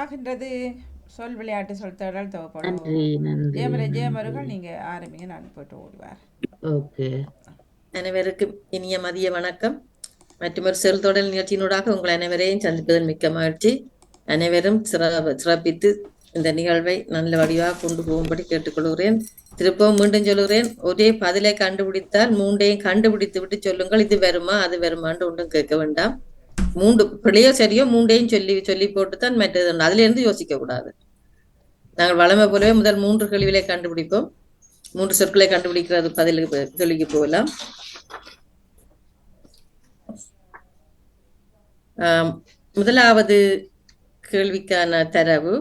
ஆரம்பமாகின்றது. சொல் விளையாட்டு சொல் தேடல் தொகுப்போடு நன்றி நன்றி நன்றி. ஜெயமர்கள் நீங்க ஆரம்பிங்க, நான் போட்டு ஓடுவார். ஓகே. அனைவருக்கும் இனிய மதிய வணக்கம். மற்றொரு செல் தொடர் நிகழ்ச்சியினூடாக உங்கள் அனைவரையும் சந்திப்பதில் மிக்க மகிழ்ச்சி. அனைவரும் சிறப்பித்து இந்த நிகழ்வை நல்ல வடிவாக கொண்டு போகும்படி கேட்டுக்கொள்கிறேன். திருப்பவும் மீண்டும் சொல்லுகிறேன், ஒரே பதிலை கண்டுபிடித்தால் மூன்றையும் கண்டுபிடித்து விட்டு சொல்லுங்கள். இது வருமா அது வருமான்னு ஒன்றும் கேட்க வேண்டாம். மூன்று பிள்ளையோ சரியோ மூன்றையும் சொல்லி சொல்லி போட்டுத்தான் மற்றது. அதுல இருந்து யோசிக்க கூடாது. நாங்கள் வளமை போலவே முதல் 3 கேள்விகளை கண்டுபிடிப்போம். 3 சொற்களை கண்டுபிடிக்கிறது பதிலுக்கு கேள்விக்கு போகலாம். முதலாவது கேள்விக்கான தரவு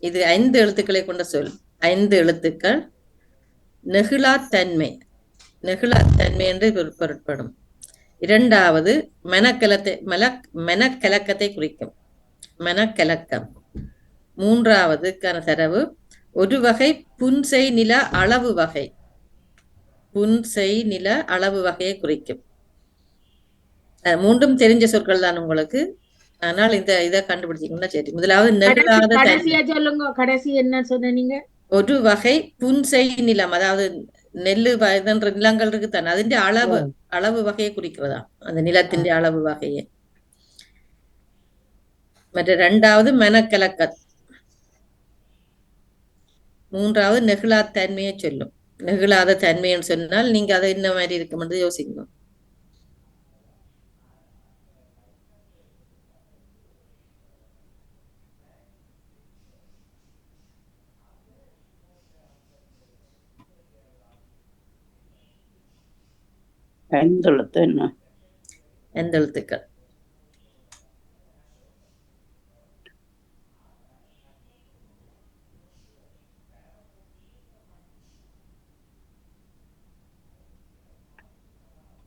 இது 5 எழுத்துக்களை கொண்ட சொல். 5 எழுத்துக்கள். நெகிழாத்தன்மை என்று பொருட்படும். இரண்டாவது மெனக்கலக்கத்தை குறிக்கும். மெனக்கலக்கம். மூன்றாவதுக்கான தரவு ஒரு வகை புன்செய் நில அளவு வகை. புன்செய் நில அளவு வகையை குறிக்கும். மூன்றும் தெரிஞ்ச சொற்கள் தான் உங்களுக்கு. ஆனால் இதை கண்டுபிடிச்சீங்கன்னா சரி. முதலாவது நெகிழாத கடைசி என்ன சொன்னீங்க? ஒரு வகை புன்செய் நிலம், அதாவது நெல்லு நிலங்கள் இருக்கு தானே, அதிന്റെ அளவு வகையை குறிக்கிறதா, அந்த நிலத்தின் அளவு வகையை. மற்ற இரண்டாவது மெனக்கலக்க. மூன்றாவது நெகிழாத தன்மையை சொல்லும். நெகிழாத தன்மைன்னு சொன்னால் நீங்க அதை என்ன மாதிரி இருக்கும் யோசிக்கணும். எந்த எழுத்துக்கள்?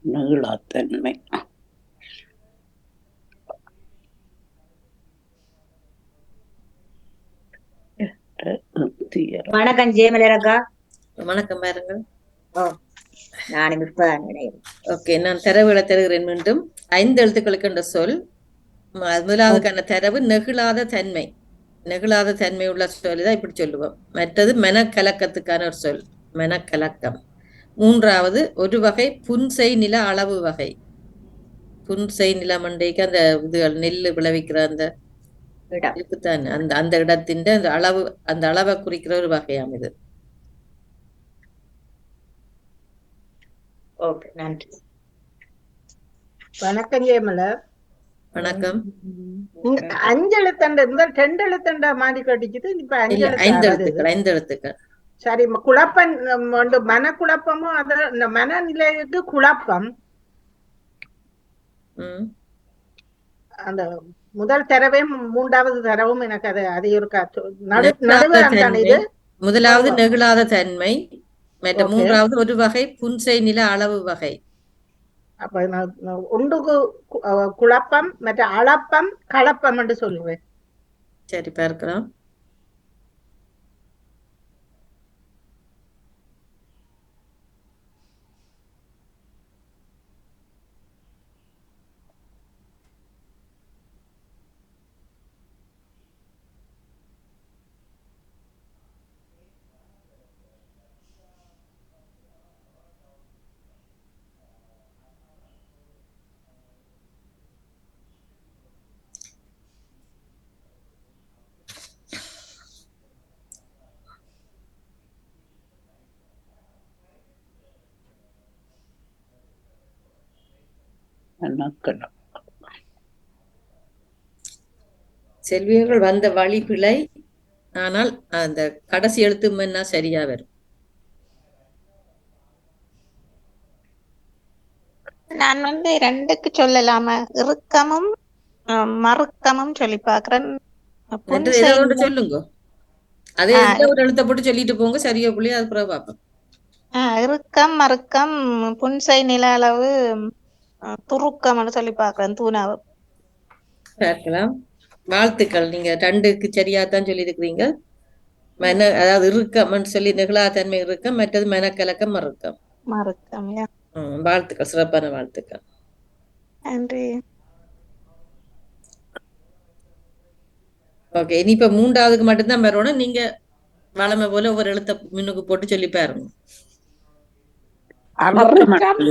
நெகிழாத்தன்மை. வணக்கம் ஜெயமலரக்கா. வணக்கம் பாருங்கள். ஓகே, நான் தரவுகளை தருகிறேன். மீண்டும் 5 எழுத்துக்களுக்கு என்ற சொல். முதலாவதுக்கான தரவு நெகிழாத தன்மை. நெகிழாத தன்மை உள்ள சொல் தான் இப்படி சொல்லுவோம். மற்றது மெனக்கலக்கத்துக்கான ஒரு சொல், மெனக்கலக்கம். மூன்றாவது ஒரு வகை புன்செய் நில அளவு வகை. புன்செய் நில மண்டைக்கு அந்த இதுகள் நெல்லு விளைவிக்கிற அந்த இருக்குத்தானே, அந்த இடத்தின் அந்த அளவை குறிக்கிற ஒரு வகையாம் இது. ஓகே, நன்றி. வணக்கம் ஜெயமலர். வணக்கம். 5 எழுத்தண்ட இருந்தால் 2 எழுத்தண்ட மாதிரி கட்டிச்சுட்டு இப்ப 5 எழுத்துக்கள். சரி, குழப்பம் மனக்குழப்பமும் அந்த மனநிலைக்கு குழப்பம். அந்த முதல் தரவையும் 3வது தரவும் எனக்கு அது இருக்கா? இது முதலாவது நெகிழாத தன்மை, மற்ற மூன்றாவது ஒரு வகை புன்செய் நில அளவு வகை. அப்ப ஒன்றுக்கு குழப்பம், மற்ற அளப்பம், கலப்பம் என்று சொல்லுவேன். சரி, பார்க்கலாம். செல்வியர்கள் வந்த வழி பிழை, ஆனால் அந்த கடைசி எழுத்து சரியா வரும். நான் 2க்கு சொல்லலாம, இறுக்கமும் மறுக்கமும் சொல்லி பாக்குறேன். சொல்லுங்க. அதே ஒரு எழுத்த போட்டு சொல்லிட்டு போங்க, சரியா புள்ளியா அது பிறகு பாப்போம். இறுக்கம், மறுக்கம், புன்சை நில அளவு, துருக்கம்னு சொல்லி பாக்குறேன். தூணாவு பார்க்கலாம். வாழ்த்துக்கள். நீங்க 2க்கு சரியாத்தான் சொல்லி இருக்கிறீங்க. அதாவது இறுக்கம் சொல்லி நெகிழாத்தன்மை இறுக்கம், மற்றது மெனக்கலக்கம் மறுக்கம். வாழ்த்துக்கள், சிறப்பான வாழ்த்துக்கள். நன்றி. ஓகே, இனி இப்ப மூன்றாவதுக்கு மட்டும்தான் வரணும். நீங்க வளமை போல ஒவ்வொரு எழுத்த முன்னுக்கு போட்டு சொல்லி பாருங்க. அறுக்கம்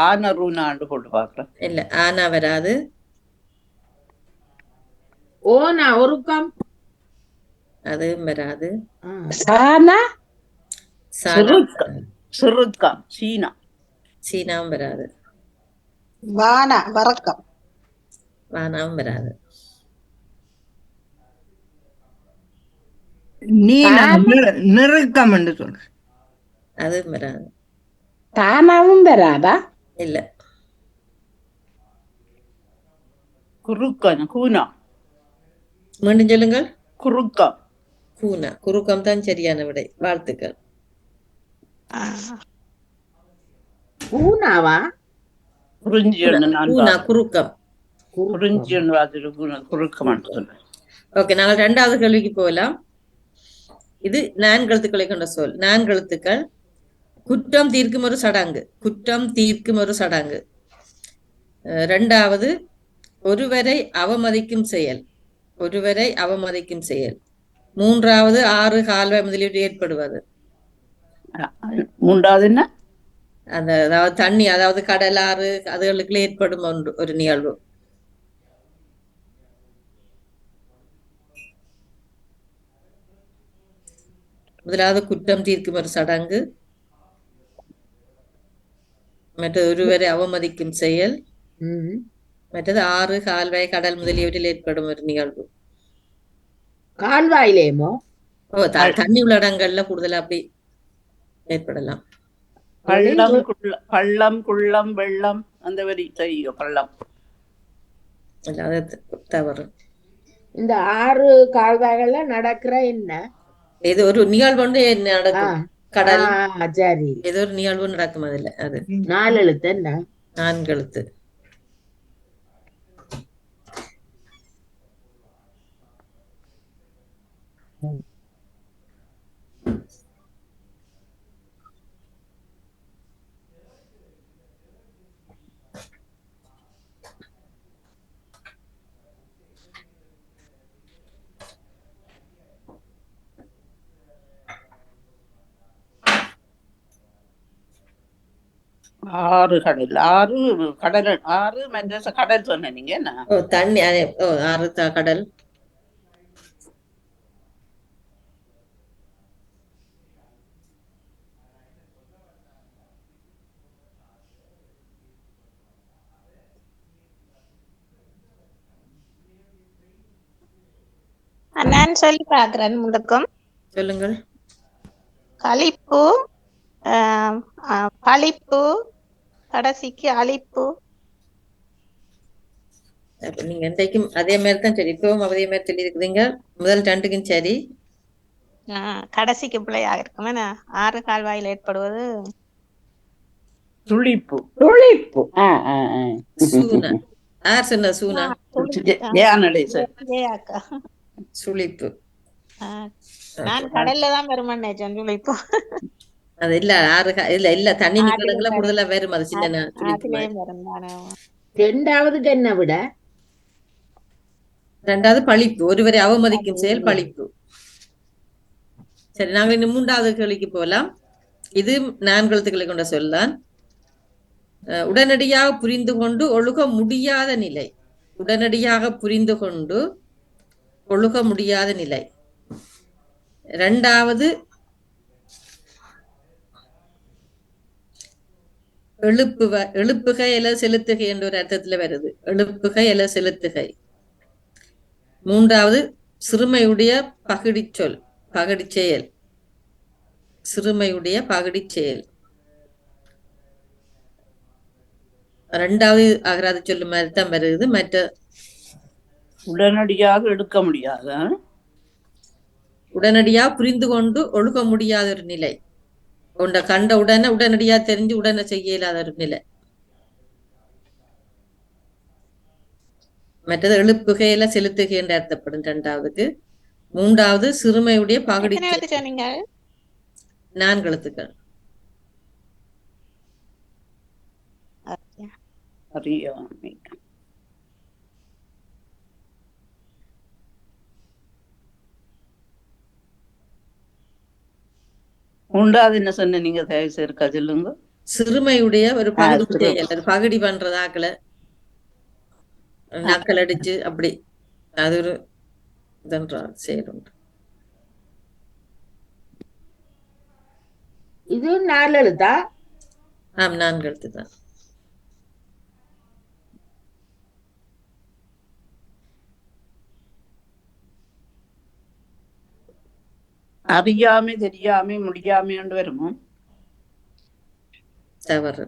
ஆனருனாண்டு போட்டு பாக்குறேன். இல்ல, ஆனா வராது. ஓனா ஒருக்கம் அதுவும் வராது. சானா சானா சிறுக்கம் சீனா. சீனாவும் வராது. வானா வரக்கம். வானாவும் வராது. நீ நெருக்கம் என்று சொல்ற. அதுவும் வராது. தானாவும் வராதா? இல்ல. குறுக்கம் கூனா. மீண்டும் சொல்லுங்கள். குறுக்கம். கூனா, குறுக்கம் தான் சரியான விடை. வாழ்த்துக்கள். பூனாவா? குறிஞ்சி நான் கூனா குறுக்கம். குறிஞ்சி குறுக்கம் சொல்றேன். ஓகே, நாங்கள் 2வது கேள்விக்கு போகலாம். இது 4 எழுத்துக்களை கொண்ட சொல். 4 எழுத்துக்கள். குற்றம் தீர்க்கும் ஒரு சடங்கு. குற்றம் தீர்க்கும் ஒரு சடங்கு. 2வது ஒருவரை அவமதிக்கும் செயல். ஒருவரை அவமதிக்கும் செயல். 3வது ஆறு கால்வாய் முதலீடு ஏற்படுவது. 3வது என்ன? அதாவது தண்ணி, அதாவது கடல், ஆறு அதுகளுக்குள்ள ஏற்படும் ஒரு நிகழ்வு. முதலாவது குற்றம் தீர்க்கும் ஒரு சடங்கு. மற்றது ஒருவரை அவமதிக்கும் செயல். மற்றது ஆறு கால்வாய் கடல் முதலியவற்றில் ஏற்படும் ஒரு நிகழ்வு. கால்வாயிலேமோ? தண்ணி உள்ள இடங்கள்ல கூடுதலா அப்படி ஏற்படலாம். பள்ளம் குள்ளம் வெள்ளம் அந்த வரி செய்யும். பள்ளம் தவறு. இந்த ஆறு கால்வாய்கள்ல நடக்கிற என்ன? ஏதோ ஒரு நிகழ்வு ஒன்று நடக்கும். கடல் சரி, ஏதோ ஒரு நிகழ்வு நடக்கும். அதுல அது 4 எழுத்து என்ன? 4 எழுத்து. ஆறு கடல் ஆறு கடல் ஆறு கடல் சொன்ன நீங்க என்ன? தண்ணி ஆறு கடல். நான் சொல்லி பாக்குறேன். முழுக்கும் சொல்லுங்கள். களிப்பு, பழிப்பு, கடைசிக்கு அழிப்பு. நீங்க இன்றைக்கும் அதே மாதிரி தான் சரி. இப்பவும் அதே மாதிரி சொல்லி இருக்கிறீங்க. முதல் 2க்கும் சரி. கடைசிக்கு பிள்ளையாக இருக்கும். என்ன? ஆறு கால்வாயில் ஏற்படுவது துளிப்பு. துளிப்பு. சூனா. யார் சொன்ன சூனா? சுழிப்பு. நான் கடல்ல தான் வருமானே சுழிப்பு. அது இல்ல, ஆறு இல்ல தண்ணி நிக்கிறதுல கூடுதலா வரும். அது சின்ன சுழிப்பு. 2வது என்ன விட? 2வது பழிப்பு. ஒருவரை அவமதிக்கும் செயல் பழிப்பு. சரி, நாங்கள் இன்னும் 3வது கேள்விக்கு போகலாம். இது 4 எழுத்துக்களை கொண்ட சொல்தான். உடனடியாக புரிந்து கொண்டு ஒழுக முடியாத நிலை. உடனடியாக புரிந்து கொண்டு ஒழுக முடியாத நிலை. 2வது எழுப்புகை அல்லது செலுத்துகை என்ற ஒரு அர்த்தத்துல வருது. எழுப்புகை அல்லது செலுத்துகை. 3வது சிறுமையுடைய பகுடி சொல், பகுடி செயல். சிறுமையுடைய பகுடி செயல். 2வது அகராதி சொல்லு மாதிரி தான் வருது. மற்ற உடனடியாக எடுக்க முடியாத, உடனடியாக புரிந்து கொண்டு ஒழுக முடியாத ஒரு நிலை. உண்ட கண்ட உடனே உடனடியா தெரிஞ்சு உடனே செய்ய இயலாத ஒரு நிலை. மற்றது எழுப்புகையில செலுத்துகை என்று அர்த்தப்படும் 2வதுக்கு. 3வது சிறுமையுடைய பகுடி. 4 எழுத்துக்கள். மூன்றாவது என்ன சொன்ன நீங்க தயவு செய்து இருக்கா சொல்லுங்க. சிறுமையுடைய ஒரு பகுதி சிறு- செயல், ஒரு பகுடி பண்றதாக்களை நக்கல் அடிச்சு அப்படி அது ஒரு இதன்றா செயல் உண்டு. இது 4 எழுத்தா? ஆம், 4 எழுத்து தான். அறியாமை தெரியாமை முடியாமை என்று வருமோ? தவறு.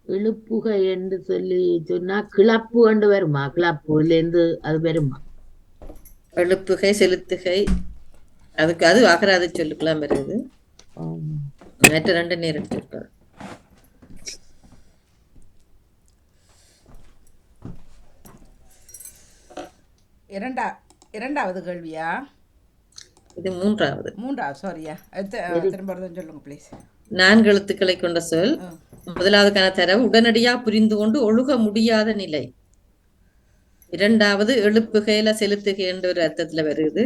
எழுப்புகை என்று சொல்லி சொன்னா கிளப்பு என்று வருமா? கிளப்புல இருந்து அது வருமா? எழுப்புகை, செலுத்துகை, அதுக்கு அது அகராதி சொல்லுக்கெல்லாம் வருது. ஆம். மற்ற 2 நேரம் சொல்றாரு. இரண்டாவது கேள்வியா? இது மூன்றாவது. சாரியா, திரும்ப சொல்லுங்க ப்ளீஸ். 4 எழுத்துக்களை கொண்ட சொல். முதலாவதுக்கான தரவு உடனடியா புரிந்து கொண்டு ஒழுக முடியாத நிலை. இரண்டாவது எழுப்புகையில செலுத்துகை என்ற ஒரு அர்த்தத்துல வருது.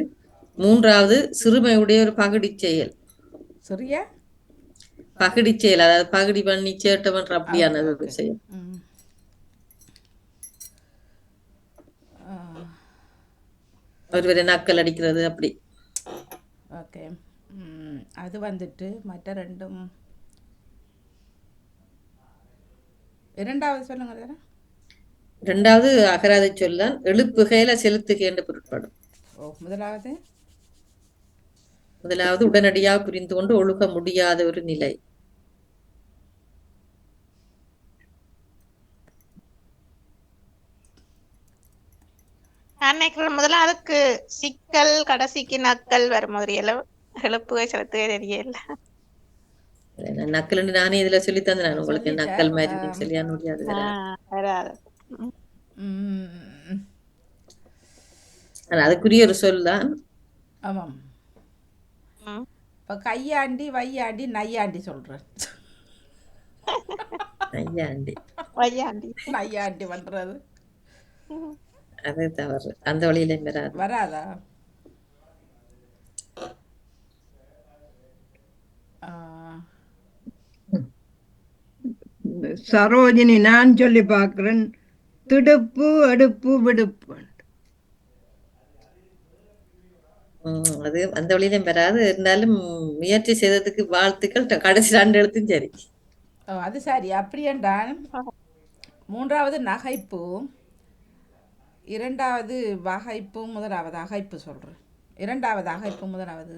மூன்றாவது சிறுமையுடைய ஒரு பகுடி செயல். சரியா? பகுடி செயல், அதாவது பகுடி பண்ணி சேட்டை பண்ற அப்படியான ஒரு செயல். ஒருவரை நக்கல் அடிக்கிறது அப்படி. ஓகே, அது வந்துட்டு மற்ற 2ம். இரண்டாவது சொல்லுங்க. இரண்டாவது அகராதி சொல்லான் எழுப்புகையில செலுத்துகை என்று பொருட்படும். முதலாவது உடனடியாக புரிந்து கொண்டு ஒழுக முடியாத ஒரு நிலை. நான் நினைக்கிறேன் முதல்ல அதுக்கு சிக்கல், கடைசிக்கு நக்கல் வரும் மாதிரி எழுப்புகை செலுத்துகை தெரியல. நக்கல் நானே இதுல சொல்லி தந்தேன். நான் உங்களுக்கு நக்கல் மாதிரி சொல்லியா முடியாது. அதுக்குரிய ஒரு சொல் தான். ஆமாம். இப்ப கையாண்டி, வையாண்டி, நையாண்டி சொல்றேன். நையாண்டி பண்றது அது தவறு. அந்த வழியில வராதா? சரோஜினி, நான் சொல்லி பார்க்கிறேன். திடுப்பு, அடுப்பு, விடுப்பு. அது அந்த வழியிலும் வராது. இருந்தாலும் முயற்சி செய்ததுக்கு வாழ்த்துக்கள். கடைசி 2 எழுத்தும் சரி. அது சரி. அப்படி என்றால் மூன்றாவது நகைப்பு, இரண்டாவது வகைப்பு, முதலாவது அகைப்பு சொல்றேன். இரண்டாவது அகைப்பு, முதலாவது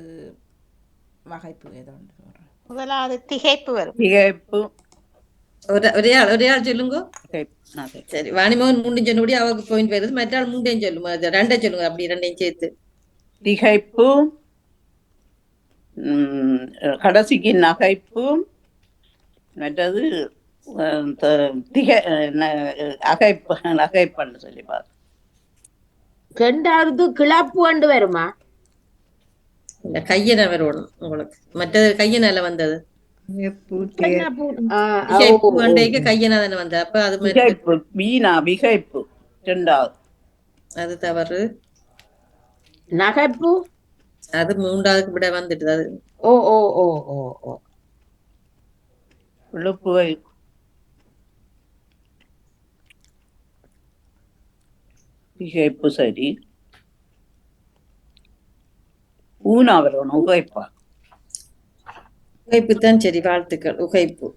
வகைப்பு ஏதோ ஒன்று சொல்றேன். முதலாவது திகைப்பு வரும். திகைப்பு. ஒரே ஆள் சொல்லுங்க. சரி, வாணிமோகன் 3 சொன்னபடி அவருக்கு பாயிண்ட் வருது. மற்ற ஆள் 3 சொல்லுங்க. 2 சொல்லுங்க. அப்படி 2 சேர்த்து. திகைப்பு, கடைசிக்கு நகைப்பு, மற்றது அகைப்புன்னு சொல்லி பாரு. ரெண்டாவது கிளப்பு கொண்டு வருமா? இல்ல, கையன வரணும் உங்களுக்கு. மற்றது கையனால வந்தது. கையனால வந்தது. அப்ப அது வீணா விகைப்பு ரெண்டாவது. அது தவறு. நகைப்பு அது மூன்றாவதுக்கு விட வந்துட்டு. அது ஓ ஓ ஓ ஓ ஓ எழுப்புகை, திகைப்பு சரி. ஊனா வரணும். உகைப்பா. உகைப்பு தான் சரி. வாழ்த்துக்கள். உகைப்பு.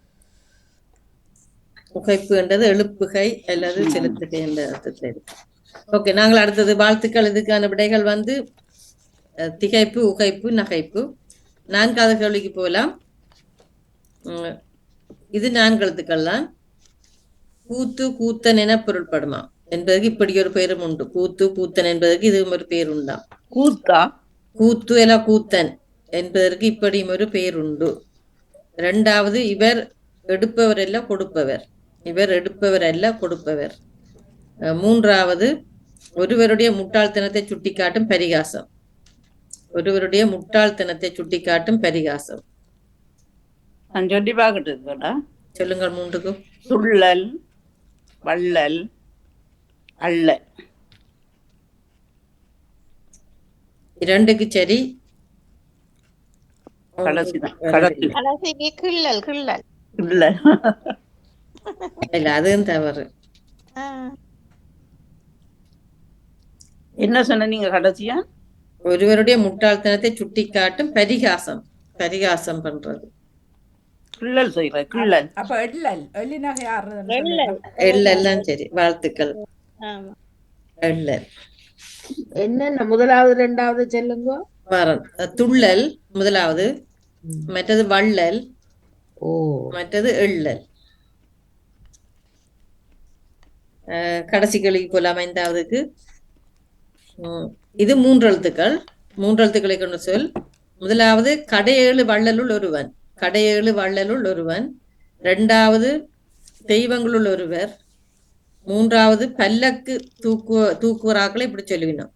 உகைப்பு என்றது எழுப்புகை அல்லது செலுத்துகை என்ற அர்த்தத்துல இருக்கு. ஓகே, நாங்கள் அடுத்தது வாழ்த்துக்கள். இதுக்கான விடைகள் வந்து திகைப்பு, உகைப்பு, நகைப்பு. 4வது கேள்விக்கு போகலாம். இது 4 எழுத்துக்கள் தான். கூத்து, கூத்தன் என பொருள்படுமா என்பதற்கு இப்படி ஒரு பெயரும் உண்டு. கூத்து, கூத்தன் என்பதற்கு இதுவும் ஒரு பெயர் உண்டாம். கூத்தா? கூத்து என கூத்தன் என்பதற்கு இப்படியும் ஒரு பெயர் உண்டு. 2வது, இவர் எடுப்பவர் அல்ல கொடுப்பவர். இவர் எடுப்பவர் அல்ல கொடுப்பவர். 3வது, ஒருவருடைய முட்டாள்தனத்தை சுட்டிக்காட்டும் பரிகாசம். ஒருவருடைய முட்டாள்தனத்தை சுட்டிக்காட்டும் பரிகாசம். நான் சொல்லி பார்க்கட்டு சொல்லுங்கள். 3க்கும். துள்ளல், வள்ளல், அள்ள. 2க்கு சரி. கடைசி தான். கடைசி கடைசிக்கு கிள்ளல் கிள்ளல். இல்ல. இல்ல, அதுவும் தவறு. ஆ. என்ன சொன்ன நீங்க கடைசியா? ஒருவருடைய முட்டாள்தனத்தை சுட்டிக்காட்டும் பரிகாசம். பரிகாசம் பண்றது. கிள்ளல் செய்யற கிள்ளல். அப்ப எள்ளல் எள்ளினாக யாருன்னு எள்ளல். சொல்லுங்க. எல்லாம் சரி. வாழ்த்துக்கள். ஆமா. எள்ளல். என்னென்ன முதலாவது ரெண்டாவது சொல்லுங்க. வரன். துள்ளல் முதலாவது, மற்றது வள்ளல், ஓ மற்றது எள்ளல். கடைசி கேள்விக்கு போலாம். 5வதுக்கு. இது 3 எழுத்துக்கள். 3 எழுத்துக்களை கொண்ட சொல். முதலாவது கடையேழு வள்ளலுள் ஒருவன். கடையேழு வள்ளலுள் ஒருவன். 2வது தெய்வங்களுள் ஒருவர். 3வது பல்லக்கு தூக்குறாக்களை இப்படி சொல்லுவினோம்.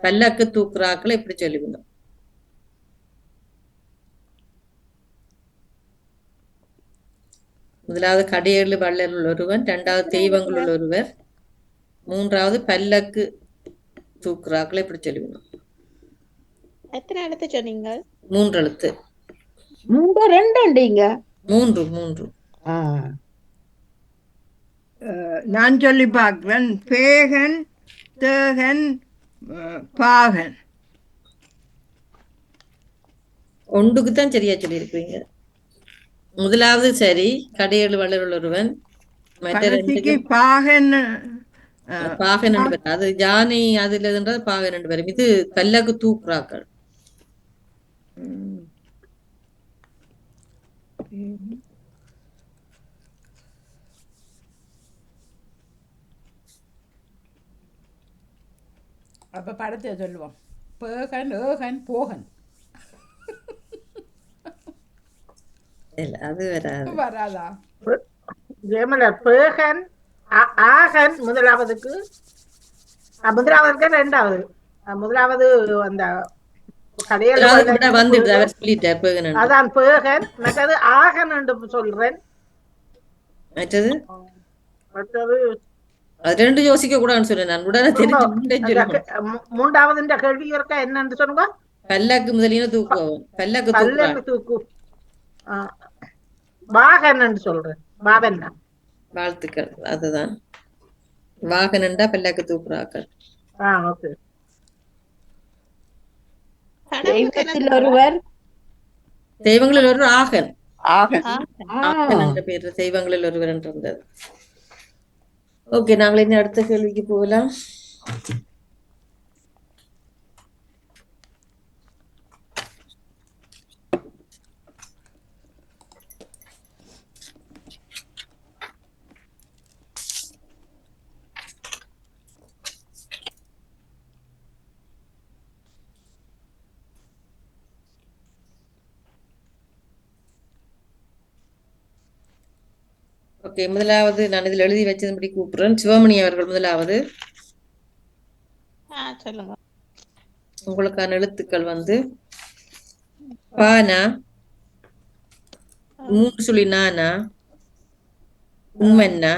பல்லக்கு தூக்குறாக்களை இப்படி சொல்லுவினோம். முதலாவது கடையேழு வள்ளலுள் ஒருவன். 2வது தெய்வங்களுள் ஒருவர். 3வது பல்லக்கு தூக்குறாக்களை இப்படி சொல்லுவினோம். எத்தனை எழுத்து சொன்னீங்க? 3 எழுத்து. 3 2 3. நான் சொல்லி பார்க்கிறேன். பேகன், தேகன், பாகன். 1க்கு தான் சரியா சொல்லியிருக்கீங்க. முதலாவது சரி, கடையேழு வள்ளலுள் ஒருவன். மற்ற கடைசிக்கு 2க்கு பாகன். பாகன் என்று வரும். அது யானை அதுல என்றது பாகன் என்று வரும். இது பல்லக்கு தூக்குறாக்கள். அப்ப படத்தை சொல்லுவோம். பேகன், ஏகன், போகன். இல்ல, அது வராது. வராதா? ஜெயமலா பேகன் ஆகன் முதலாவதுக்கு, முதலாவதுக்கு 2வது. முதலாவது அந்த கடையல் வந்துட்டு அவர் சொல்லிட்டார் பேகன் என்று. அதான் பேகன். மற்றது ஆகன் என்று சொல்றேன். மற்றது மற்றது அது 2 யோசிக்க கூடாதுன்னு சொன்னேன் நான். உடனே தெரிஞ்சு 3வது கேள்வி இருக்கா என்னன்னு சொல்லுங்க. பல்லக்கு முதலின தூக்குவோம். பல்லக்கு தூக்குறாங்க. பல்லக்கு தூக்கு வாகன் என்று சொல்றேன். வாவன். வாழ்த்துக்கள். அதுதான் வாகனண்டா பல்லக்கு தூக்குறாக்கள். ஓகே. தெய்வத்தில் ஒருவர். தெய்வங்களில் ஒரு ஆகன். ஆகன். ஆகன் என்ற பேர் தெய்வங்களில் ஒருவர் என்று இருந்தது. ஓகே, நாங்கள் இனி அடுத்த கேள்விக்கு போகலாம். ஓகே, முதலாவது நான் இதில் எழுதி வச்சதுபடி கூப்பிடுறேன். சிவமணி அவர்கள் முதலாவது. சொல்லுங்க. உங்களுக்கான எழுத்துக்கள் பானா, 3 சுழி நானா, உம்மன்னா.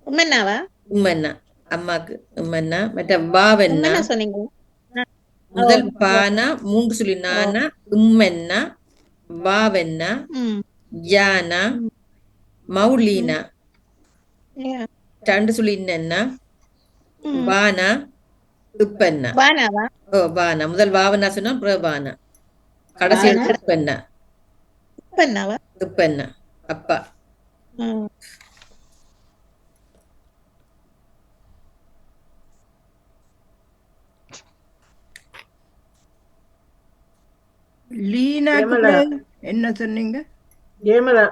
உம்மன்னாவா? உம்மன்னா அம்மாக்கு உம்மன்னா. மற்ற வாவன்னா சொன்னீங்க. முதல் பானா, 3 சுழி நானா, உம்மன்னா, வாவன்னா, யானா, மௌலீனா, 2 சுழி இன்னன்னா, வானா, உப்பன்னா. ஓ, வானா. முதல் வாவன்னா சொன்னா பானா. கடைசி உப்பன்னா. உப்பன்னா அப்பா. லீனாக்கு என்ன சொன்னீங்க? ஜெயமலா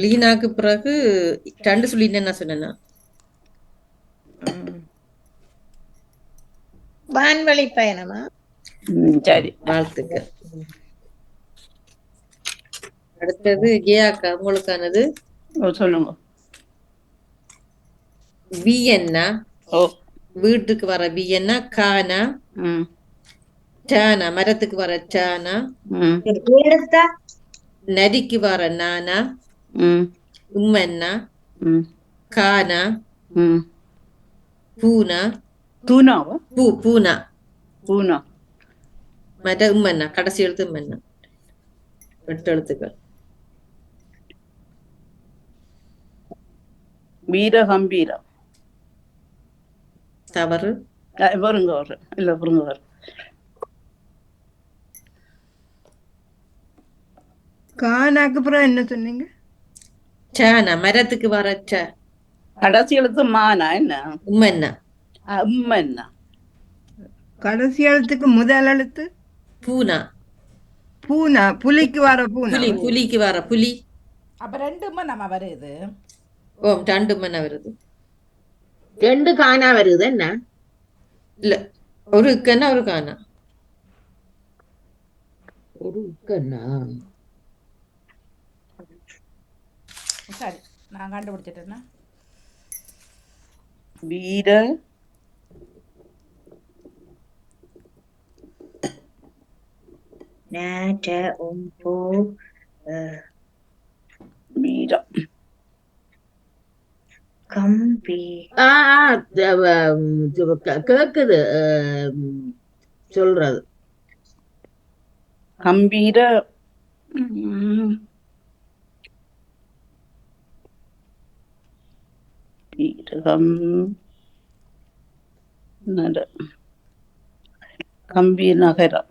லீனாக்கு பிறகு 2 சுழி என்ன சொன்னா வான்வழி பயணமா? சரி, வாழ்த்துக்கள். அடுத்தது ஜெயாக்கா, உங்களுக்கானது. சொல்லுங்க. வியன்னா, ஓ, வீட்டுக்கு வர வியன்னா. கானா, டானா, மரத்துக்கு வர டானா. நரிக்கு வர நானா. உம்மன்னா, கானா, ம் பூனா தூணாவா பூனா பூனா மற்ற உம்மன்னா கடைசி எழுத்து உம்மன்னா 8 எழுத்துக்கள். வீர கம்பீரம் தவறு. வருங்க வர இல்ல வருங்க வர கானாக்கு அப்புறம் என்ன சொன்னீங்க? சானா மரத்துக்கு வர ச. கடைசி எழுத்து மானா என்ன உம்மன்னா உம்மன்னா கடைசி எழுத்துக்கு முதல் எழுத்து பூனா. பூனா, புலிக்கு வர பூனா. புலிக்கு வர புலி. அப்போ 2 நம்ம வருது. ஓம் 2 மன்னா வருது. 2 காணா வருது என்ன? இல்ல ஒரு இக்கன்னா ஒரு கானா. ஒரு உக்கண்ணா. சரி நான் கண்டுபிடிச்சிட்டேன்னா வீர வீரம் ஆ, கேக்குது சொல்றது. கம்பீர ம், வீரகம் நட கம்பீர நகரம்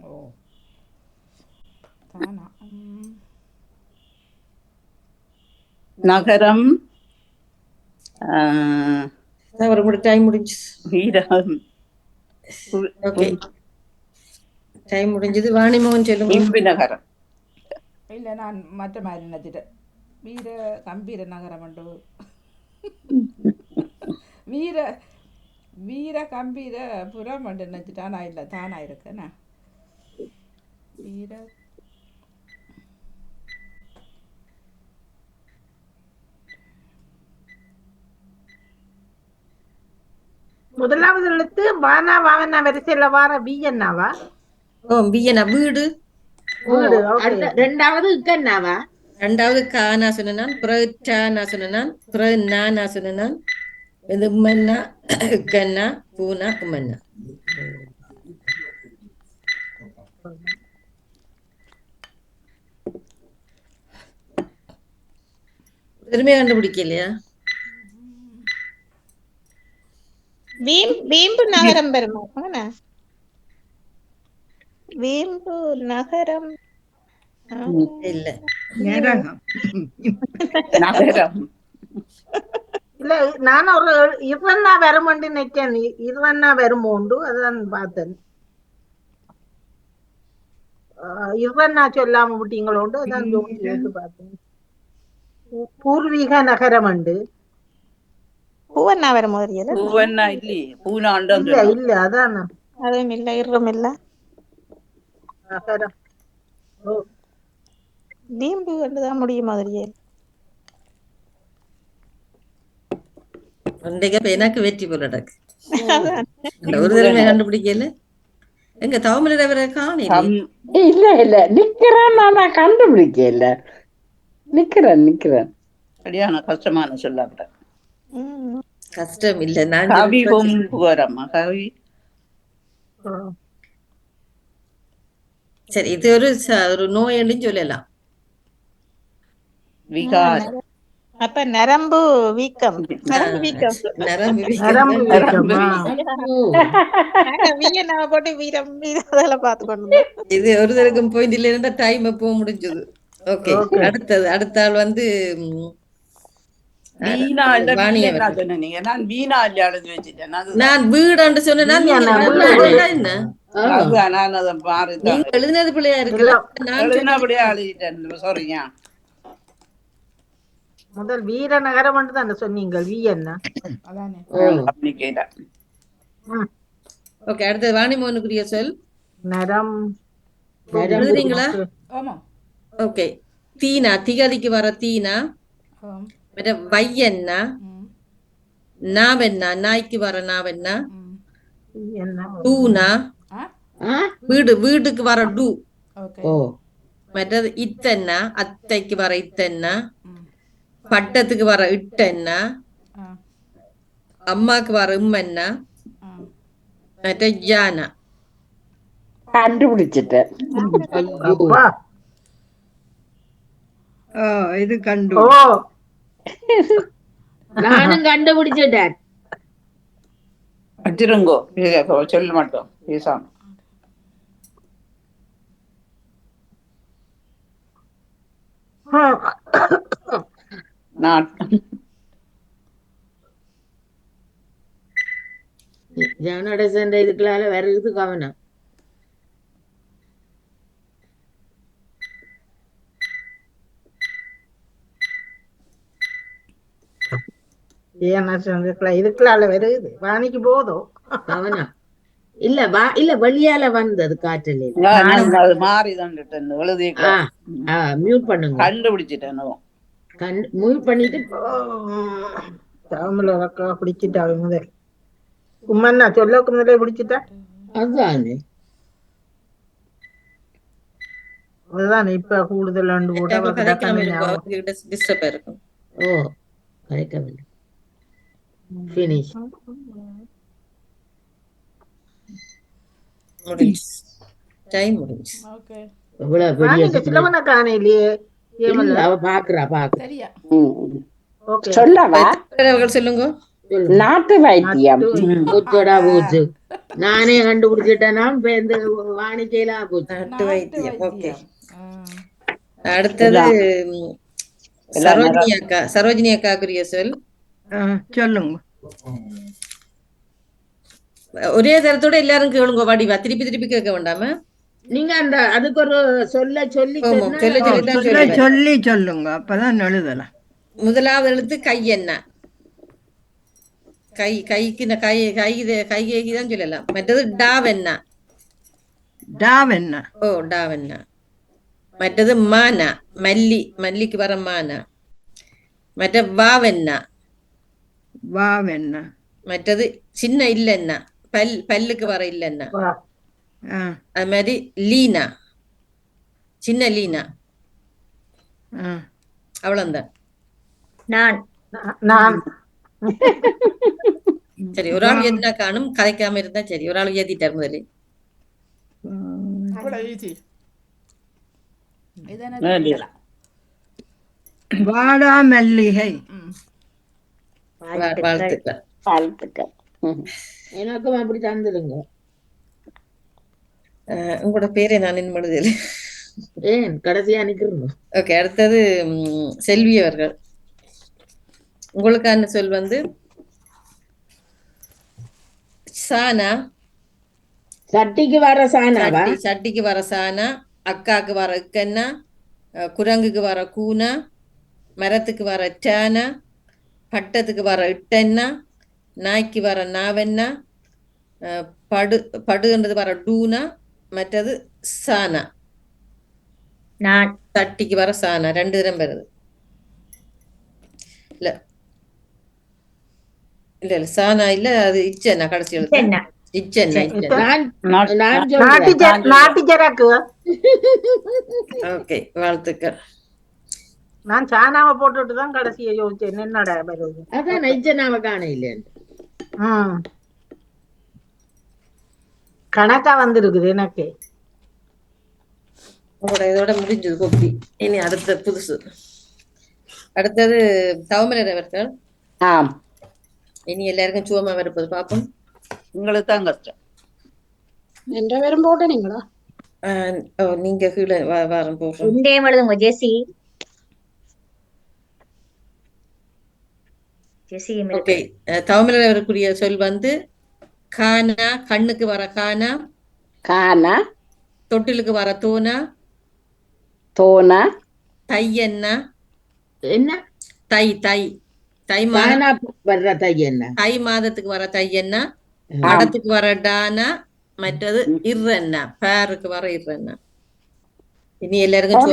ஓ தானா நகரம் தவறு. கூட டைம் முடிஞ்சு. வீரம் ஓகே டைம் முடிஞ்சது. வாணிமோகன் சொல்லுங்க. இம்பி நகரம் இல்லை நான் மற்ற மாதிரி நினச்சிட்டேன். வீர கம்பீர நகரம் உண்டு. வீர வீர கம்பீர புறம் உண்டு நினச்சிட்டானா? இல்லை தானா இருக்குண்ணா. வீர முதலாவது எழுத்து வானா வாவனா வரிசையில வார வீயன்னாவா? ஓ வீயனா வீடு. வீடு. ஓகே. அடுத்த 2வது இக்கண்ணாவா? 2வது கானா சொன்னான். பிறகு டானா சொன்னான். பிறகு நானா சொன்னான். இது உம்மன்னா இக்கன்னா பூனா உம்மன்னா. திரும்பிய கண்டுபிடிக்கலையா? வீம்பு நகரம் பெருமா வீம்பு நகரம். இல்ல நரகம். நகரம் இல்ல நான் ஒரு இருவண்ணா வருமண்டு நினைச்சேன். இருவண்ணா வருமோண்டு அதான் பார்த்தேன். இருவண்ணா சொல்லாம விட்டீங்களோண்டு அதான் யோசிச்சு பார்த்தேன். பூர்வீக நகரம் உண்டு. பூவண்ணா வர மாதிரியல. பூவண்ணா இல்லையே பூனாண்டம் இல்ல இல்ல அதான் அதுவும் இல்ல இரும் இல்ல. நகரம். ஓ வீம்பு கண்டுதான் முடியும் மாதிரியே. எனக்கு வெற்றி போல நடக்கு. ஒரு தடவை கண்டுபிடிக்கல. எங்க தமிழரை காணல. இல்ல நிக்கிறேன். நான் கண்டுபிடிக்கல. நிக்கிறேன். சரியான கஷ்டமான சொல்லாப்ட கஷ்டம் இல்ல. நான் கவி பூம்புகரம்மா கவி. சரி இது ஒரு நோயன்னு சொல்லலாம். விகாரம். அப்ப நரம்பு வீக்கம். நரம்பு வீக்கம். நரம்பு நரம்பு வீக்கமா? வீயனாவை போட்டு வீரம் வீரதெல்லாம் பார்த்து கொண்டு இது ஒரு தடவைக்கும் போயிட்டு இல்லைன்னா டைம் எப்போ முடிஞ்சது. ஓகே அடுத்தது. அடுத்த ஆள் வந்து நான் வீடு சொன்னேன். நீங்க எழுதினது பிள்ளையா இருக்கு. முதல் வீர நகரம் தான் சொன்னீங்க. வீயன்னா அதானே. ஓகே அடுத்தது வாணிமோகனுக்குரிய சொல் நரம். எழுதுறீங்களா? ஆமாம். ஓகே தீனா திகதிக்கு வர தீனா. வையன்னா நாவென்னா நாய்க்கு வர நாவென்னா. டூனா வீடு வீட்டுக்கு வர டூ. மற்றது இத்தன்னா, அத்தைக்கு வர இத்தன்னா, பட்டத்துக்கு வர இட்டன்னா, அம்மாக்கு வர இம்மன்னா, மற்ற ஜானா. கண்டுபிடிச்சிட்டேன். அப்பா ஓ இது கண்டு ஓ நானும் கண்டுபிடிச்சிட்டேன். வச்சிருங்கோ சொல்ல மாட்டோம் பேசாம. நான் ஜனடசன் இதுக்குள்ளால வருது கவனம். இதுக்குள்ளால வருது வாணிக்கு போதும் கவனம் இல்ல இல்ல வெளியால வந்தது காற்றல. அது மாறிதான் எழுதி மியூட் பண்ணுங்க. கண்டுபிடிச்சிட்டேன். மியூட் பண்ணிட்டு தமிழ் அக்கா பிடிச்சிட்டா முதல் உம்மன்னா சொல்லக்கு முதலே பிடிச்சிட்டா. அதுதானே அதுதான் இப்ப கூடுதல் ஆண்டு டிஸ்டர்ப் இருக்கும். ஓ கரெக்டா finish. முடிஞ்சு டைம் முடிஞ்சு. ஓகே இவ்வளவு பெரிய சிலவன காணையிலேயே இல்ல, அவ பாக்குறா சரியா சொல்லவா? அவர்கள் சொல்லுங்க. நாட்டு வைத்தியம். போச்சோடா போச்சு. நானே கண்டுபிடிச்சிட்டேன்னா இந்த வாணிக்கையில போச்சு. நாட்டு வைத்தியம். ஓகே அடுத்தது சரோஜினி அக்காக்குரிய சொல். சொல்லுங்க. ஒரே தரத்தோட எல்லாரும் கேளுங்க. வடிவா திருப்பி திருப்பி கேட்க வேண்டாம. நீங்க அந்த அதுக்கு ஒரு சொல்லி சொல்லி சொல்லுங்க, அப்பதான் எழுதலாம். முதலாவது எழுத்து கை என்ன? கைக்கு கை கைதான் சொல்லலாம். மற்றது டாவென்னா. டாவென்னா. ஓ டாவென்னா. மற்றது மானா, மல்லிக்கு வர மானா. மற்ற வாவென்னா. வாவென்னா. மற்றது சின்ன இல்லைன்னா, பல்லுக்கு வர இல்லைன்னா. அது மாதிரி லீனா, சின்ன லீனா. அவ்வளவுதான். நான் சரி, ஒரு ஆள் எதுனா காணும், கதைக்காம இருந்தா சரி. ஒரு ஆள் ஏத்திட்டார் முதலே. வாடா மல்லிகை. வாழ்த்துக்கள். வாழ்த்துக்கள். எனக்கும் அப்படி தந்துடுங்க. உங்களோட பேரை நான் என்ன பண்ணுதில்லை. ஏன் கடைசியா நிக்கிறோம். ஓகே, அடுத்தது செல்வி அவர்கள். உங்களுக்கான சொல் வந்து சானா. சட்டிக்கு வர சானாவா? சட்டிக்கு வர சானா, அக்காக்கு வர இக்கன்னா, குரங்குக்கு வர கூனா, மரத்துக்கு வர டானா, பட்டத்துக்கு வர இட்டன்னா, நாய்க்கு வர நாவென்னா, படுன்றது வர டூனா, மற்றது சானா. தட்டிக்கு வர சானா 2 தரம் வருது. இல்ல இல்ல இல்ல சானா இல்ல, அது இச்சன்னா. கடைசி எழுத்து இச்சன்னா. ஓகே, வாழ்த்துக்கள். நான் சானாவை போட்டுட்டுதான் கடைசியை யோசிச்சேன். என்னடா வருது? அதான் இச்சனாவை காண இல்ல. கணக்கா வந்திருக்குது எனக்கு. இதோட முடிஞ்சது கோப்பி. இனி அடுத்த புதுசு. அடுத்தது தவமலர் அவர்கள். இனி எல்லாருக்கும் சுவமா வரப்போது பாப்போம். உங்களுக்கு தான் கஷ்டம். என்ற பேரும் போட்டீங்களா? நீங்க கீழே வாரம் போடுறோம். எழுதுங்க. ஜெசி. ஓகே, தவமலர் அவருக்குரிய சொல் வந்து கானா. கண்ணுக்கு வர கானா. கானா. தொட்டிலுக்கு வர தோனா. தோனா. தை என்ன? என்ன? தை தை தை மாதம் வர்ற தை என்ன? தை மாதத்துக்கு வர தை என்ன. படத்துக்கு வர டானா. மற்றது இர்றன்னா, பேருக்கு வர இர்றன்னா. இனி எல்லாருக்கும்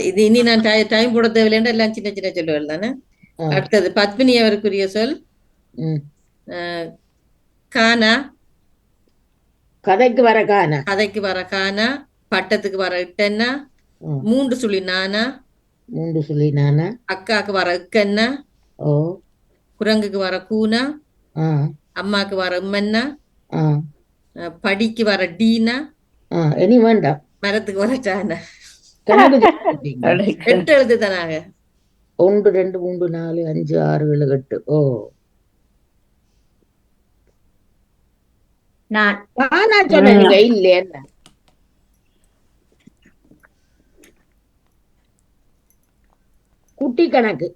இது இனி நான் டைம் போட தேவையில்லை. எல்லாம் சின்ன சின்ன சொல்லுவேன் தானே. அடுத்தது பத்மினி அவருக்குரிய சொல் கானா. கதைக்கு வர கானா. கதைக்கு வர கானா, பட்டத்துக்கு வர இட்டென்னா, ம். 3 சுழி நானா, 3 சொல்லி நானா. அக்காக்கு வர இக்கன்னா, ஓ. குரங்குக்கு வர கூனா, ஆ. அம்மாக்கு வர உம்மன்னா, ஆ. படிக்கு வர டீனா, ஆ. இனி வேண்டாம். மரத்துக்கு வர டானா. கணக்கு சொல்லிட்டீங்க. 8 எழுத்து தானாங்க. 1 2 3 4 5 6 7 8. ஓ. நான் கானா சொன்னீங்க இல்லையா? குட்டி கணக்கு.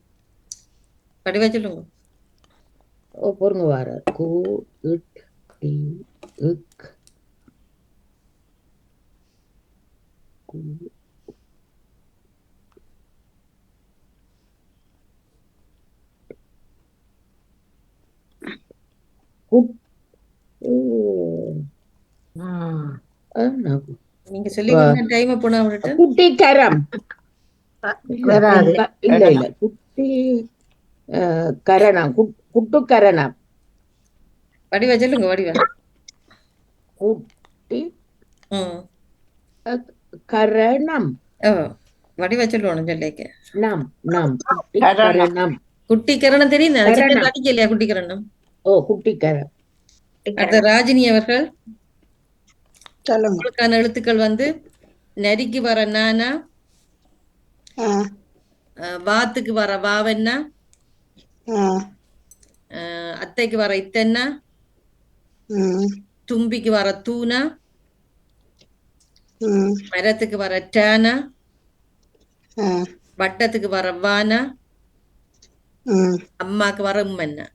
படிவா சொல்லுங்க. ஓ பொறுங்க வார. கு இட் டி இக் கு. குட். ஓ. ஆ. நீங்க சொல்லி கொடுத்த டைம் போனா விட்டு குட்டி கரம். வராது. இல்ல இல்ல குட்டி கரணம். குட்டு கரணம். வடிவா சொல்லுங்க. வடிவா குட்டி ம் கரணம். ஓ வடிவா சொல்லணும் சொல்லிக்க. நம் நம் குட்டி கரணம். கரணம். குட்டி கரணம் தெரியும் தானே? கரணம். சிக்கன் அடிக்கலையா குட்டி கரணம்? ஓ குட்டி கரம். அடுத்த ராஜினி அவர்கள் சொல்லுங்க. உங்களுக்கான எழுத்துக்கள் வந்து நரிக்கு வர நானா, ஆ, வாத்துக்கு வர வாவென்னா, ஆ, அத்தைக்கு வர இத்தென்னா, ம், தும்பிக்கு வர தூணா, ம், மரத்துக்கு வர டேனா, ஆ, வட்டத்துக்கு வர வானா, ம். அம்மாக்கு வர உம்மன்னா.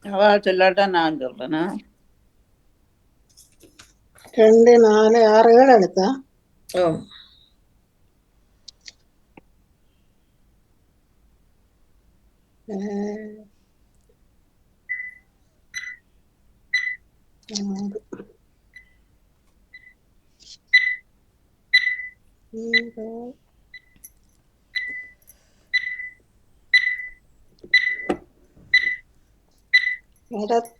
அவ சொல்லாட்டா நான் சொல்றேன்னா 2 4 6 7 எடுத்தா. ஓ ஆ, 6 7 நடத்து.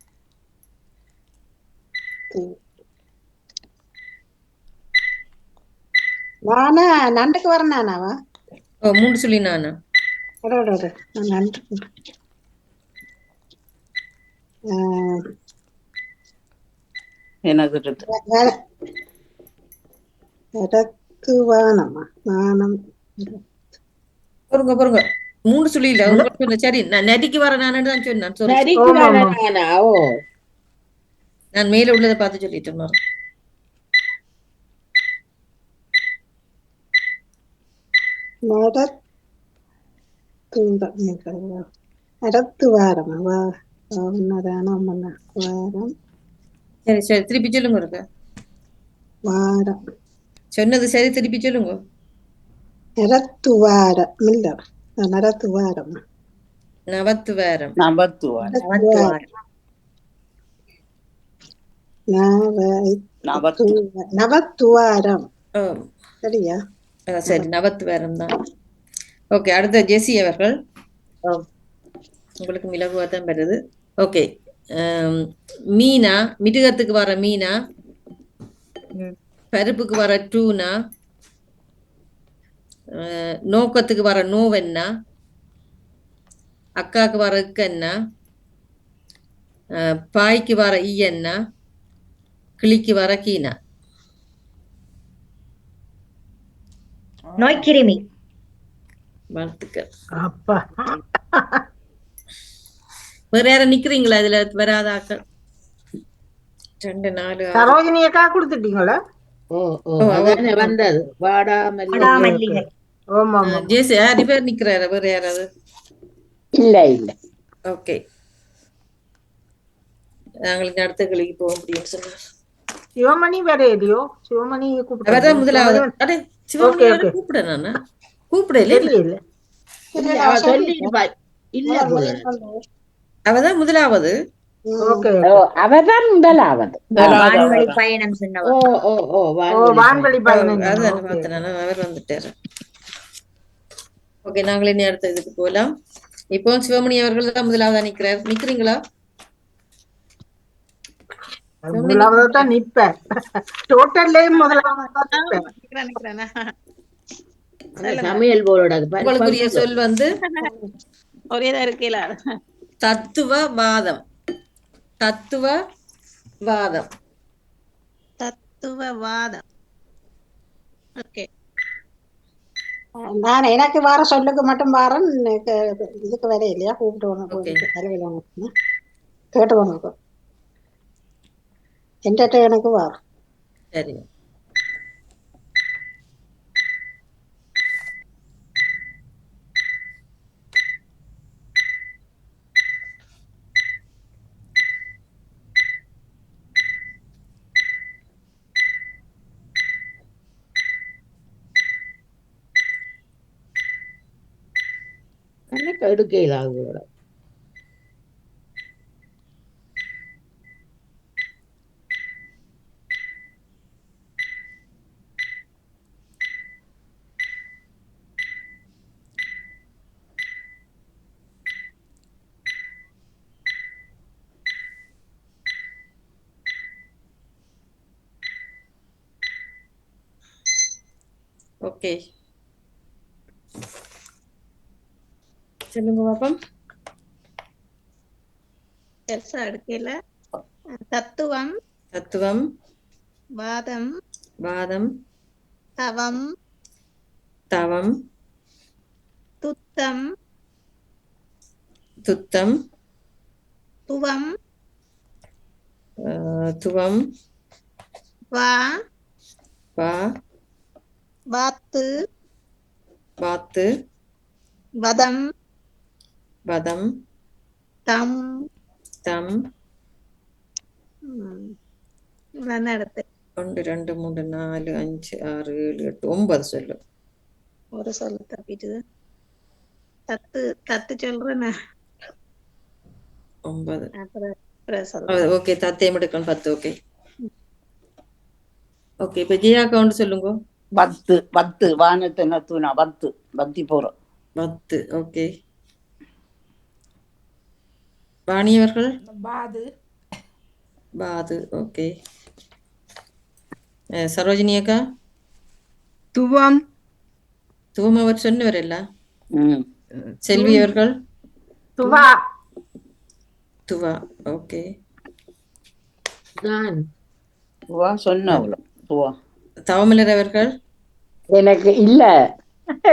நானா நண்டுக்கு வரனானாவா? ஓ 3 சுழி நானா. அடடட, நான் நண்டு. ஆ, எனக்கு இருக்கு. நடத்து வானமா நாணம். பொறுங்க 3 சுழி இல்ல உங்களுக்கு சொன்ன. சரி நான் நரிக்கு வர நானு தான் சொன்னேன். sorry. நரிக்கு ஆமா, வர ஆமா. நானா. ஓ. நான் மேல உள்ளதை பார்த்து சொல்லிட்டு இருந்தேன். நடத்து வாரமா வா வாரம் வாரம் சரி சரி திருப்பி சொல்லுங்க இருக்க. வாரம் சொன்னது சரி திருப்பி சொல்லுங்க. நடத்து வாரம் இல்ல நடத்து வாரம் நவத்து வேரம். நபத்துவான். நவத்துவாரம். ஓ சரியா? சரி நவத்து வேரம் தான். ஓகே அடுத்த ஜெசி அவர்கள். உங்களுக்கு மிளகுவா தான் வருது. ஓகே மீனா, மிருகத்துக்கு வர மீனா, பருப்புக்கு வர டூனா, நோக்கத்துக்கு வர நோவென்னா, அக்காக்கு வர இக்கன்னா, பாய்க்கு வர ஈயன்னா, கிளிக்கு வர கீனா. நோய்க்கிருமி. வாழ்த்துக்கள். அப்பா வேற யாரும் நிக்கிறீங்களா இதுல வராத ஆக்கள்? 2 4 6. சரோஜினியக்கா கொடுத்துட்டீங்களா? ஓ ஓ அதானே வந்தது. வாடாமல்லி. வாடாமல்லிகை. ஆமா ஆமா. ஜேசி 6 பேர் நிக்கிறாரு. வேற யாராவது? இல்ல இல்ல. ஓகே நாங்களுக்கு அடுத்த கிளிக்கு போக முடியும்னு சொன்னார். சிவமணி வேற இல்லையோ? சிவமணி அவர்தான் முதலாவது. அடே சிவமணி ஓகே. கூப்பிட நானா கூப்பிடல. தெரியல. இல்ல அவ சொல்லிருப்பா. இல்ல போல. அவதான் முதலாவது. ஓகே ஓ அவதான் முதலாவது. வான்வழி பயணம் ஓ சொன்னவர். ஓ ஓ ஓ வான்வழி பயணம். அதான் பார்த்தேன் நான். அவர் வந்துட்டாரு. ஓகே நாங்கள் இனி அடுத்த இதுக்கு போகலாம். இப்போ சிவமணி அவர்கள் தான் முதலாவதா நிக்கிறீங்களா? முதலாவதான் நிப்பேன். டோட்டல்லையும் முதலாவதான் நிப்பேன். நிக்கிறேன். அந்த சமையல் போலோட உங்களுக்குரிய சொல் வந்து ஒரேதான் இருக்கல. தத்துவவாதம். தத்துவவாதம். தத்துவவாதம். ஓகே. நான் எனக்கு வார சொல்லுக்கு மட்டும் வாரன் இதுக்கு வர இல்லையா Okay. கூப்பிட்டு கேட்டு போனோம் என்கிட்ட எனக்கு வாரம். சரி. கணக்கு எடுக்கையில் ஆகுவோட ஓகே, சொல்லுங்க பாப்போம். பெருசா எடுக்கல. தத்துவம், தத்துவம், வாதம், வாதம், தவம், தவம், துத்தம், துத்தம், துவம், துவம், வா, வாத்து, வாத்து, வதம், வதம், தம். தம். நான் எடுத்து 1 2 3 4 5 6 7 8 9 சொல்லு. ஒரு சொல்ல தப்பிட்டு தத்து சொல்றேன். 9. அப்புறம் சொல்றேன். ஓகே, தத்தையும் எடுக்கணும் 10. Okay okay. இப்ப ஜியா அக்கௌண்ட் சொல்லுங்க. பத்து வானத்தை நத்துனா பத்தி போறோம். 10. ஓகே. வாணியவர்கள் பாது. ஓகே. சரோஜினி அக்கா துவம் துவம் அவர் சொன்னவரல்ல. ம். செல்வி அவர்கள் துவா. துவா. ஓகே. தான் துவா சொன்ன துவா. தவமலர் அவர்கள் எனக்கு இல்ல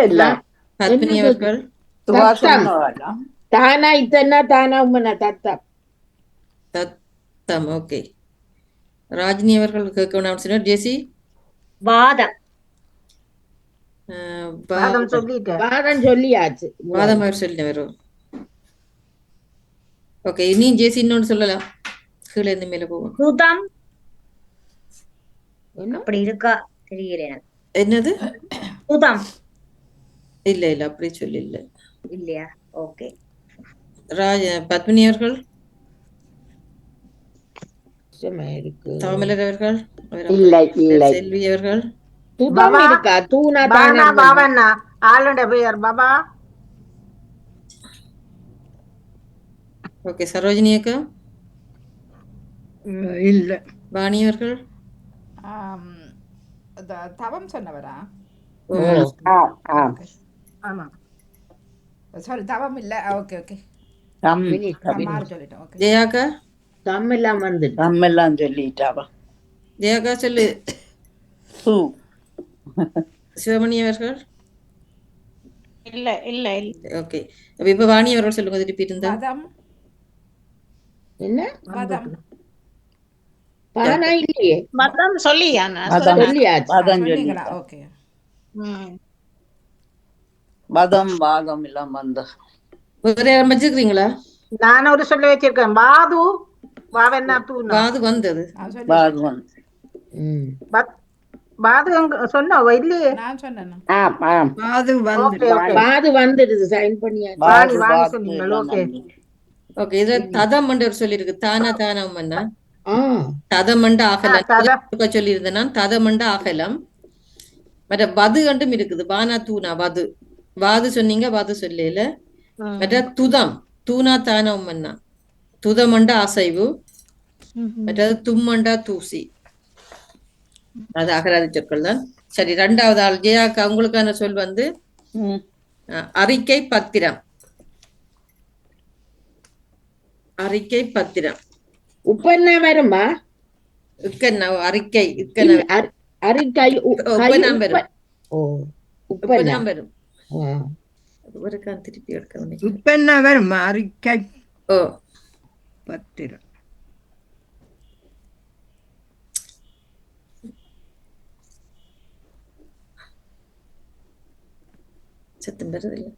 இல்ல பத்மினி அவர்கள் துவா தத்தம். சொன்னவாடா. தானா இத்தனா தானா உம்மனா தத்தம். தத்தம். ஓகே. ராஜினி அவர்கள் கேட்கணும் சொன்னார். ஜெசி வாதம். வாதம் சொல்லிட்டேன். வாதம் சொல்லியாச்சு. வாதம் அவர் சொல்லி வரும். ஓகே, இனி ஜெசி இன்னொன்னு சொல்லலாம். கீழே இருந்து மேல போவோம். துதம். என்ன? அப்படி இருக்கா தெரியல எனக்கு. என்னது? துதம் இல்ல அப்படி சொல்லி இல்ல. இல்லையா? ஓகே. பத்மினி அவர்கள் சும்மா இருக்கு. தவமலர் அவர்கள் இல்லை செல்வி அவர்கள் துதம் பாபா. இருக்கா? தூணா பானா தானா? பாவண்ணா ஆளுடைய பெயர் பாபா. ஓகே. சரோஜினி அக்கா இல்ல வாணி அவர்கள் தவம் சொன்னவரா? ஆமா. சாரி, தவம் இல்ல. Okay okay. தம் மாறு சொல்லிட்டோம். ஓகே. ஜெயாக்கா தம் எல்லாம் வந்து தம்மெல்லாம் சொல்லிட்டாவா. ஜெயாக்கா சொல்லு. தூ சிவமணி அவர்கள் இல்ல இல்ல இல்ல. ஓகே. இப்ப வாணி அவர்கள் சொல்லுங்க. திருப்பி இருந்தா வதம். என்ன? வதம் தானா இல்லையே. மதம் சொல்லியா? நான் மதம். சொன்னேன். சொல்லியாச்சு. பதம் சொன்னீங்களா? சொல்லிட்டா. ஓகே. ம். வாதம் எல்லாம் வந்த வேற யாரும் வச்சுக்கிறீங்களா? நான் ஒரு சொல்ல வச்சிருக்கேன். வாது வாவண்ணா தூணா. வாது வந்தது. நான் சொல்லி வாதம். ம். வாது சொன்னவ இல்லையே. நான் சொன்னேன். ஆம் ஆம் அது வந்து ஓகே ஓகே. பாது வந்துடுது. சைன் பண்ணியாச்சு. வாணி வாணி வாது சொன்னீங்க. எல்லாம் ஓகே. வந்து. ஓகே. இது ததம் மண்டர் சொல்லிருக்கு. தானா மன்னா ஆ ததமண்ட ஆகலாம் ததம். சொல்லி இருந்தேன். ததமண்ட ஆகலாம். மற்ற வது கண்டும் இருக்குது. பானா தூணா வது. வாது சொன்னீங்க, வாது சொல்லல. மற்ற துதம் தூணா தானா மன்னா துதமண்ட அசைவு. மற்றது தும்மண்டா தூசி. அது அகராதி சொற்கள் தான். சரி, 2வது ஆள் ஜெயாக்கா, உங்களுக்கான சொல் வந்து அறிக்கை பத்திரம். அறிக்கை பத்திரம். உப்பெண்ண வருமா? இக்கன்னா அறிக்கை இக்கன்னா அறிக்கை உப்பனாம் வரும். ஓ உப்பனாம் வரும். ஆ. ஒருக்கான் திருப்பி எடுக்க இப்ப என்ன வருமா அறிக்கை ஓ பத்திரம் சத்தம் வருதில்ல.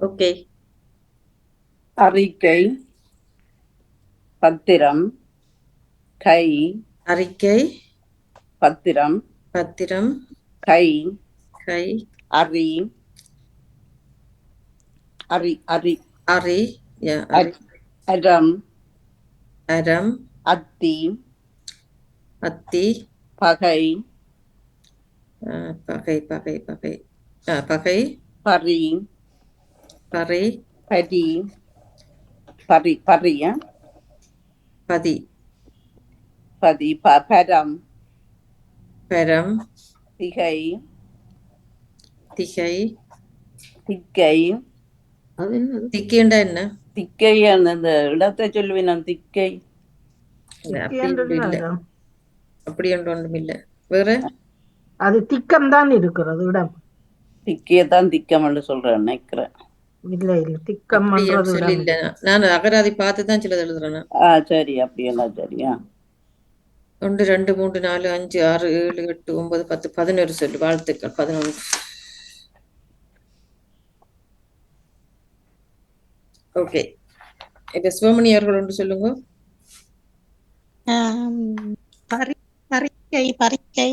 ஓகே. அறிக்கை பத்திரம் கை. அறிக்கை பத்திரம் பத்திரம் கை. கை. அறி அறி அறி அறி அரம் அறம் அத்தி அத்தி பகை பகை பகை பகை பகை பரி பறை பரி பரி பரிய பதி பதி பரம் பரம் திகை திகை திக்கை. அது என்னது? திக்கைண்டா என்ன? திக்கை அந்த இடத்தை சொல்லுவேன். திக்கை அப்படி ஒன்றும் இல்ல. வேற அது திக்கம் தான் இருக்கிறது இடம். திக்கையதான் திக்கம் என்று சொல்றேன் நினைக்கிறேன். இல்ல இல்ல திக்கம் சொல்லி இல்ல. நான் அகராதி பார்த்துதான் சிலது எழுதுறேன். சரி, அப்படியெல்லாம் சரியா. 1 2 3 4 5 6 7 8 9 10 11 சொல்லு. வாழ்த்துக்கள். 11. ஓகே, இப்ப சிவமணி அவர்கள் ஒன்று சொல்லுங்க. பறிக்கை பறிக்கை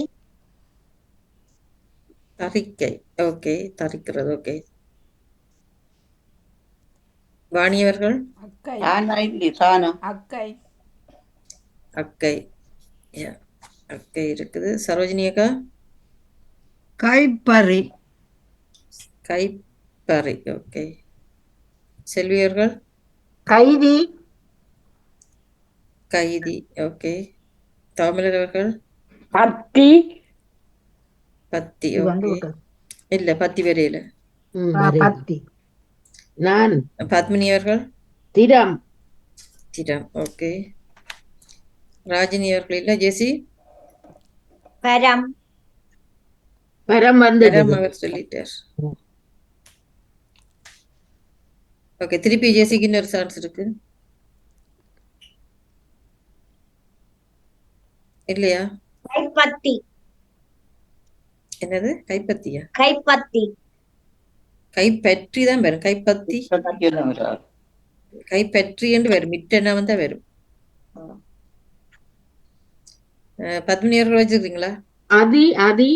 தறிக்கை. ஓகே, தறிக்கிறது. ஓகே, வாணியவர்கள் அக்கை அக்கை அக்கை. அக்கை இருக்குது. சரோஜினி அக்கா கைப்பறி கைப்பறி. ஓகே, செல்வியர்கள் கைதி கைதி. ஓகே, தமிழர் அவர்கள் பத்தி பத்தி. இது வந்து ஓகே, இல்ல பத்தி வரையில. பத்தி. நான் பத்மினி அவர்கள் திறம் திடம். ஓகே, ராஜினி அவர்கள் இல்ல. ஜெசி பரம் பரம் வந்து மேடம் அவர் சொல்லிட்டார். ஓகே, திருப்பி ஜெசிக்கு இன்னொரு சான்ஸ் இருக்கு இல்லையா? கைப்பத்தி என்னது? கைப்பத்தியா? கைப்பத்தி கைப்பற்றி தான் வரும். கைப்பத்தி கைப்பற்றி என்று வரும். மிட்டனா வந்தா வரும். பத்மினி அவர்கள் வச்சிருக்கீங்களா? அதி அதி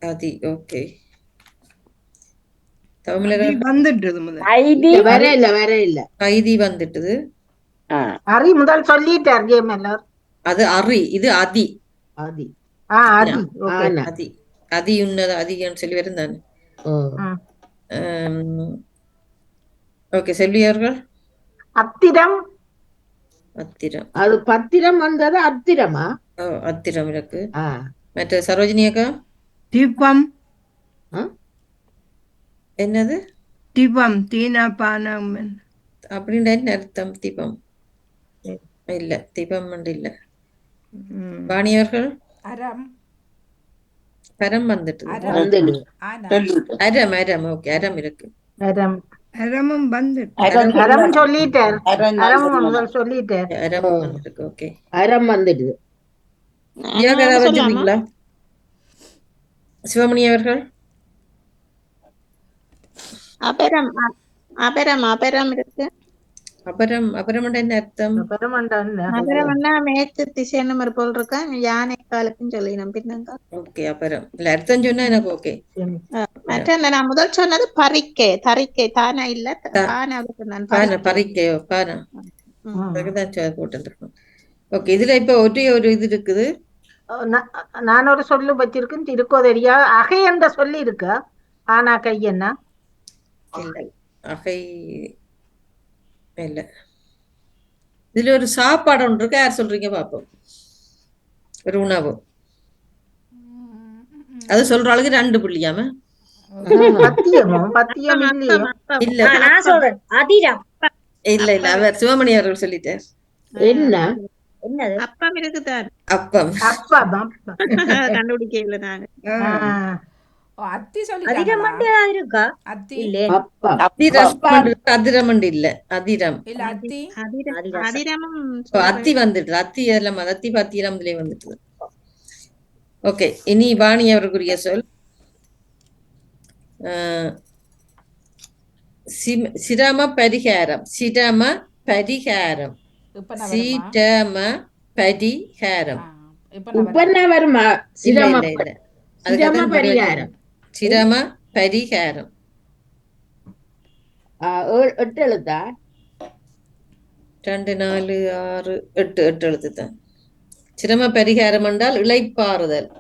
ஆதி. ஓகே, தமிழர் வந்துட்டது முதல் கைதி வர இல்ல கைதி வந்துட்டுது. அரி முதல் சொல்லிட்டார் கேம் எல்லாரும். அது அரி, இது அதி. அதி அதி. ஓகே. ஆனா அதி அதி உன்னத அதிகன்னு சொல்லி வருந்தானே. ஓ ஓகே, செல்வியர்கள் அத்திரம் அத்திரம். அது பத்திரம் வந்தது அத்திரமா? ஓ, அத்திரம் இருக்கு. ஆ மற்ற சரோஜினி அக்கா தீபம் என்னது? தீபம் தீனா பானம் அப்படின்ற என்ன அர்த்தம்? தீபம் இல்ல, தீபம் இல்ல. வாணியவர்கள் அறம் பரம் வந்துட்டு. அறம் வந்துடு ஆனா சொல்லிட்டு அரம் அரம் ஓகே, அரம் இருக்கு. அறம் அறமும் வந்து அரண் அறம் சொல்லிட்டார். அரண் அறமும் வந்துடுமா? முதல் சொல்லிட்டார். அரம் வந்துருக்கு. ஓகே, அறம் வந்துடுது. தியாகரா நான் சொல்லாமா? வச்சிருக்கீங்களா? சிவமணி அவர்கள் அபரம் அபரம் அபரம் இருக்கு. அபரம் அபரம்ன்ற என்ன அர்த்தம்? பெருமண்டான் அபரம்னா மேற்கு திசைன்னு ஒரு பொருள் இருக்கா, யானை காலுக்குன்னு சொல்லினோம் பின்னங்க. ஓகே, அபரம் இல்ல அர்த்தம் சொன்னா எனக்கு ஓகே. மற்ற அந்த நான் முதல் சொன்னது பறிக்கை தறிக்கை தானே இல்ல பானை நான் பானை பறிக்கையோ பானை அதுக்குதான் போட்டுருக்கோம். ஓகே, இதுல இப்ப ஒரே ஒரு இது இருக்குது. நான் ஒரு சொல்லு வச்சிருக்கேன், திருக்கோதரியா அகை என்ற சொல்லி இருக்கா? ஆனா கையன்னா இல்லை, அகை இல்ல. இதுல ஒரு சாப்பாடு ஒன்று இருக்கு, யார் சொல்றீங்க பாப்போம். ஒரு உணவு அது சொல்ற அளவுக்கு 2 புள்ளியாம பத்தியம் இல்லையே. இல்ல நான் சொல்றேன் அதிரம். இல்ல இல்ல, அவர் சிவமணி அவர்கள் சொல்லிட்டார். என்ன என்னது? அப்பம் இருக்குதான். அப்பம். அப்பா கண்டுபிடிக்க இல்ல நாங்க. அத்தி அதிரம் சொல்லிட்டாங்களா? மட்டும் ஏதாவது இருக்கா? அத்தி இல்லே. அப்பா அதிரம் இல்ல, அதிரம். இல்ல அத்தி அதிரமும் அத்தி வந்துட்டு, அத்தி எல்லாம் அத்தி பத்திரம்லயே வந்துட்டு. ஓகே, இனி வாணி அவருக்குரிய சொல் சிரம பரிகாரம். சிரம பரிகாரம். இப்ப நான் வருமா? சிரம பரிகாரம். இப்ப நான் இப்ப என்ன வருமா? இல்ல சிரம இல்ல இல்ல, சிரம பரிகாரம். சிரம பரிகாரம் 8 எழுத்தா? 2 4 6 8 8 எழுத்து தான். சிரம பரிகாரம் என்றால் இளைப்பாறுதல்.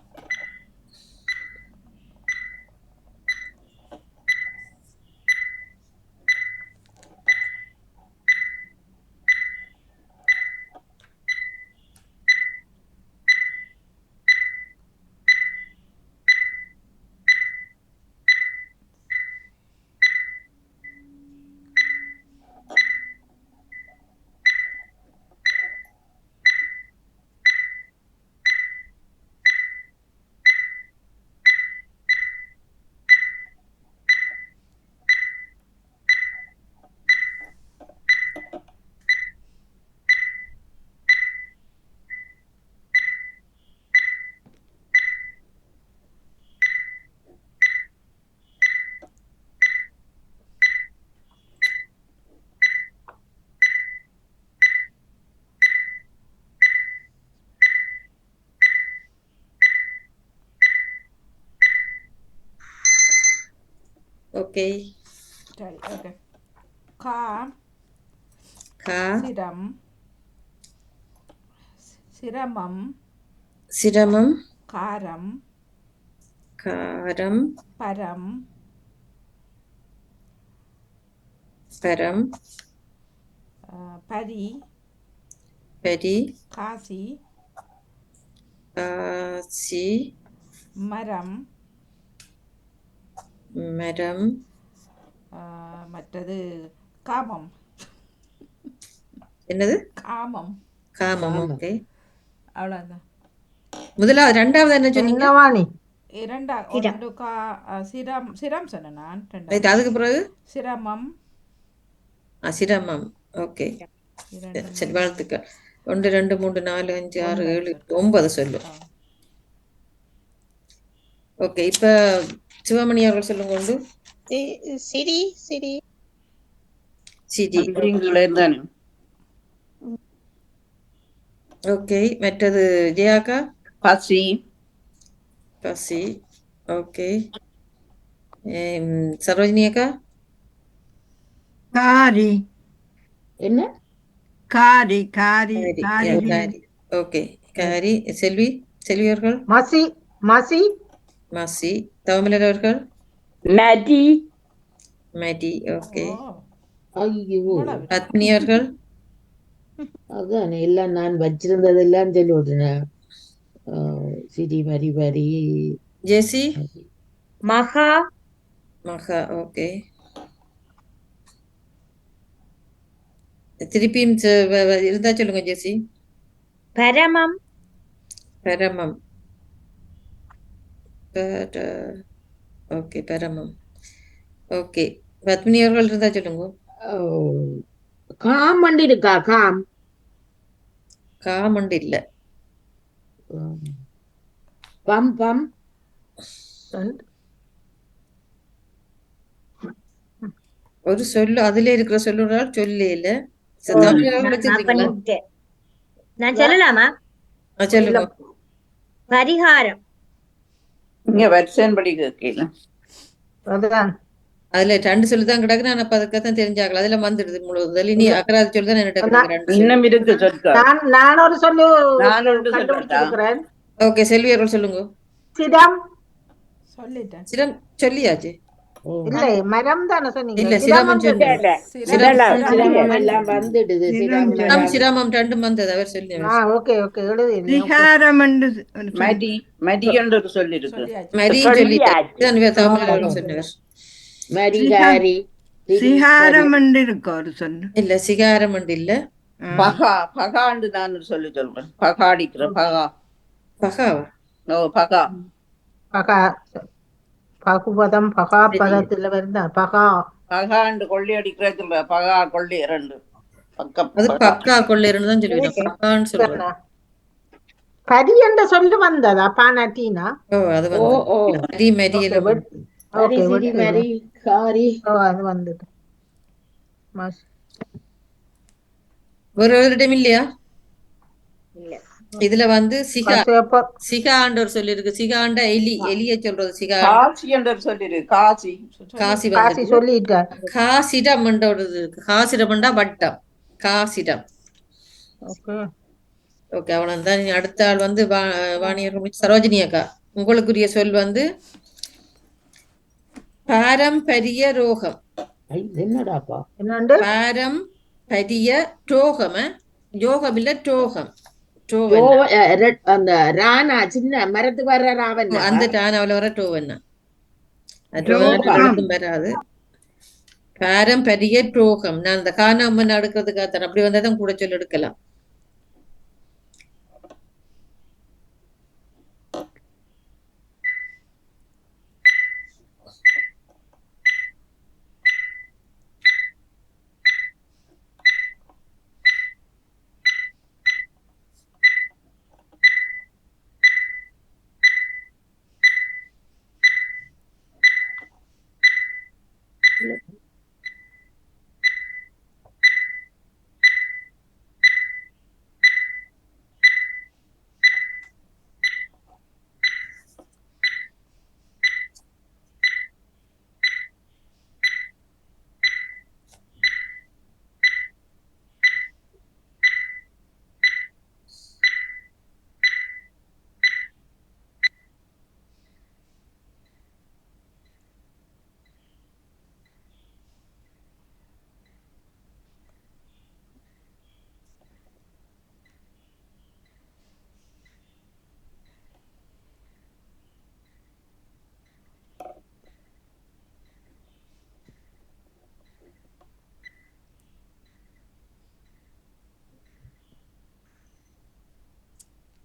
ஓகே, சரி ஓகே. கா கா சிரம் சிரமம் சிரமம் காரம் காரம் பரம் பரம் பரி பரி காசி காசி மரம் மரம் மற்றது காமம். என்னது? காமம் காமம். ஓகே, அவ்வளோதான். முதலாவது ரெண்டாவது என்ன சொன்னீங்க? ஒன்று சிரம் சிரம் சொன்னேன் நான். ரெண்டாவது அதுக்கு பிறகு சிரமம் சிரமம். ஓகே, சரி, வாழ்த்துக்கள். 1 2 3 4 5 6 7 9 சொல்லு. ஓகே, இப்ப சிவமணி அவர்கள் சொல்லுங்க. கொண்டு சிரி சிரி சிரி. தானே. ஓகே, மற்றது ஜெயாக்கா? பசி பசி. ஓகே, சரோஜினி அக்கா? காரி. என்ன? காரி காரி காரி. காரி. ஓகே, காரி. செல்வி செல்வி அவர்கள்? மசி மசி மசி. தவமலர் அவர்கள்? மதி மடி. ஓகே, ஐயோ, பத்மினி அவர்கள்? அதான் எல்லாம் நான் வச்சிருந்ததெல்லாம் சொல்லி விட்டுனேன். சிரி மரி வரி. ஜெசி? மகா மகா. ஓகே, திருப்பியும் இருந்தா சொல்லுங்க ஜெசி. பரமம். பரமம். ஓகே, பரமம். ஓகே, பத்மினி அவர்கள் இருந்தா சொல்லுங்க. காம் வண்டி இருக்கா? காம் காமண்டு இல்ல. பம் பம் ஒரு சொல்லு அதுல இருக்கிற சொல்லுறால் சொல்லு இல்ல. நான் சொல்லலாமா? சொல்லுங்க. பரிகாரம். இங்க வருஷன் படி கேட்கல. அதுதான் அதுல 2 சொல்லுதான் கிடக்கு. நான் அப்ப அதுக்காகத்தான் தெரிஞ்சாக்கல. அதுல வந்துடுது முழுவதும். இனி அக்கறாது சொல்லுதான் என்கிட்ட கிடக்கு 2 சொல்லு. இன்னும் இருக்கு சொற்கள். நான் ஒரு சொல்லு நான் ஒன்று சொல்லட்டா? கண்டுபிடிச்சிருக்கிறேன். ஓகே, செல்வி அவர்கள் சொல்லுங்க. சிரம். சொல்லிட்டேன். சிரம் சொல்லியாச்சு. இல்லை, மரம் தானே சொன்னீங்க. இல்ல, சிரமம் சிரமம் சொல்லு. இல்ல சிரமம் எல்லாம் வந்துடுது. சிரம் சிரமம் 2 வந்தது. அவர் சொல்லி. ஓகே ஓகே, எழுதி சிகாரம் என்று மடி மடி என்று ஒரு சொல்லி இருக்கு. சொல்லியாச்சு. மரியும் சொல்லி சொல்லியாச்சு. தமிழ் சொன்னவர். மரிகாரி சிகாரம் என்று இருக்கு ஒரு சொல்லு. இல்ல, சிகாரம் உண்டு இல்ல. பகா பகாண்டு நான் சொல்லி சொல்றேன். பகாடிக்கிற பகா. பகாவா? ஓ, பகா. பகா பகுபதம் பகா பதத்துல வருதா? பகா பகாண்டு கொள்ளி அடிக்கிற பகா கொள்ளி 2 பக்கம். அது பக்கா கொள்ளையர்னு தான் சொல்லுவேன். பக்கான்னு சொல்றேன். பரி என்ற சொல்லு வந்ததா? பானாட்டீனா? ஓ, அது வந்து மரி மரியல. மரி காரி அது வந்தது. ஒரு டைம் இல்லையா? இதுல வந்து சிகா சிகாண்ட ஒரு சொல்லி இருக்கு. சிகாண்ட எலிய சொல்றது. சிகா காசி என்று சொல்லி இருக்கு. காசி காசி காசி சொல்லிட்டார். காசிடம் ஒரு இருக்கு. காசிடம்டா வட்டம். காசிடம். ஓகே, அவ்வளவுதான். அடுத்த ஆள் வந்து வாணியர் சரோஜினி அக்கா. உங்களுக்குரிய சொல் வந்து பாரம்பரிய ரோகம். என்னடாப்பா? பாரம்பரிய ரோகம். யோகம் இல்ல, டோகம். அந்த ராணா சின்ன மரத்து வர்ற ராவன் அந்த டானாவில வர டோவன்னா வராது. பாரம்பரிய டோகம். நான் அந்த காணாமன் அடுக்கிறதுக்காக அப்படி வந்தாதான் கூட சொல்லி எடுக்கலாம்.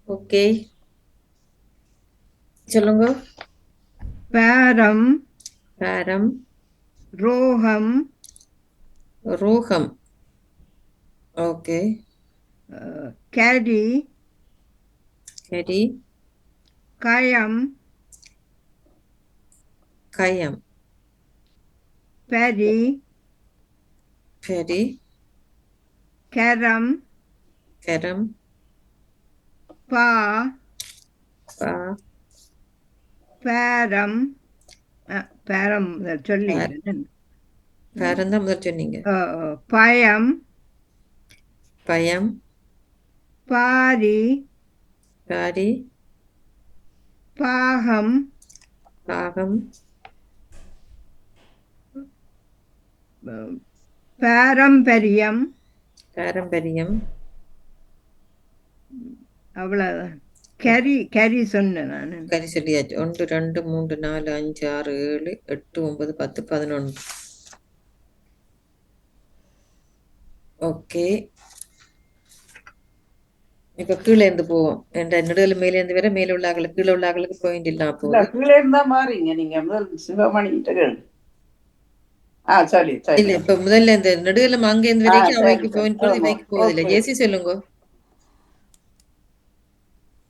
ஓகே, சொல்லுங்க. பாரம் பாரம் ரோகம் ரோகம். ஓகே. கரி கரி கயம் கயம் பரி பரி கரம் கரம் பா பா பாரம் பாரம் சொல்லி பாரம் தான் முதல் சொன்னீங்க. பயம் பயம் பாரி பாரி பாகம் பாகம் பாரம்பரியம் பாரம்பரியம். அவ்வளவுதான். கரி கரி சொன்னேன் நான். கரி சொல்லியாச்சு. 1 2 3 4 5 6 7 8 9 10 11. ஓகே. இப்ப கீழே இருந்து போவோம். என்ற நடுவில் மேலே இருந்து வர மேல உள்ள ஆக்களுக்கு கீழே உள்ள ஆக்களுக்கு பாயிண்ட் இல்லாம இல்ல போகுது. கீழே இருந்தா மாறீங்க நீங்க முதல் சிவமணி கிட்ட கேளு. சரி இல்ல சரி. இப்ப முதல்ல இந்த நடுவில் அங்க இருந்து வரைக்கும் சரி அவைக்கு சரி. பாயிண்ட் போகுது, ஆமா இவைக்கு போகுதில்ல. ஓகே. ஜெசி சொல்லுங்க.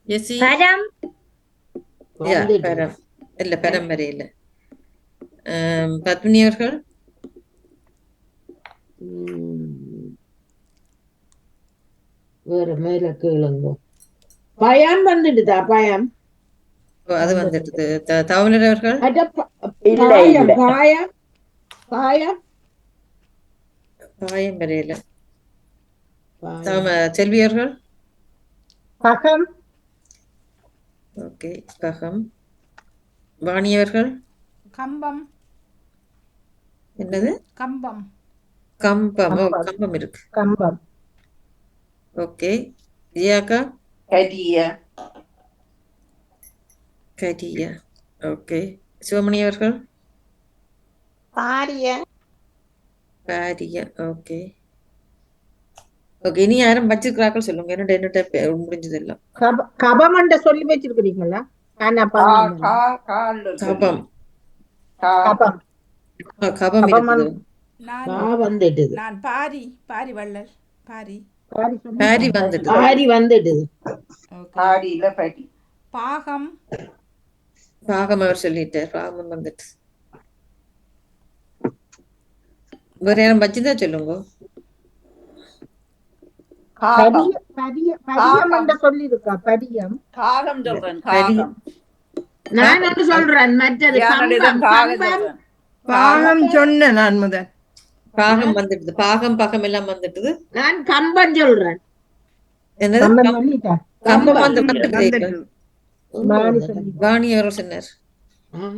ஜெசி பரம் யா வந்துட்டு பரம் இல்ல, பரம்பரை இல்ல. பத்மினி அவர்கள் வேற மேல கேளுங்க. பயம் வந்துடுதா? பயம் அது வந்துட்டு. தவணர் அவர்கள் அட இல்ல பாயம் இல்ல பாயம் பாயம் பாயம் வரையில. பாயம் செல்வி அவர்கள் பகம் ஓகே. பகம். வாணி அவர்கள் கம்பம். என்னது? கம்பம். கம்பம். ஓ கம்பம் கம்பம் இருக்கு. கம்பம் ஓகே. ஜியாக்கா கரிய கரியா. ஓகே. சிவமணி அவர்கள் பாரிய பாரியா. Okay okay. இனி யாரும் வச்சிருக்கிறார்கள் சொல்லுங்க. என்னோட முடிஞ்சது எல்லாம். கபமண்ட சொல்லி வச்சிருக்கிறீங்களா? ஆனா பாருங்க. கால் கபம். கபம் கபம் இருக்குது. நான் பா வந்துடுது. நான் பாரி பாரி வள்ளல் பாரி. பாரி சொல்லி பாரி வந்துட்டு. ஆரி வந்துடுது. ஓகே. பாடியில படி. பாகம். பாகம் அவர் சொல்லிட்டார். பாகம் வந்துட்டு. வேற யாரும் வச்சுதான் சொல்லுங்க. காகம் பரியமண்ட சொல்லி இருக்கா? பரியம் காகம் சொல்றேன். பரி. காகம் நான் ஒன்று சொல்றேன். மற்றது தியானலிதம் கம்பம் காகம் கம்பம் சொல்றேன். பாகம் சொன்னேன் நான் முதல். பாகம் வந்துடுது. பாகம் எல்லாம் வந்துட்டுது. நான் கம்பம் சொல்றேன். என்னது? கம்பம் சொல்லிட்டா? கம்பம் வந்து வந்துடுது. வந்துட்டு மாறி சொல்லி வாணி அவர்கள் சொன்னார். ஆ.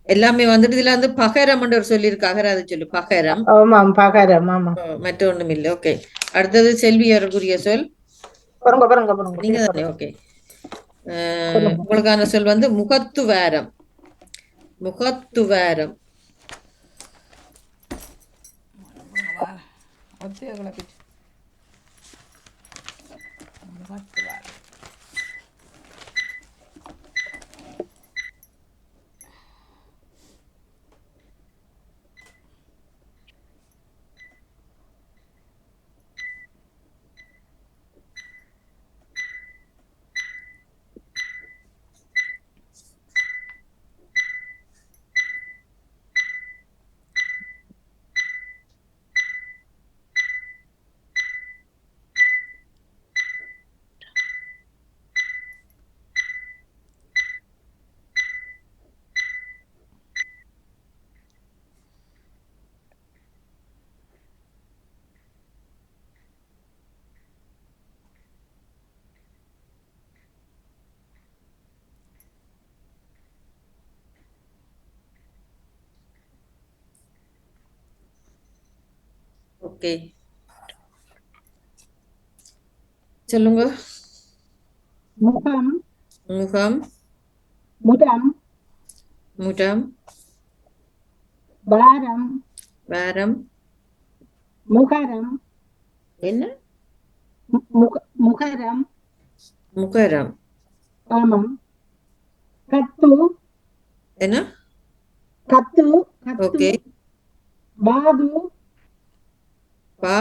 எல்லாமே வந்துட்டு. இதுல வந்து பகரம் ஒரு சொல்லியிருக்கு. அகராது சொல்லு. பகரம். ஆமாம் பகரம். ஆமா மற்ற ஒண்ணும் இல்லை. ஓகே. அடுத்தது செல்வி அவர்களுக்குரிய சொல் பாருங்க நீங்க தானே? ஓகே. உங்களுக்கான சொல் வந்து முகத்துவாரம். முகத்துவாரம். ஒத்தைய கிளப்பிட்டு முகத்துவாரம். ஓகே. சொல்லுங்க. முகம் முகம். முதம் முடம். வாரம் வாரம். முகரம் என்ன? முகரம். முகரம். ஆமாம். கத்து என்ன? கத்து ஓகே. பாது பா.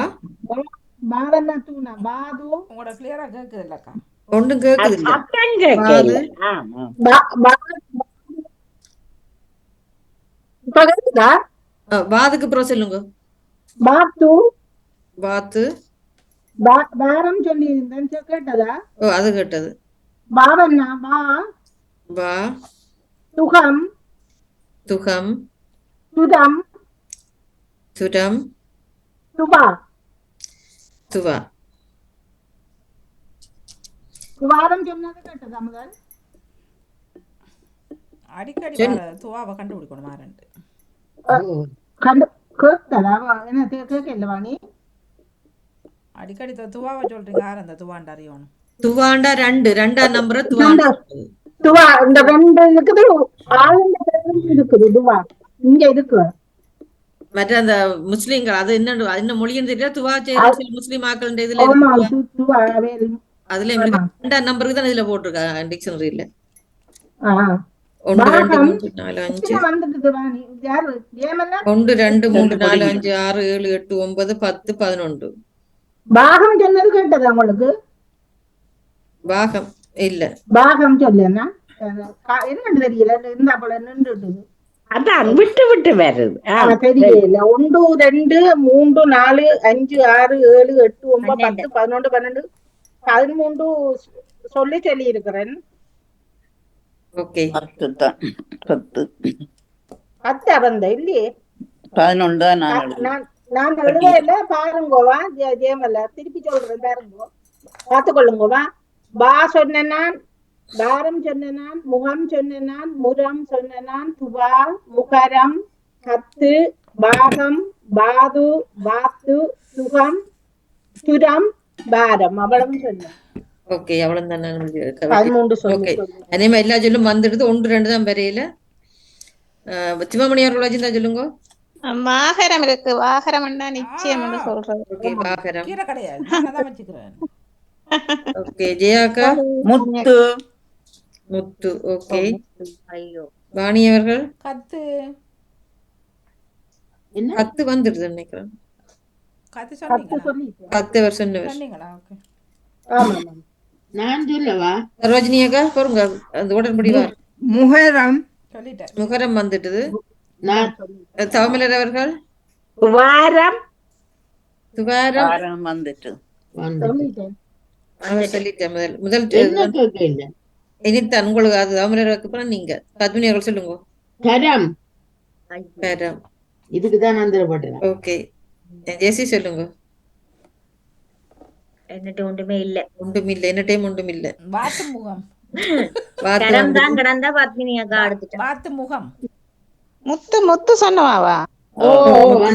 பாதன்னா தூணா பாது உங்களோட கிளியரா கேக்குது இல்லக்கா? ஒன்றும் கேக்குது இல்ல. சத்தம் கேட்கல. ஆமா பகத்துதா வாதுக்கு அப்புறம் சொல்லுங்க. பாத்து வாத்து. பாரம் சொல்லி இருந்தேன் கேட்டதா? ஓ அது கேட்டது. பாவன்னா பா வா. துகம் துகம். துதம் துடம். துபா துவா. துவாரம் சொன்னது கேட்டதா முதல்? அடிக்கடி துவாவை கண்டுபிடிக்கணும் மாறன்ட்டு. கண்டு கேட்டதா? என்ன கேட்கல வாணி? அடிக்கடி துவாவை சொல்றீங்க. யார் அந்த துவாண்ட அறியணும்? துவாண்டா ரெண்டாம் நம்பரை துவாண்டா. துவா இந்த ரெண்டு இருக்குது. ஆளுங்க இருக்குது துவா இங்க இருக்கு. மற்ற அந்த முஸ்லீம்கள் அது என்ன மொழின்னு தெரியல துவா செய்யற முஸ்லீம் ஆக்கள் இதுல ஆமா இருக்கு. அதுல ரெண்டாம் நம்பருக்கு தான் இதுல போட்டிருக்கா டிக்ஷனரியில. 1 2 3 4 5 வந்துட்டு வாணி யாரு ஏமல்ல 1 2 3 4 5 6 7 8 9 10 11. பாகம் சொன்னது கேட்டதா உங்களுக்கு? பாகம் இல்ல. பாகம் சொல்லனா என்னன்னு தெரியல இருந்தா போல நின்றுட்டு அதான் விட்டு விட்டு வருது. தெரியல. 1 2 3 4 5 6 7 8 9 10 11 12 13 சொல்லி இருக்கிறேன். ஓகே 10 தான் 10 வந்த இல்லையே 11 தான் நான் எழுதல. பாருங்கோவா ஜெயமல்ல திருப்பி சொல்றேன் பாருங்கோ பார்த்துக்கொள்ளுங்கோவா. பா சொன்னான், தாரம் சொன்னான், முகம் சொன்னான், முரம் சொன்னான், துவால், முகரம், கத்து, பாகம், பாது, பாத்து, சுகம், சுரம், பாரம் அவ்வளவு சொன்னேன். ஓகே அவ்வளவுதான். 13 சொல்லி ஓகே அதே மாதிரி எல்லா சொல்லும் வந்துடுது. 1 2 தான் வரையில. சிவமணி அவர்கள் தான் சொல்லுங்க. வாகரம் இருக்கு. வாகரம் நிச்சயம் சொல்றது. ஓகே வாகரம் கீரை கிடையாது, நான் அதான் வச்சுக்கிறேன். ஓகே ஜெயாக்கா முத்து முத்து. ஓகே ஐயோ வாணி அவர்கள் கத்து கத்து வந்துடுது நினைக்கிறேன். கத்து சொன்னீங்களா? கத்து அவர் சொன்னவர் சொன்னீங்களா? ஓகே நான் சொல்லவா? ரோஜினி அக்கா பாருங்க அந்த உடன்படி முகரம் சொல்லிட்டேன். முகரம் வந்துட்டுது. நான் தவமலர் அவர்கள் வாரம் துவாரம் வாரம் வந்துட்டு அவர் சொல்லிட்டேன். முதல் என்ன கேட்கல. இனித்தான் உங்களுக்கு அது தவமலருக்கு அப்புறம் நீங்க பத்மினி அவர்கள் சொல்லுங்க. கரம் கரம். இதுக்குதான் ஆந்திரப்பட்டேன். ஓகே ஜெசி சொல்லுங்க. என்னட்டு ஒன்றுமே இல்ல. ஒன்றுமில்லை. என்ன டைம் ஒன்றுமில்லை. வாத்து முகம். கரம் தான் கிடந்தா பத்மினி அக்கா எடுத்துட்டேன். வாத்து முகம். முத்து முத்து சொன்னவாவா?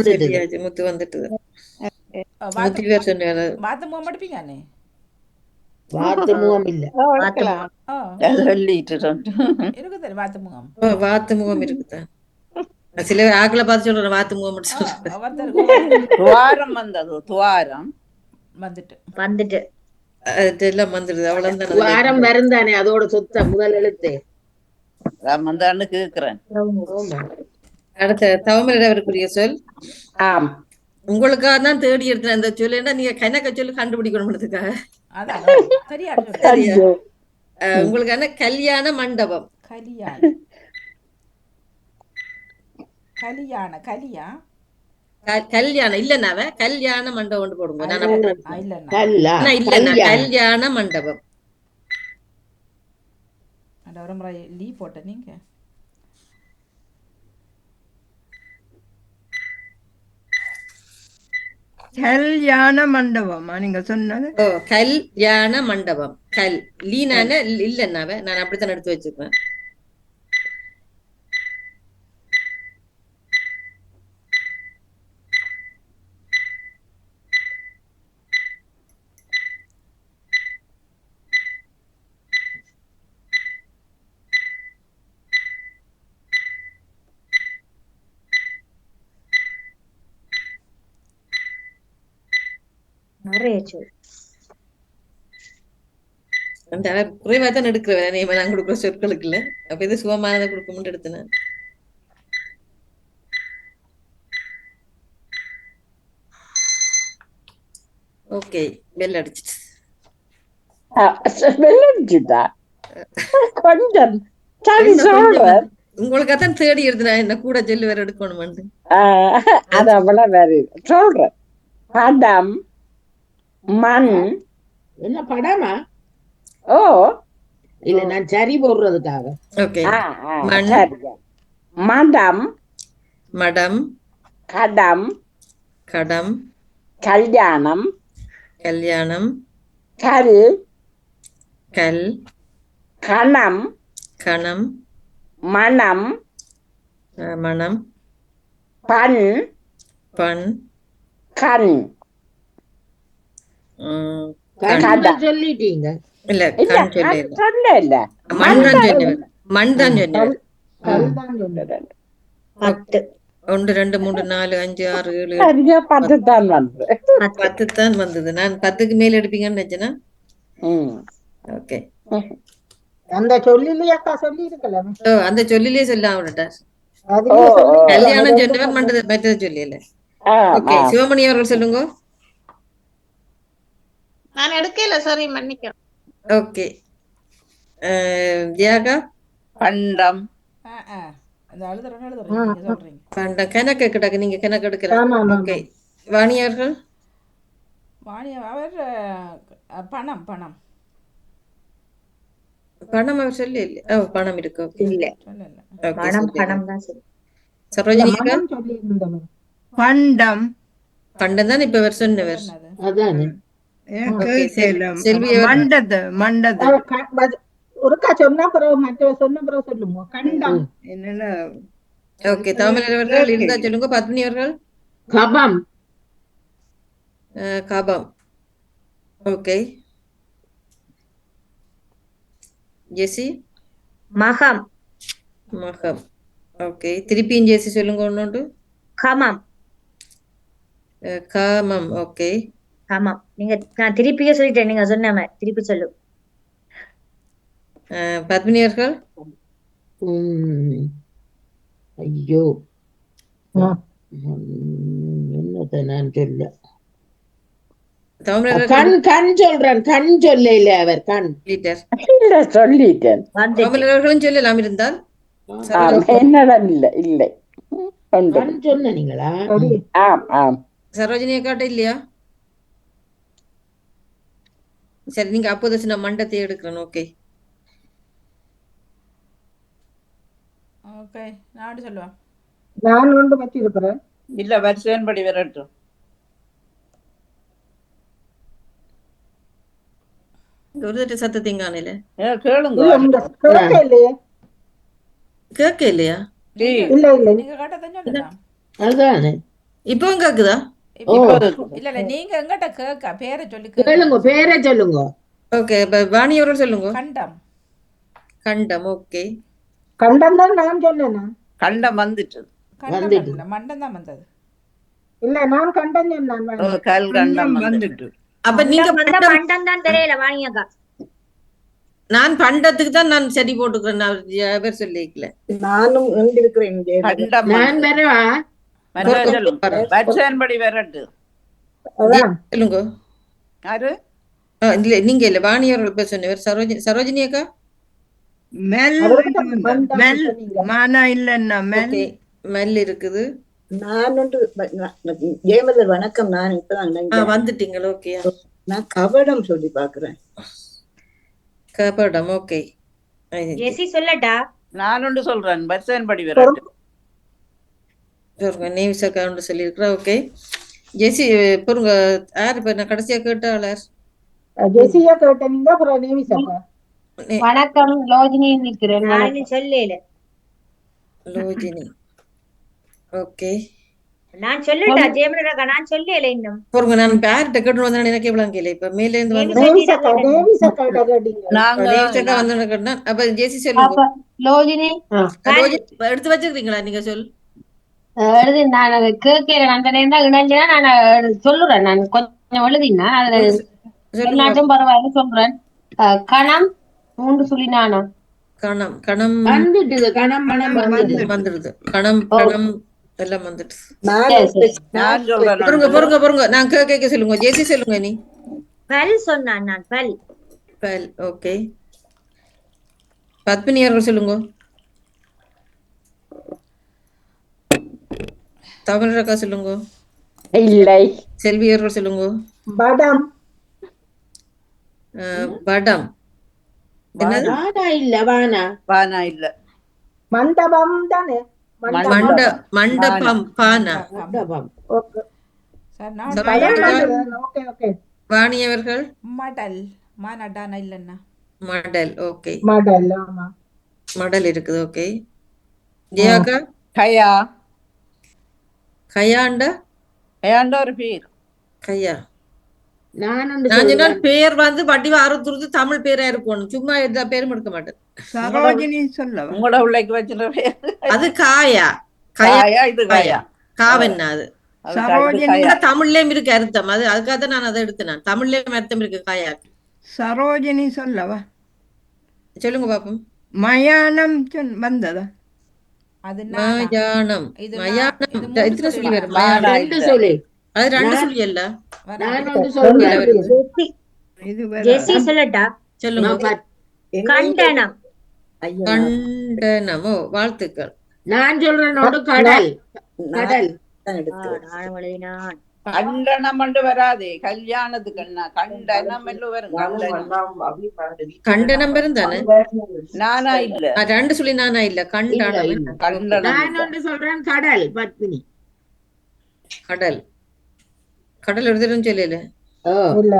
சரியாச்சு. முத்து வந்துட்டு முத்து பேர் சொன்னாரு. வாத்து முகம் படிப்பீங்க அண்ணே? வாத்து முகம் இல்ல. சொல்லிட்டு இருக்குது வாத்து முகம். வாத்து முகம் இருக்குதான். சில ஆக்களை பார்த்து சொல்றேன் வாத்து முகம் சொல்றேன். துவாரம் வந்தது. துவாரம் வந்துட்டு எல்லாம் வந்துடுது. அவ்வளவுதான். வாரம் வருந்தானே அதோட சொத்த முதல் எழுத்து வந்தான்னு கேக்குறேன். அடுத்த தவமலருக்குரிய சொல். ஆம் உங்களுக்காக தான் தேடி எடுத்தேன் அந்த சொல்லுன்னா நீங்க கணக்க சொல்லி கண்டுபிடிக்கணும்ன்றதுக்காக. உங்களுக்கான கல்யாண மண்டபம். கல்யாணம் இல்லனாவ கல்யாண மண்டபம் போடுங்க. இல்ல கல்யாண மண்டபம். போட்ட நீங்க கல்யாண மண்டபமா நீங்க சொன்னது? கல்யாண மண்டபம். கல் லீனான இல்லன்னாவ நான் அப்படித்தான் எடுத்து வச்சிருக்கேன். குறைவா தான் எடுக்கிறேன். நான் கொடுக்குற சொற்களுக்கு இல்ல. அப்ப இது சுகமானதை கொடுக்கணும்னு எடுத்தேன். ஓகே பெல் அடிச்சிட்டு கொஞ்சம் உங்களுக்காகத்தான் தேடி எடுத்தேன். என்ன கூட சொல்லி வேற எடுக்கணுமான்னு அது அவ்வளவு வேற சொல்றேன். படம் மண். என்ன படமா? ஓ இல்ல நான் சரி போடுறதுக்காக. ஓகே மடம் மடம் கடம் கடம் கல்யாணம் கல்யாணம் கல் கல் கணம் கணம் மணம் மணம் பண் பண் கண் சொல்லிட்டீங்க. இல்ல சொல்ல இல்ல மண் தான் சொன்னேன். மண் தான் சொன்னேன். 1 2 3 4 5 6 7 சரியா 10 தான் வந்து 10 தான் வந்தது. நான் 10க்கு மேல எடுப்பீங்கன்னு நினைச்சேனா. ம் ஓகே. அந்த சொல்லிலேயே அக்கா சொல்லி இருக்கலாம். அந்த சொல்லிலே சொல்ல அவன்ட்டார். அதுலயே சொல்லி கல்யாணம் சொன்னவர் மற்றது சொல்லல. ஓகே, சிவமணி அவர்கள் சொல்லுங்க. நான் எடுக்கல, சாரி மன்னிக்கிறேன். ஓகே. தியாகா பண்டம். அந்த எழுதுறேன் நீங்க சொல்றீங்க. பண்டம் கணக்கு கிடக்கு, நீங்க கணக்கு எடுக்கலாம். ஆமா, ஆமா, ஓகே. வாணி அவர்கள் வாணி அவர் பணம் பணம் பணம் அவர் சொல்லி இல்ல. பணம் இருக்கு. ஓகே. இல்ல சொல்லல. ஓகே, பணம் சரி. பணம் தான் சரி. சரோஜினி அக்கா மனம் சொல்லி இருந்தவன். பண்டம் பண்டம் தான் இப்ப அவர் சொன்னவர். என்னது? அதானே ஓகே, செல்வி அவர் மண்டது மண்டது ஒருக்கா சொன்னா பிறகு மற்ற சொன்ன பிறகு சொல்லுங்க. கண்டம் என்னன்னா ஓகே. தாமரை அவர்கள் இருந்தா சொல்லுங்க. பத்மினி அவர்கள் கபம் கபம். ஓகே. ஜெசி மகம் மகம். ஓகே. திருப்பியும் ஜெசி சொல்லுங்க. ஒன்னொன்று கமம் காமம். ஓகே. கமம். நீங்க நான் திருப்பியே சொல்லிட்டேன், நீங்க சொன்ன மாதிரி திருப்பி சொல்லு. பத்மினி அவர்கள் ஐயோ என்னத நான் சொல்ல தாமரை கண் கண் சொல்றேன். கண் சொல்ல இல்ல அவர் கண் லீட்டர். இல்ல சொல்லிட்டேன் தாமரை அவர்களும் சொல்லலாம் இருந்தால். என்னதான் இல்ல இல்லை உண்டு. கண் சொன்ன நீங்களா? ஆம் ஆம் சரோஜினி அக்காட்ட இல்லையா? சரி, நீங்க அப்போதாச்சும் நான் மண்டத்தை எடுக்கிறேன். ஓகே. ஓகே, நான் சொல்லுவேன். நான் ஒன்று வச்சிருக்கிறேன். இல்ல வரிசையின்படி வரட்டும். ஒரு தட்டு சத்தத்தையும் காணல. கேளுங்க. இல்ல இந்த கேட்க இல்லையே. கேட்க இல்லையா? இல்ல இல்ல நீங்க கேட்டதான் சொல்லலாம். அதானே இப்பவும் கேக்குதா? இல்ல இல்ல, நீங்க எங்கிட்ட கேட்க பேரை சொல்லி கேளுங்க, பேரை சொல்லுங்க. ஓகே. வாணி அவர்கள் சொல்லுங்க. கண்டம். கண்டம். ஓகே. கண்டம் தான் நான் சொன்னேனா? கண்டம் வந்துட்டு. கண்டம் இல்ல, மண்டம் தான் வந்தது. இல்ல நான் கண்டம் சொன்னேன். கல் கண்டம் வந்துட்டு. அப்ப நீங்க மண்டம் தான் தெரியல வாணியக்கா. நான் பண்டத்துக்கு தான் நான் சரி போட்டுக்கிறேன். அவர் சொல்லிக்கல. நானும் எழுந்திருக்கிறேன். கண்டம் நான் வரவா? வரிசையின்படி வரட்டு. அதான் சொல்லுங்க. யாரு? இல்ல நீங்க இல்ல, வாணி அவர்கள் பேர் சொன்னவர். சரோஜினி அக்கா மெல் மெல் மானா இல்லன்னா மெல். ஓகே. மெல் இருக்குது. நான் ஒன்று ஜெயமலர் வணக்கம். நான் இப்பதான் வந்துட்டீங்களா? ஓகே. நான் கபடம் சொல்லி பாக்குறேன். கபடம். ஓகே. ஜெசி சொல்லட்டா? நான் ஒன்று சொல்றேன். வரிசையின்படி வரட்டு. நேவிசக்கா ஒன்று சொல்லியிருக்கிறேன். ஓகே. ஜெசி பொருங்க. யார் இப்ப நான் கடைசியா கேட்டாளர்? ஜெசியா கேட்டீங்க. அப்புறம் நேவிசாக்கா. வணக்கம், லோஜினி நிற்கிறேன். நான் சொல்லல. லோஜினி. ஓகே. நான் சொல்லட்டா ஜெயமலரக்கா? நான் சொல்லல இன்னும். பொருங்க, நான் பேர்கிட்ட கேட்டு வந்தேன். எனக்கு எவ்வளவு கேள்வி இப்ப மேல இருந்து வந்து நேவிசாக்கா கேட்டீங்க. நாங்க நேவிசக்கா வந்து கேட்டா. அப்ப ஜெசி சொல்லுங்க. லோஜினி எடுத்து வச்சிருக்கீங்களா? நீங்க சொல். எழுதி நான் கேட்கிறேன். அந்த நேரம் தான் இணைஞ்சா நான் சொல்லுறேன். நான் கொஞ்சம் எழுதினா அதுல எல்லாத்தையும் பரவாயில்ல சொல்றேன். கணம் 3 சுழினானம். கணம். கணம் வந்துட்டுது. கணம் மனம் வந்துடுது. கணம் கணம் எல்லாம் வந்துட்டு. நான் சொல்றேன். பொருங்க பொருங்க பொருங்க. நான் கேட்க சொல்லுங்க. ஜெசி சொல்லுங்க. நீ பல் சொன்னான். நான் பல். பல். ஓகே. பத்மினி அவர்கள் சொல்லுங்க. தமிழக்கா சொல்லுங்க. இல்லை செல்வி அவர்கள் சொல்லுங்க. படம். படம். என்னது? வானா இல்ல வானா. வானா இல்ல. மண்டபம் தானே. மண்டபம். பானா. மண்டபம். ஓகே. சார் நான் ஓகே ஓகே. வாணி அவர்கள் மடல். மானடானா இல்லன்னா மடல். ஓகே. மடல். ஆமா, மடல் இருக்குது. ஓகே. ஜெயாக்கா கயா. கயாண்டா. கயாண்ட ஒரு பேர். கையா. நான் நான் சொன்னால் பேர் வந்து வடிவ அறுத்துறது தமிழ் பேரா இருக்கணும். சும்மா எந்த பேரும் எடுக்க மாட்டேன். சரோஜினி சொல்லவா? உங்களோட உள்ளைக்கு வச்சுட்ட பேர் அது காயா. காயா இது காயா காவன்னா அது அது சரோஜினி காயா தமிழ்லயும் இருக்கு அர்த்தம். அதுக்காக தான் நான் அதை எடுத்தேன். நான் தமிழ்லயும் அர்த்தம் இருக்கு காயாக்கு. சரோஜினி சொல்லவா? சொல்லுங்க பாப்போம். மயானம் வந்ததா? அது நானா? மயானம். இது மயானம் இது மூணு எத்தனை சொல்லி சொல்லி வரும்? நானா மயானம் ரெண்டு இல்ல. சொல்லி அது 2 நான் சொல்லி அல்ல. நான் ஒன்று சொல்றேன். ஜெசி இது ஜெசி வராது. சொல்லட்டா? சொல்லுங்க. நான் பத்- கண்டனம். கண்டனம். வாழ்த்துக்கள். நான் சொல்றேன் ஒன்று கடல். கடல் நானும் எழுதினான். கண்டனம் என்று வராதே கல்யாணத்துக்கு என்ன கண்டனம் என்று வரும். கண்டனம் பெரும் தானே? நானா இல்ல 2 சொல்லி நானா இல்ல. இல்ல, கண்டனம். இல்ல. கண்டனம் நான் இல்ல. ஒன்று சொல்றேன் கடல் பத்மினி. கடல். கடல் ஒரு தடவை சொல்லல. ஓ இல்ல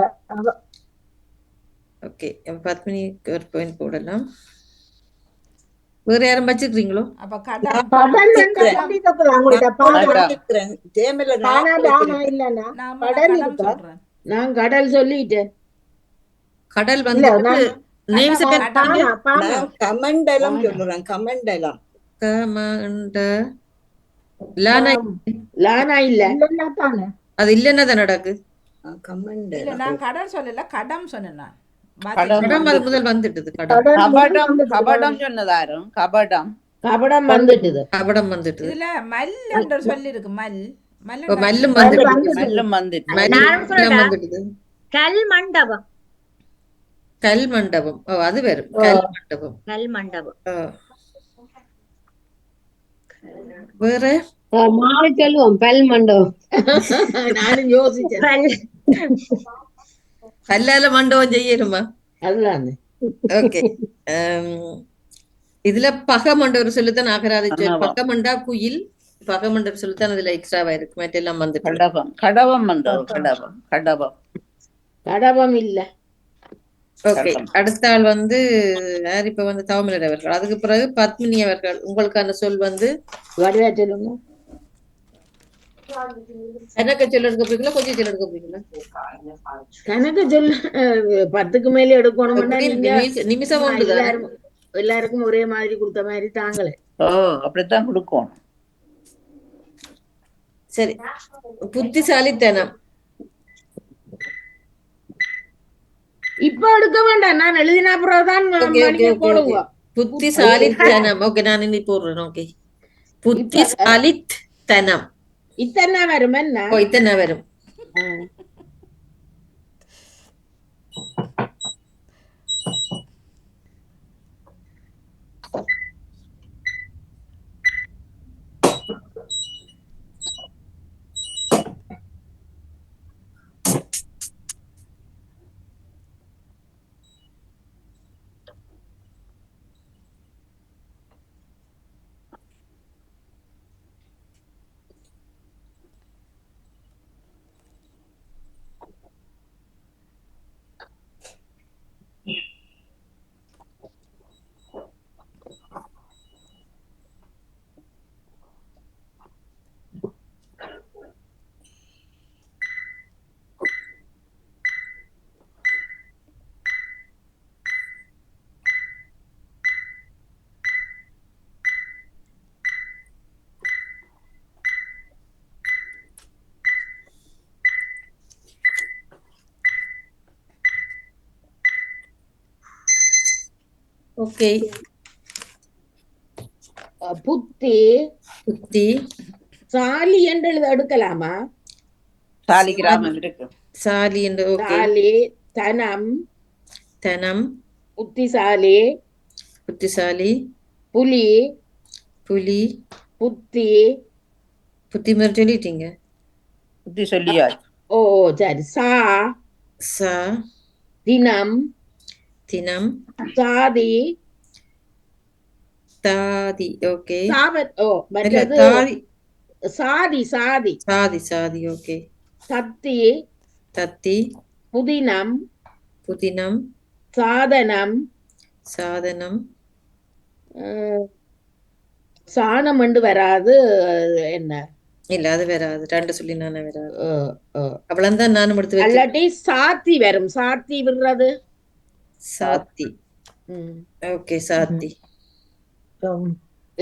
ஓகே, பத்மினிக்கு ஒரு பாயிண்ட் போடலாம். வேற யாரும் வச்சிருக்கீங்களோ? அப்ப கடம் கடல் கண்டிப்பா உங்கள்ட்ட அதான். பானா இல்லன்னா நான் கடல் கடம் இருக்கா? சொல்றேன். நான் கடல் சொல்லிட்டேன். கடல் இல்ல வந்து நான் நேம்ஸ் பானா பானா கமண்டலம் கமண்ட லானா. லானா இல்ல. இல்லன்னா தானே அது இல்லன்னா தான் நடக்கு. இல்ல நான் கடல் சொல்லல, கடம் சொன்னேன் நான். கடம். கடம் அது முதல் வந்துட்டுது. கடம் கபடம் கபடம் சொன்னதாரும் கபடம் கபடம் வந்துட்டுது. கபடம் வந்துட்டுது. இதுல மல் என்ற சொல்லி இருக்கு. மல் ஓ, மல்லும் வந்துட்டுது. மெல்லும் வந்துட்டு நானும் சொல்லட்டா? வந்துட்டுது. கல் மண்டபம். கல் மண்டபம். ஓ, அது வரும். கல் மண்டபம். கல் மண்டபம். ஓ. வேற மாறி சொல்லுவோம் பல் மண்டபம். நானும் யோசிச்சேன். கல் கல்லால மண்டபம் செய்யணுமா? அதுதான் ஓகே. இதுல பகமண்ட ஒரு சொல்லுதான் அகராதி சொல். ஆமா. பகமண்டா குயில். பகமண்ட ஒரு சொல்லுதான் அதுல எக்ஸ்ட்ராவா இருக்கு. மற்றெல்லாம் வந்துட்டு. கடபம் கடபம் வந்து கடபம் கடபம் கடபம் இல்ல. ஓகே, அடுத்த ஆள் வந்து யார்? இப்ப வந்து தவமிலர் அவர்கள். அதுக்கு பிறகு பத்மினி அவர்கள். உங்களுக்கான சொல் வந்து வடிவா சொல்லுங்க. எனக்கு சொல்ல எடுக்க போறீங்களா, கொஞ்சம் சொல்ல எடுக்க போறீங்களா? கணக்கு சொல்ல 10க்கு மேல எடுக்கணும்னா நீங்க நிமிஷம் ஒன்றுதான். எல்லாரும் எல்லாருக்கும் ஒரே மாதிரி கொடுத்த மாதிரி தாங்களே. ஓ அப்படித்தான் கொடுக்கணும். சரி, புத்திசாலித்தனம். இப்ப எடுக்க வேண்டாம், நான் எழுதின அப்புறம்தான் Okay, okay, okay, போடுங்க. புத்திசாலித்தனம். ஓகே, நான் இன்னி போடுறேன். ஓகே, புத்திசாலித்தனம். இத்தனை வரும் என்ன? ஓ, இத்தனை வரும். ஓகே, புத்தி புத்தி சாலி என்று எடுக்கலாமா? சாலி கிராமம் இருக்கு. சாலி என்று. ஓகே, சாலி தனம் தனம். புத்திசாலி புத்திசாலி. புலி புலி. புத்தி. புத்தி மாதிரி சொல்லிட்டீங்க. புத்தி சொல்லியாச்சு. ஓ சரி. சா சா. தினம் தினம். சாதி தாதி. ஓகே, சாவத். ஓ இல்ல, மற்றது தாதி. சாதி சாதி. சாதி சாதி. ஓகே, தத்தி தத்தி. புதினம் புதினம். சாதனம் சாதனம். சாணம் என்று வராது. என்ன? இல்ல, அது வராது. 2 சொல்லி நானே வராது. ஓ, ஓ. அவ்வளவுதான் நானும் எடுத்து வச்சேன். அல்லாட்டி சாத்தி வரும். சாத்தி விடுறது. சாத்தி. ஓகே, சாத்தி.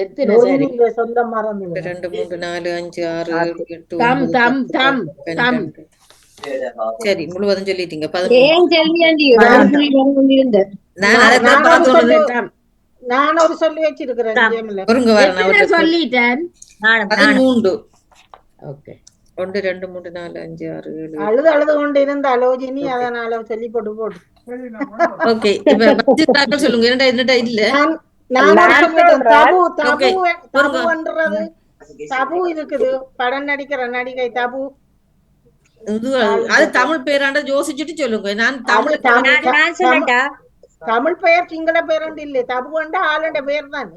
எத்தனை சரி நொறுங்கிய சொல்ல மறந்து 2 3 4 5 6 7 8 தம் 9 தம் 10 தம் தம் 12 சரி முழுவதும் சொல்லிட்டீங்க 13 ஏன் செல்வியாண்டி இருந்தேன் நான் அதைத்தான் நான் ஒரு பார்த்து சொல்லு கொண்டு நான் ஒரு சொல்லி வச்சிருக்கிறேன் ஜெயமல. ஒருங்க வரேன் எத்தனை சொல்லிட்டேன் 13 ஓகே 1 2 3 4 5 6 7 அழுது கொண்டு இருந்த அலோஜினி அதனால சொல்லி போட்டு ஓகே இப்ப பட்ஜெட் சொல்லுங்க என்னடா இல்ல நான் ஒரு நான் சொல்லிட்டேன். தபு Okay. தபுன்றது தபு இருக்குது படம் நடிக்கிற நடிகை தபு. அது தமிழ் பேராண்ட யோசிச்சுட்டு சொல்லுங்க நான் அது தமிழ் தமிழ் பெயர் சிங்கள பேர் இல்ல தபுண்டா ஆளுண்ட பேர் தானே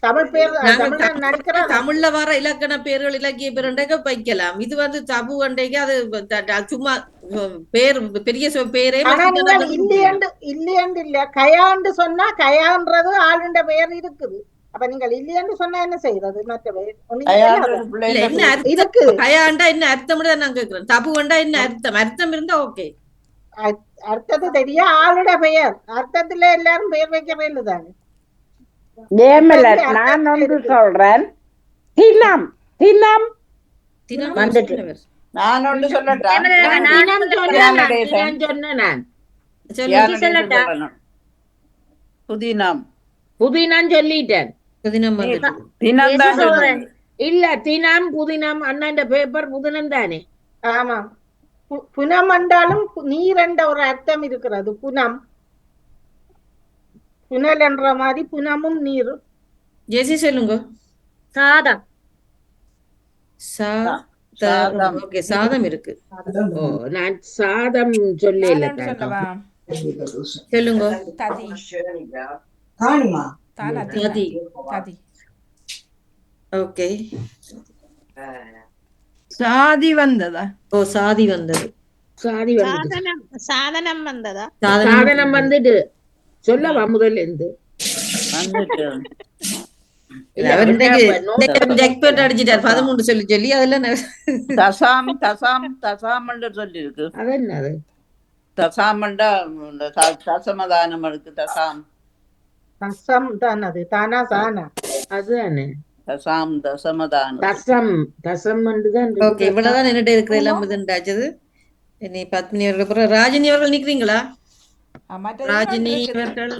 தமிழ் பேர் தமிழ் நடிக்கிற தமிழ்ல வர இலக்கண பேர்கள் இலக்கிய பேருண்டைக்கு வைக்கலாம். இது தபு அண்டைக்கு அது சும்மா பேர் பெரிய பேரே ஆனா நீங்கள் இல்லையண்டு இல்ல கயாண்டு சொன்னா கயான்றது ஆளுண்ட பெயர் இருக்குது. அப்ப நீங்கள் இல்லையண்டு சொன்னா என்ன செய்யறது? மற்ற பெயர் என்ன அர்த்தம் கயாண்டா என்ன அர்த்தம் நான் கேட்கிறேன். தபுண்டா என்ன அர்த்தம்? அர்த்தம் இருந்தா ஓகே. அர்த்தத்தை தெரிய ஆளுட பெயர் அர்த்தத்துல எல்லாரும் பெயர் வைக்கிறேன்னு தானே. ஜெயமல நான் ஒன்று சொல்றேன். தினம் தினம் நான் ஒன்று சொல்லட்டேன். புதினம் புதினம் சொல்லிட்டேன். இல்ல தினம் புதினம் அண்ணாண்ட பேப்பர் புதினம் தானே. ஆமா புனம் என்றாலும் நீர் என்ற ஒரு அர்த்தம் இருக்கிறது. புனம் புனல் என்ற மாதிரி புனமும் நீர். ஜெசி சொல்லுங்க. சாதம் சாதம் இருக்கு. ஓ நான் சாதம் சொல்லல சொல்லவா? சொல்லுங்க. ததி ததி. ததி. ஓகே சாதி வந்ததா? ஓ சாதி வந்தது. சாதி வந்து சாதனம் வந்ததா? சாதனம் வந்துட்டு சொல்லவா முதல்ல இருந்து அடிச்சிட்டார் 13 சொல்லி அதுல தசாம் தசாம் தசாம் சொல்லி இருக்கு. அது என்னது? தசாமண்டா தசமதானம் இருக்கு. தசாம் தசம் தான் அது தானா சானா அதுதானே தசாம் தசமதானம் தசம் தசம் தான். ஓகே இவ்வளவுதான் என்னட்ட இருக்கிற எல்லாம் இதுண்டாச்சது. இனி பத்மினி அவர்கள் அப்புறம் ராஜினி அவர்கள் நிக்கிறீங்களா? ராஜினி அவர்கள்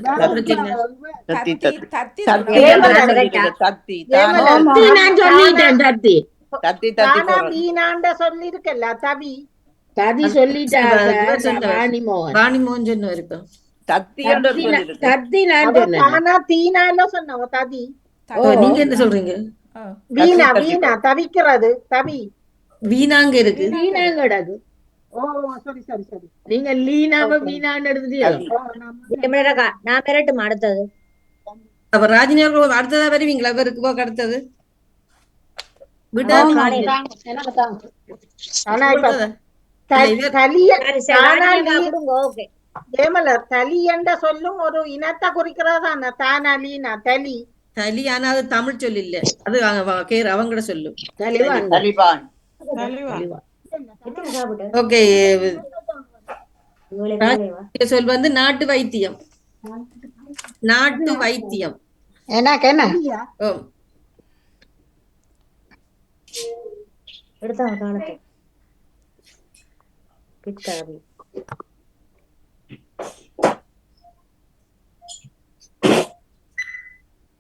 சொல்லி இருக்கல தபி ததி சொல்லிட்டாங்க. வாணிமோகன் சொன்னார். இப்ப நீங்க என்ன சொல்றீங்க? வீணா வீணா தவிக்கிறது தவி வீணாங்க இருக்கு. வீணாங்கடாது. ஓ சரி சரி சரி நீங்க லீனாவை வீணான்னு எடுத்துட்டீங்க. நான் பெறட்டும் அடுத்தது. அப்ப ராஜினி அவர்கள் அடுத்ததா வருவீங்களா? இவருக்கு போக அடுத்தது தலி என்ற சொல்லும் ஒரு இனத்தை குறிக்கிறதா தானா லீனா தலி தலி. ஆனா அது தமிழ் சொல் இல்ல, அது அவங்கட சொல்லும். ஓகே சொல் நாட்டு வைத்தியம். நாட்டு வைத்தியம் என்ன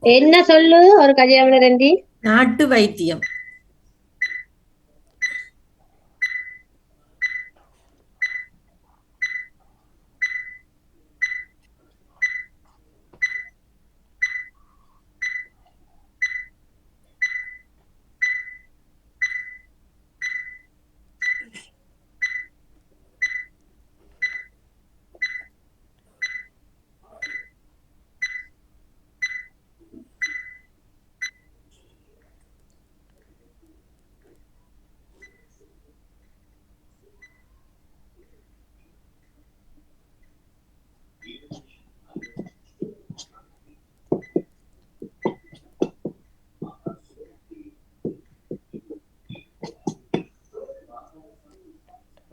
என்ன சொல்லு ஒரு கல்யாண ரெண்டி? நாட்டு வைத்தியம்.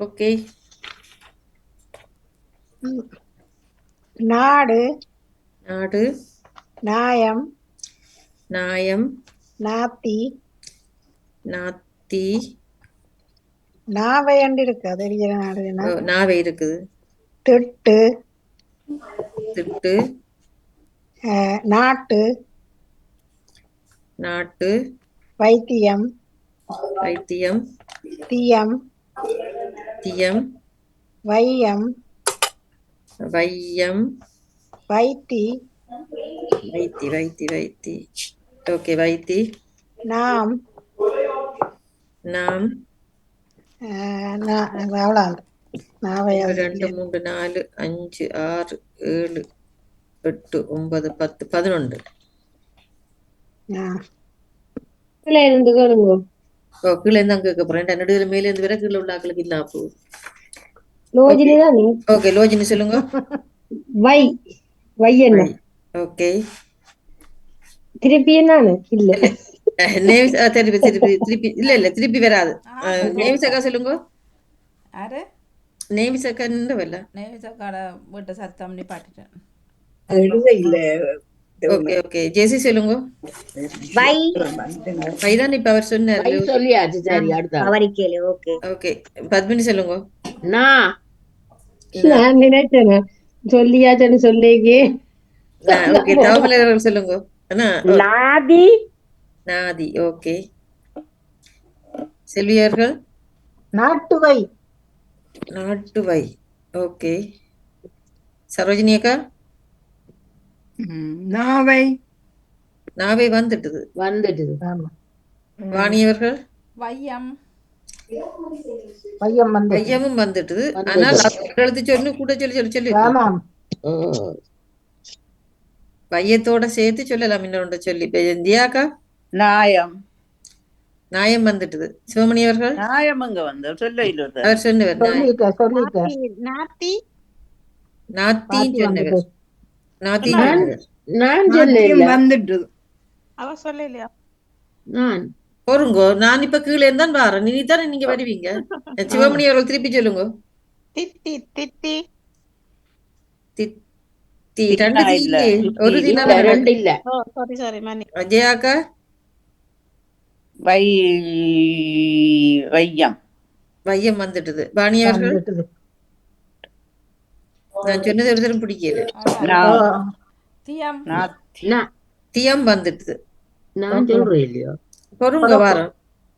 ஓகே நாடு நாடு நியாயம் நாயம், நாத்தி நாத்தி, நாவையண்டு இருக்கு அது இருக்கிற நாடு நாவை இருக்குது, திட்டு திட்டு, நாட்டு நாட்டு, வைத்தியம் வைத்தியம், தியம் தியம், வையம் வையம், வைத்தி வைத்தி, வைத்தி, வைத்தி. ஓகே, வைத்தி, நாம் நாம், அவ்வளோ நாவையா 2 3 4 5 6 7 8 9 10 11. கீழே இருந்து கேளுங்க. ஓ, கீழே இருந்து அங்க கேட்க போறேன். நடுவில் மேல இருந்து வர கீழே உள்ள ஆக்களுக்கு இல்ல அப்போ. லோஜினி தானே? ஓகே, லோஜினி சொல்லுங்க. வை வை என்ன? ஓகே, திருப்பி என்னன்னு இல்ல திருப்பி திருப்பி திருப்பி இல்ல திருப்பி வராது. நேவிசக்கா சொல்லுங்க. யாரு? நேவிசக்கன்னு வரல. நேவிசக்காட வீட்டு சத்தம் நிப்பாட்டிட்டேன். ஓகே ஓகே, ஜெசி சொல்லுங்க. வை வைதான் இப்ப அவர் சொன்னாரு. சொல்லியாச்சு. சரி, அடுத்த அவரிக்கேலு. ஓகே ஓகே, பத்மினி சொல்லுங்க. நான் நான் நினைச்சேன் சொல்லியாச்சன்னு சொல்லிக்கே. ஓகே, தவமலர் சொல்லுங்க. நாதி, நாதி. ஓகே, செல்வியர்கள். நாட்டுவை, நாட்டுவை. ஓகே, சரோஜினி அக்கா. நாவை நாவே வந்துட்டுது. ஆமா. வாணியவர்கள். வையம். வையம் வந்து வையமும் வந்துட்டுது. ஆனால் எழுத்து சொல்லு கூட சொல்லி ஆமாம். வையத்தோட சேர்த்து சொல்லலாம். இன்னொன்று சொல்லி தியாக்கா. நாயம், நாயம் வந்துட்டுது. சிவமணி அவர்கள். நாயம் அங்க வந்து சொல்ல இல்ல. அவர் சொன்னவர் சொல்லிட்டேன். நாத்தி நாத்தின்னு சொன்னவர். நாத்தின்னு சொன்னவர். நான் சொல்ல வந்துட்டு அவ சொல்லலையா? நான் பொறுங்கோ, நான் இப்ப கீழே இருந்தான் வாரேன். நீ தானே நீங்க வருவீங்க. சிவமணி அவர்கள் திருப்பி சொல்லுங்க. தித்தி தித்தி தித்தி. 2 இல்ல. ஒரு இல்ல, தினம். 2 இல்ல. ஓ சாரி மணி. அஜயாக்கா. வையம், வையம் வந்துட்டுது. வாணியவர்கள். நான் சொன்னது ஒரு தரம் பிடிக்கல. தியம். தியம் வந்துட்டுது. நான் சொல்றேன் இல்லையோ. பொறுங்க வாரம்.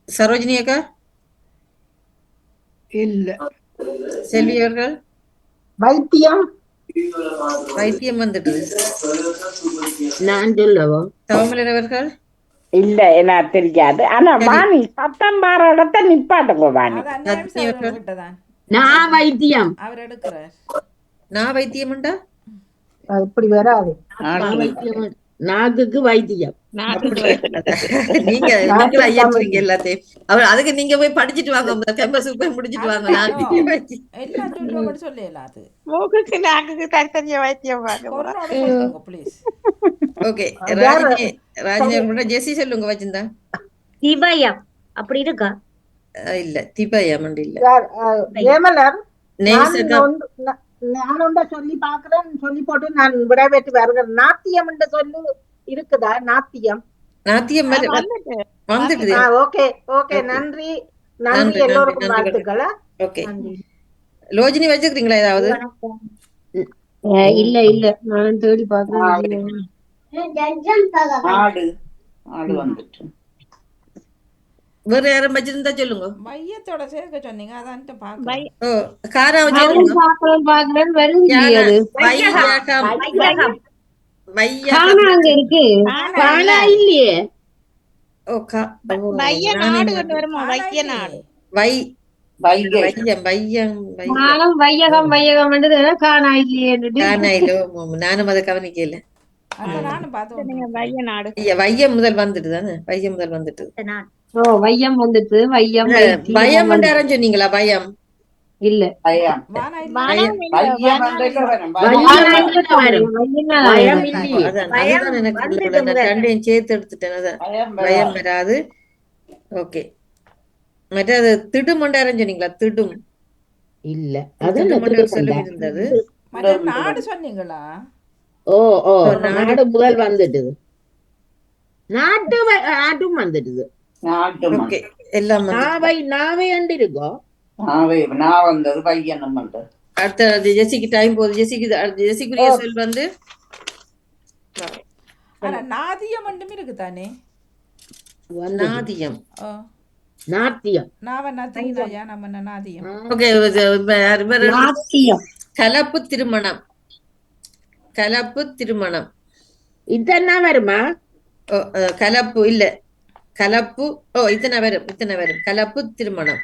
சரோஜினி அக்கா. இல்ல. செல்வி அவர்கள். வைத்தியம், வைத்தியம் வந்துட்டுது. நான் சொல்லவோ. தவமலர் அவர்கள். இல்ல எனக்கு தெரியாது. ஆனா வாணி சத்தம் பாற இடத்த நிப்பாட்டுங்க வாணி. அதான் நேவிசா விட்டதான். நான் வைத்தியம். அவர் எடுக்கிறார். நான் வைத்தியம்ண்டா இப்படி வராது. நாக்குக்கு வைத்தியம். நீங்க நீங்களும் ஐயாச்சுவீங்க எல்லாத்தையும். அவர் அதுக்கு நீங்க போய் படிச்சுட்டு வாங்க. கேம்பஸ் போய் முடிச்சிட்டு வாங்க. எல்லாம் சொல்லுவோம் சொல்லல. அது மூக்குக்கு நாக்குக்கு தனித்தனியா வைத்தியம் பார்க்க. ப்ளீஸ். ஓகே, ராஜினி ஜெசி சொல்லுங்க. வச்சிருந்தா திவயம் அப்படி இருக்கா? இல்ல, திபயமண்டு இல்ல. ஏமலர், நேவிசக்கா. நான் ஒன்றை சொல்லி பாக்குறேன். சொல்லி போட்டு நான் விடைபெற்று வருகிறேன். நாத்தியம் என்ற சொல்லு இருக்குதா? நாத்தியம் நாத்தியம் வந்துட்டு. ஓகே ஓகே, நன்றி நன்றி எல்லோருக்கும் வாழ்த்துக்கள். ஓகே, லோஜினி வச்சுக்கிறீங்களா ஏதாவது? இல்ல இல்ல, நான் தேடி பாக்குறேன். ஆடு வந்துட்டு. வேற யாரும் வச்சிருந்தா சொல்லுங்க. மையத்தோட சேர்க்க சொன்னீங்க. அதான் பாக்க. ஓ, காரா வச்சிருங்க. பாக்குறேன் வருது. இருக்கு காணா இல்லையே. ஓ, வைய நாடு கொண்டு வருமா? வைய நாடு. வையம் வையம் நானும் வையகம் வையகம் காணா இல்லையே. நானும் அதை கவனிக்கல. நானும் பார்த்தேன். வைய நாடு. வையம் முதல் வந்துட்டு தானே. வையம் முதல் வந்துட்டு. ஓ, வையம் வந்துட்டு. வையம் பயம் யாரும் சொன்னீங்களா? பயம் இல்ல. ரெண்டையும் சேர்த்து எடுத்துட்டேன். அதான் பயம் வராது. ஓகே, மற்றது திடுமண்டாரம் சொன்னீங்களா? திடும் இல்ல. சொல்லி இருந்தது. நாடு சொன்னீங்களா? ஓ ஓ, நாடு முதல் வந்துட்டு. நாட்டும் வந்துடுது. நாட்டும் ஓகே எல்லாம் வந்து நாவை அண்டு இருக்கோ. நான் வந்தது பையனும் வந்தது. அடுத்த ஜெசிக்கு டைம் போகுது. ஜெசிக்குரிய சொல் வந்து ஆனா நாதியம் மட்டும் இருக்குதானே. நாதியம். நாத்தியம். நாவ நம்ம நாதியம். ஓகே நாத்தியம். கலப்பு திருமணம். கலப்பு திருமணம் இதென்ன வருமா? கலப்பு இல்ல கலப்பு. இத்தனை வரும் கலப்பு திருமணம்.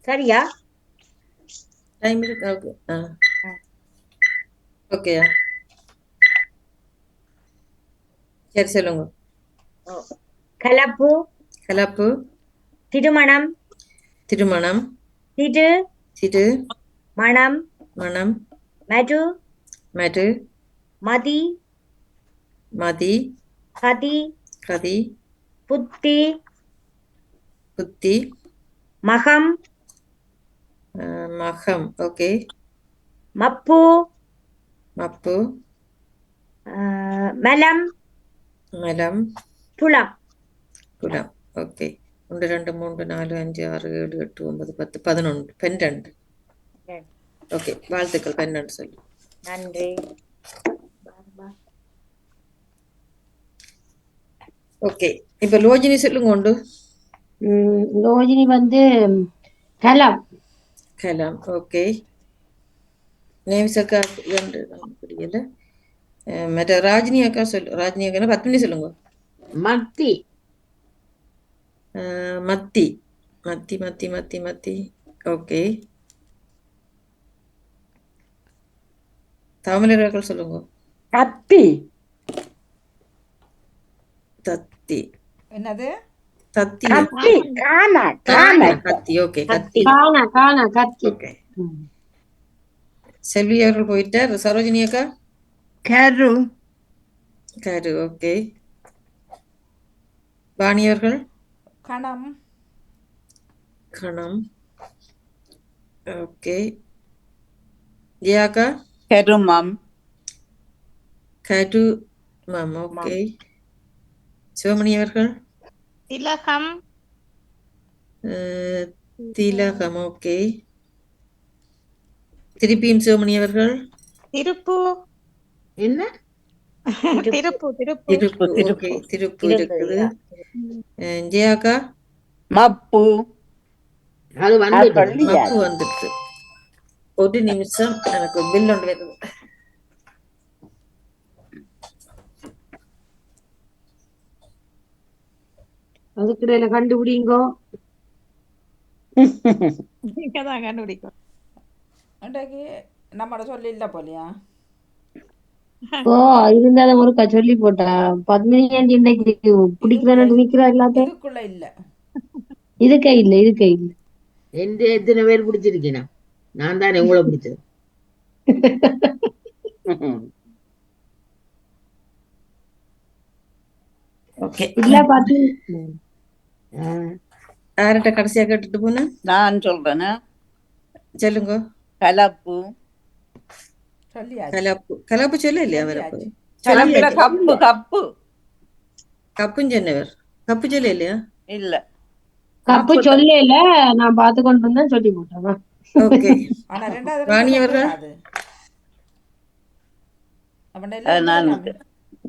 சரியா? டைம் இருக்கு. ஓகே ஓகே சரி சொல்லுங்க. கலப்பு கலப்பு திருமணம் திருமணம் திடு சிடு மணம் மணம் மது மடு மதி மதி கதி கதி புத்தி புத்தி மகம் மகம். ஓகே மப்பு மப்பு மலம் மலம் புலம். குலம். ஓகே 1 2 3 4 5 6 7 8 9 10 11 12. ஓகே வாழ்த்துக்கள். 12 சொல்லு. நன்றி. ஓகே இப்ப லோஜினி சொல்லுங்க. உண்டு லோஜினி வந்து கலம். கலாம். ஓகே நேம்ஸ் அக்கா 2 புரியல. மற்ற ராஜினி அக்கா சொல்லு. ராஜினி அக்கா 10 சொல்லுங்க. மத்தி. மத்தி மத்தி மத்தி மத்தி மத்தி. ஓகே தமிழர்கள் சொல்லுங்க. கத்தி. தத்தி. என்னது? தத்தி. கத்தி. கத்தி. ஓகே கத்தி. காண கத்தி. ஓகே செல்வி அவர்கள் போயிட்டார். சரோஜினி அக்கா கரு. கரு. ஓகே வாணி அவர்கள் கணம். கணம். ஓகே ஜியாக்கா கருமம். கரு மம். ஓகே சிவமணி அவர்கள் திலகம் திலகம். ஓகே திருப்பியும் சிவமணி அவர்கள் திருப்பு. என்ன? திருப்பு திருப்பு திருப்பு. ஓகே திருப்பு இருக்குது. ஜெயாக்கா மப்பு. அது வந்துட்டு மப்பு வந்துட்டு. ஒரு நிமிஷம் எனக்கு பில் ஒன்று வருது. அதுக்கிடையில கண்டுபிடிங்கோ. நீங்கதான் கண்டுபிடிக்கும். இன்றைக்கு நம்மட சொல்லி இல்லை போலியா? இருந்தாலும் ஒருக்கா சொல்லி போட்டா 10 இன்னைக்கு பிடிக்கிறேன்னு நிக்கிறா எல்லாத்தையும். இதுக்குள்ள இல்ல. இதுக்கே இல்ல. எத்தனை பேர் பிடிச்சிருக்கீனா? நான் தானே உங்களை பிடிச்சது. ஓகே இல்ல பாத்து யார்கிட்ட கடைசியா கேட்டுட்டு போன? நான் சொல்றேன்னா சொல்லுங்க. கலப்பு. சொல்லியாச்சு. கலப்பு. கலப்பு சொல்ல இல்லையா அவர்? கப்பு. கப்பு. கப்புன்னு சொன்னவர். கப்பு சொல்ல இல்லையா? இல்ல கப்பு சொல்லல. நான் பார்த்து கொண்டு இருந்தேன் சொல்லி போட்டேன். ஓகே ஆனா ரெண்டாவது வாணி அவர்கள் நான்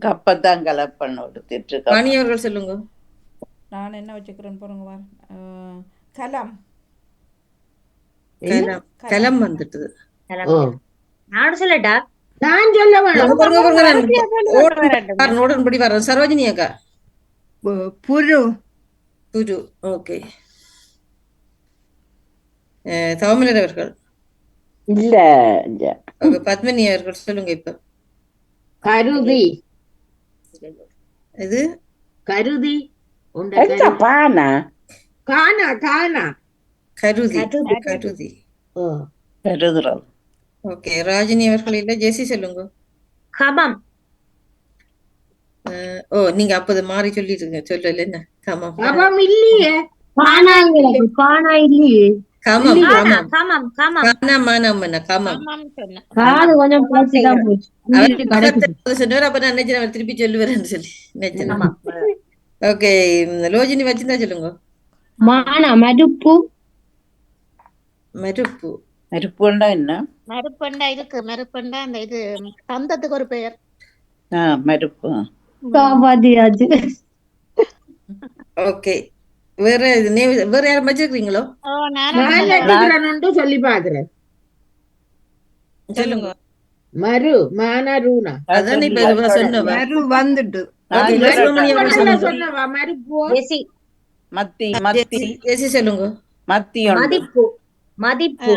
கப்பத்தான் கலப்பண்ணோடு திட்டு. வாணி அவர்கள் சொல்லுங்க. நான் என்ன வச்சுக்கிறேன்னு பாருங்க. கலம். கலம். கலம் வந்துட்டுது. நானும் சொல்லட்டா? நான் சொல்ல வேணும். உடன்படி வர சரோஜினி அக்கா புரு புரு. ஓகே. தவமலர் அவர்கள். இல்ல ஓகே. பத்மினி அவர்கள் சொல்லுங்க இப்ப. கருதி. இது கருதி. பானா காணா காணா. கருதி. கருதி. கருதுறது. ஓகே. ராஜினி அவர்கள் இல்ல. ஜெசி சொல்லுங்க. கமம். ஓ நீங்க அப்போது மாறி சொல்லிருங்க. சொல்லல என்ன கமம். கமம் இல்லையே. காணா இல்லையே. கமம். கமம் கமம். கமம். கமம். கமம். ஆமான்னு சொன்னேன். காது கொஞ்சம் போச்சுதான் போச்சு. சொன்னார். அப்ப நான் நினைச்சேன் திருப்பி சொல்லுவேன்னு சொல்லி நினைச்சேன். ஓகே. லோஜினி வச்சுதான் சொல்லுங்க. மானா மடுப்பு. மறுப்பு. மறுப்புண்டா என்ன? மறுப்பண்டா இருக்கு. மறுப்பண்டா அந்த இது தந்தத்துக்கு ஒரு பெயர். மறுப்பு. காப்பாத்தியாச்சு. ஓகே. வேற வேற யாரும் வச்சிருக்கீங்களோ? நான் வச்சுக்கிறேன்னு சொல்லி பாக்குறேன். சொல்லுங்க. மரு மானரூனா. அதான் இப்ப சொன்னவா. மறு வந்துட்டு சொன்னவா மறுப்போ. ஜெசி. மத்தி மத்தி ஜெசி சொல்லுங்க. மத்தி மதிப்பு. மதிப்பு.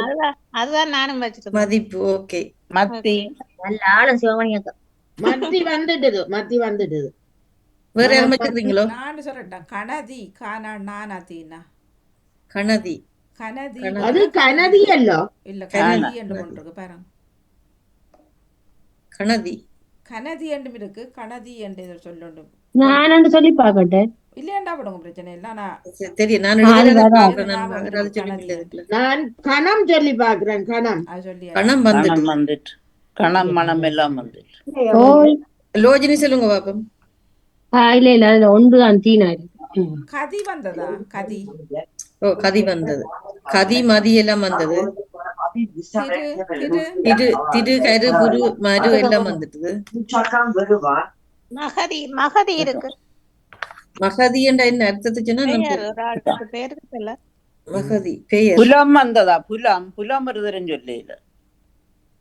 அதுதான் நானும் வச்சுக்கிறேன். மதிப்பு. ஓகே. மத்தி. நல்ல ஆளும் சிவமணி அக்கா. மத்தி வந்துடுது. மத்தி வந்துடுது. வேற யாரும் வச்சிருக்கீங்களோ? நான் சொல்லட்டேன். கனதி கானா நானாத்தீனா. கனதி. கனதி. அது கனதி அல்லோ. இல்ல கனதி என்று கொண்டிருக்கு பாருங்க. கனதி. கனதி என்றும் இருக்கு. கனதி என்று சொல்லணும். நான் சொல்லி பாக்கட்டேன். இல்லையாண்டா போடுங்க பிரச்சனை இல்லை. நான் தெரியும். நான் நான் கணம் சொல்லி பாக்குறேன். கணம். அது சொல்லி கணம் வந்துட்டு கணம் மனம் எல்லாம் வந்துட்டு. லோஜினி சொல்லுங்க பாப்போம். இல்ல அதுல ஒன்றுதான் தீனா. கதி வந்ததா? கதி. ஓ கதி வந்தது. கதி மதி எல்லாம் வந்தது. திரு கரு குரு மரு எல்லாம் வந்துட்டு. மகதி. மகதி இருக்கு. மகதி என்ற என்ன அர்த்தத்தை சொன்னா பேரு இல்ல. மகதி பெயர். புலம் வந்ததா? புலம் புலம் வருதுன்னு சொல்லல.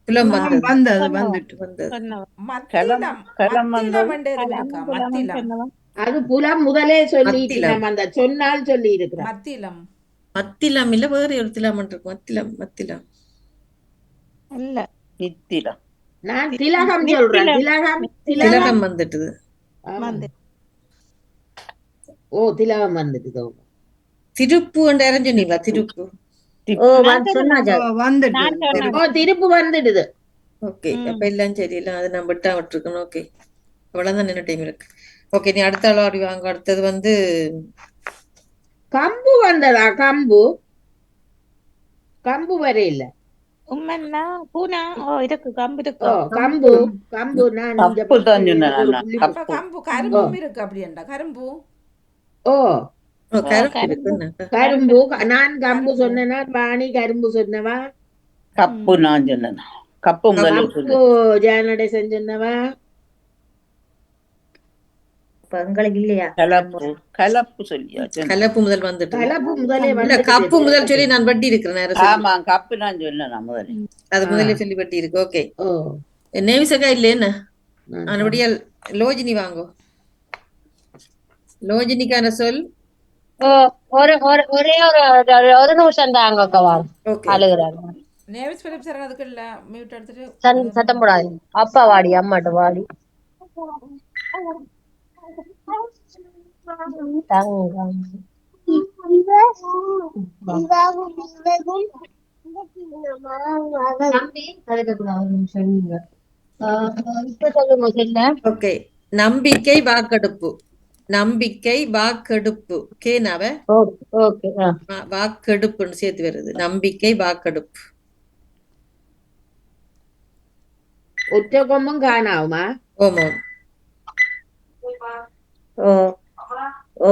புலம் வந்தது வந்துட்டு. அது புலம் முதலே சொல்லி அந்த சொன்னால் சொல்லி இருக்கிறேன். மத்திலம். மத்திலம் இல்ல வேற ஒரு திலம் இருக்கும். மத்திலம். மத்திலம் இல்ல. நித்திலம். நான் திலகம் சொல்றேன். திலகம். திலகம் வந்துட்டு. ஓ திலகம் வந்துட்டு. திருப்பு என்றாரும் சொன்னீங்களா? திருப்பு. திருப்பு வந்துடுது. ஓகே. அப்ப எல்லாம் சரி. எல்லாம் அது நான் விட்டா விட்டுருக்கணும். ஓகே. அவ்வளவுதான் என்ன டைம் இருக்கு. ஓகே. நீ அடுத்த ஆளோ அடி வாங்க. அடுத்தது வந்து கம்பு வந்ததா? கம்பு. கம்பு வர இல்ல. உம்மன்னா பூனா. ஓ இருக்கு. கம்பு இருக்கு. கம்பு. கம்பு. நான் கம்பு கரும்பும் இருக்கு. அப்படியேண்டா கரும்பு. ஓ கரும்பு. நான் கம்பு சொன்னா பாணி கரும்பு சொன்னவா. கப்பு நான் சொன்னேன். கப்பு ஜானடேசன் சொன்னவா. எங்களுக்கு இல்லையா? கலப்பு. கலப்பு சொல்லியா? கலப்பு முதல் வந்துட்டு. கலப்பு முதலே வந்து கப்பு முதல் சொல்லி நான் வட்டி இருக்கிறேன். ஆமா கப்பு நான் சொன்னேன் முதல்ல. அது முதலே சொல்லி வட்டி இருக்கு. ஓகே. நேவிசக்கா இல்ல என்ன மறுபடியும் லோஜினி வாங்கோ. லோஜினிக்கான சொல் ஒரே ஒரு நிமிஷம் தாங்க. அழுகுறாங்க. நேவிஸ் பிலிப் சார் அதுக்கு இல்ல மியூட் எடுத்துட்டு சத்தம் போடாது. அப்பா வாடி அம்மாட்ட வாடி. ஓகே. நம்பிக்கை வாக்கெடுப்பு. நம்பிக்கை வாக்கெடுப்பு. கேனாவ வாக்கெடுப்புன்னு சேர்த்து வருது. நம்பிக்கை வாக்கெடுப்பு. ஒற்றகமும் காணாவுமா? ஓமோ. ஓ ஓ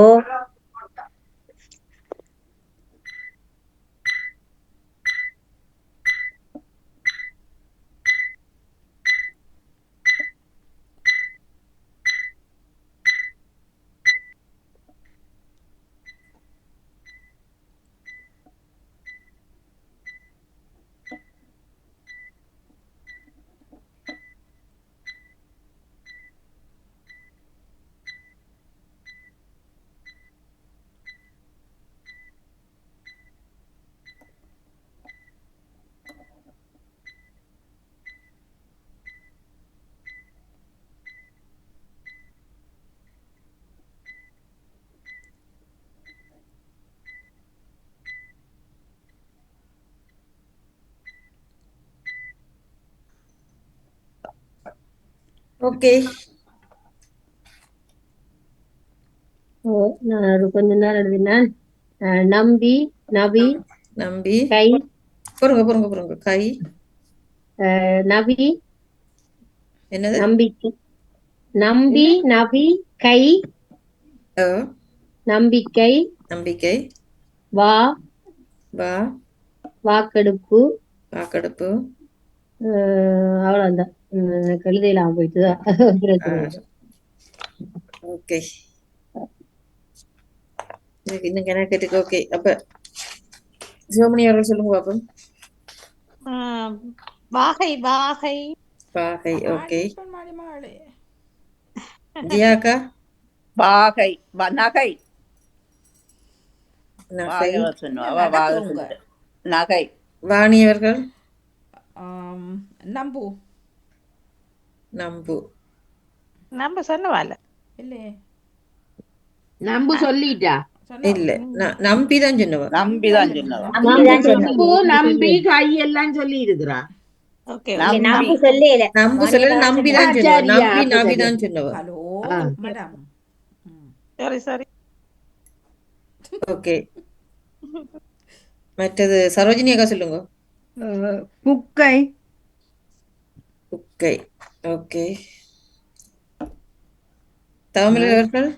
ஓகே. நான் ஒரு கொஞ்ச நேரம் எழுதினேன். நம்பி, நபி, நம்பி. கை, பொறுங்க. கை. நபி, என்னது? நம்பிக்கை, நம்பி, நபி, கை, நம்பிக்கை, நம்பிக்கை. வா, வாக்கெடுப்பு, வாக்கெடுப்பு. அவ்வளவுதான். எனக்கு எழுதையெல்லாம் போயிட்டுதான் பிரச்சனை இல்லை. ஓகே. இன்னும் கணக்கு. ஓகே, அப்ப சிவமணி அவர்கள் சொல்லுங்க பாப்போம். வாகை வாகை பாகை. ஓகே. மாடி ஜியாக்கா? வாகை நகை. நகை. நகை. வாணி அவர்கள்? நம்பு. நம்பு. நம்ம சொன்னவால இல்லையே, நம்பு சொல்லிட்டா இல்ல, நம்பிதான் சொன்னவா. நம்பிதான் சொன்னவா. நம்பு நம்பி கை எல்லாம் சொல்லி இருக்கிறா. ஓகே நம்பி சொல்லல. நம்பு சொல்லல, நம்பிதான் சொன்னவா. சரியா, நம்பி அப்ப நபிதான் சொன்னவா. Hello madam. சரி ஓகே. மற்றது சரோஜினி அக்கா சொல்லுங்க. குக்கை, குக்கை. ஓகே. தமிழ் அவர்கள்?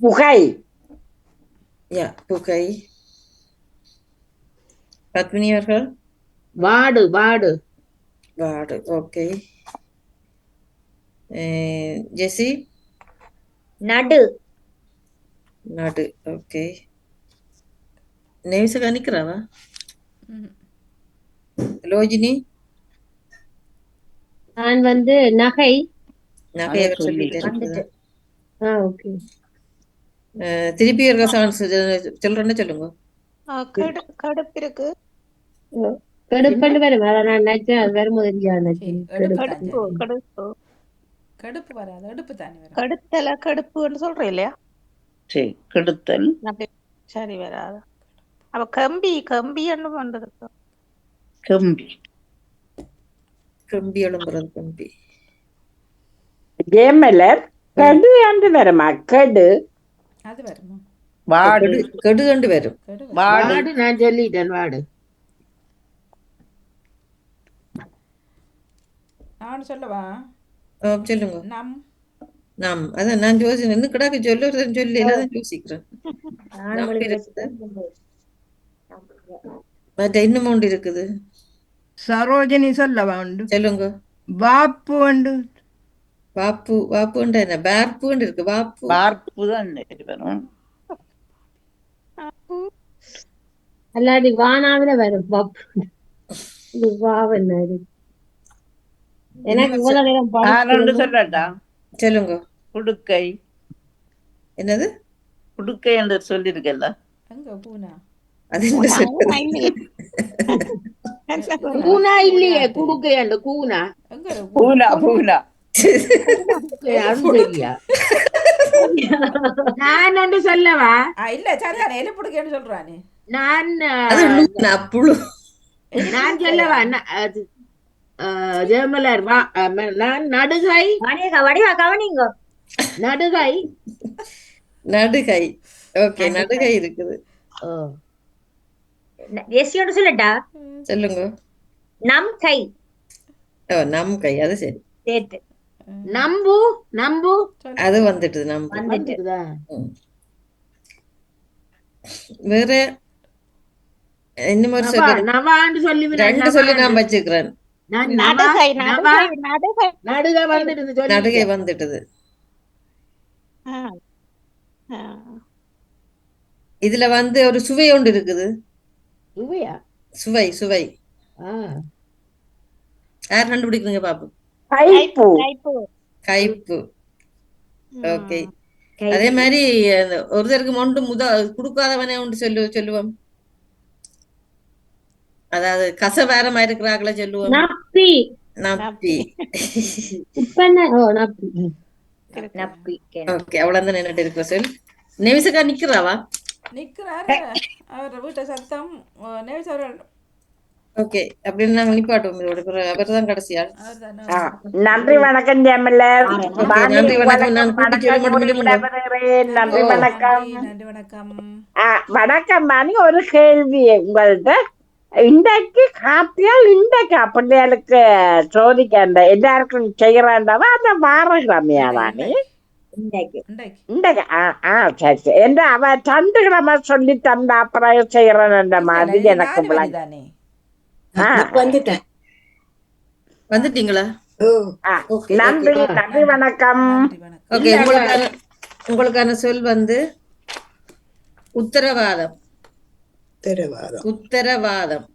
புகை. யா, புகை. பத்மினி அவர்கள்? வாடு வாடு வாடு. ஓகே. ஜெசி? நடு. நடு. ஓகே. நேவிசகா நிக்கிறாவா? லோஜினி? நான் நகை. நகை அவர் சொல்லிட்டு. ஓகே. திருப்பி ஒரு சொல்றேன்னு சொல்லுங்க. கடுப்பு இருக்கு. கடுப்பண்டு வரும். அதை நான் நினைச்சேன் அது வரும்போது கடுப்பு வராது, அடுப்பு தானே வரும். கடுத்தல கடுப்புன்னு சொல்றேன் இல்லையா? சரி, கெடுத்தல். சரி வராது. அப்ப கம்பி கம்பின்னு பண்றது. கம்பி. கம்பி எழும்புறது. கம்பி. ஜேமலர் கடு என்று வருமா? கடு. அது வருமா? வாடு. கெடு கண்டு வரும். வாடு. வாடு நான் சொல்லிட்டேன். வாடு நான் சொல்லவா? சொல்லுங்க. நம் அதான் நான் யோசிக்கிறேன். இன்னும் கிடாக்கு சொல்லுறதுன்னு சொல்லி எல்லாம் யோசிக்கிறேன். மற்ற இன்னும் ஒன்று இருக்குது. சரோஜினி சொல்லவா உண்டு? சொல்லுங்க. வாப்பு உண்டு. வாப்புண்டா என்ன? பார்ப்புன்னு இருக்கு. பார்ப்பு தான் வரும். அல்லாடி வானாவில வரும். வாவன்னா எனக்கு இவ்வளவு நேரம் சொல்லட்டா? சொல்லுங்க. குடுக்கை. என்னது? குடுக்கை என்று சொல்லிருக்கல. அங்க பூனா. அது என்ன சொல்றது? கூனா இல்லையே, குடுக்கையாண்டு கூனா. பூனா. பூனா. நான் ஒன்று சொல்லவா? இல்ல சரியான எலிப்புடுக்கேன்னு சொல்றானே. நான் சொல்லவா? ஜெயமலர் நான் நடுகை. வடிவா கவனிங்க. நடுகை. நடுகை. ஓகே, நடுகை இருக்குது. எஸ்யோன்னு சொல்லட்டா? சொல்லுங்க. நம் கை. நம் கை. அது சரி. நம்பு. நம்பு அது வந்துட்டுது. நம்பு வேற இன்னும் ஒரு சொல்லி நான் வச்சுக்கிறேன். நடுகை வந்துட்டுது. இதுல ஒரு சுவை ஒன்று இருக்குது. சுவை யார் கண்டுபிடிக்கிறீங்க பாப்போம். கைப்பு. ஓகே. அதே மாதிரி ஒருத்தருக்கு ஒன்று கொடுக்காதவனே ஒன்று சொல்லுவோம். அதாவது கசவேரமா இருக்கிறாங்கள சொல்லுவோம். நப்பி. ஓகே, அவ்வளவுதான் என்னட்டு இருக்கிற சொல். நெவிசக்கா நிக்கிறாவா? நிக்கிறாரு. அவர் வீட்டை சத்தம். நேவிஸ் அவர்கள் ஓகே அப்படின்னு நாங்கள் நிப்பாட்டுவோம் இதோட பிறகு அவர் தான் கடைசியால். நன்றி வணக்கம் ஜெயமலர். ஓகே வாணி நன்றி வணக்கம். உங்களுக்கு நான் கூட்டி சொல்லி வணக்கம் கூறி மட்டும் விடைபெறுகிறேன். நன்றி வணக்கம். நன்றி வணக்கம். வணக்கம் வாணி. ஒரு கேள்வி உங்கள்ட்ட. இன்றைக்கு காப்பியால் இன்றைக்கு பிள்ளைகளுக்கு சோதிக்க எல்லாருக்கும் செய்யறாண்டவா அந்த வாரக்கிழமையா வாணி? இன்றைக்கு இன்றைக்கு சரி சரி. என்ன அவ 2 கிழமை சொல்லி தந்த அப்புறம் செய்யறேன் மாதிரி எனக்கு தானே வந்துட்டேன். வந்துட்டீங்களா? நன்றி நன்றி வணக்கம். ஓகே உங்களுக்கான சொல் வந்து உத்தரவாதம். உத்தரவாதம். உத்தரவாதம்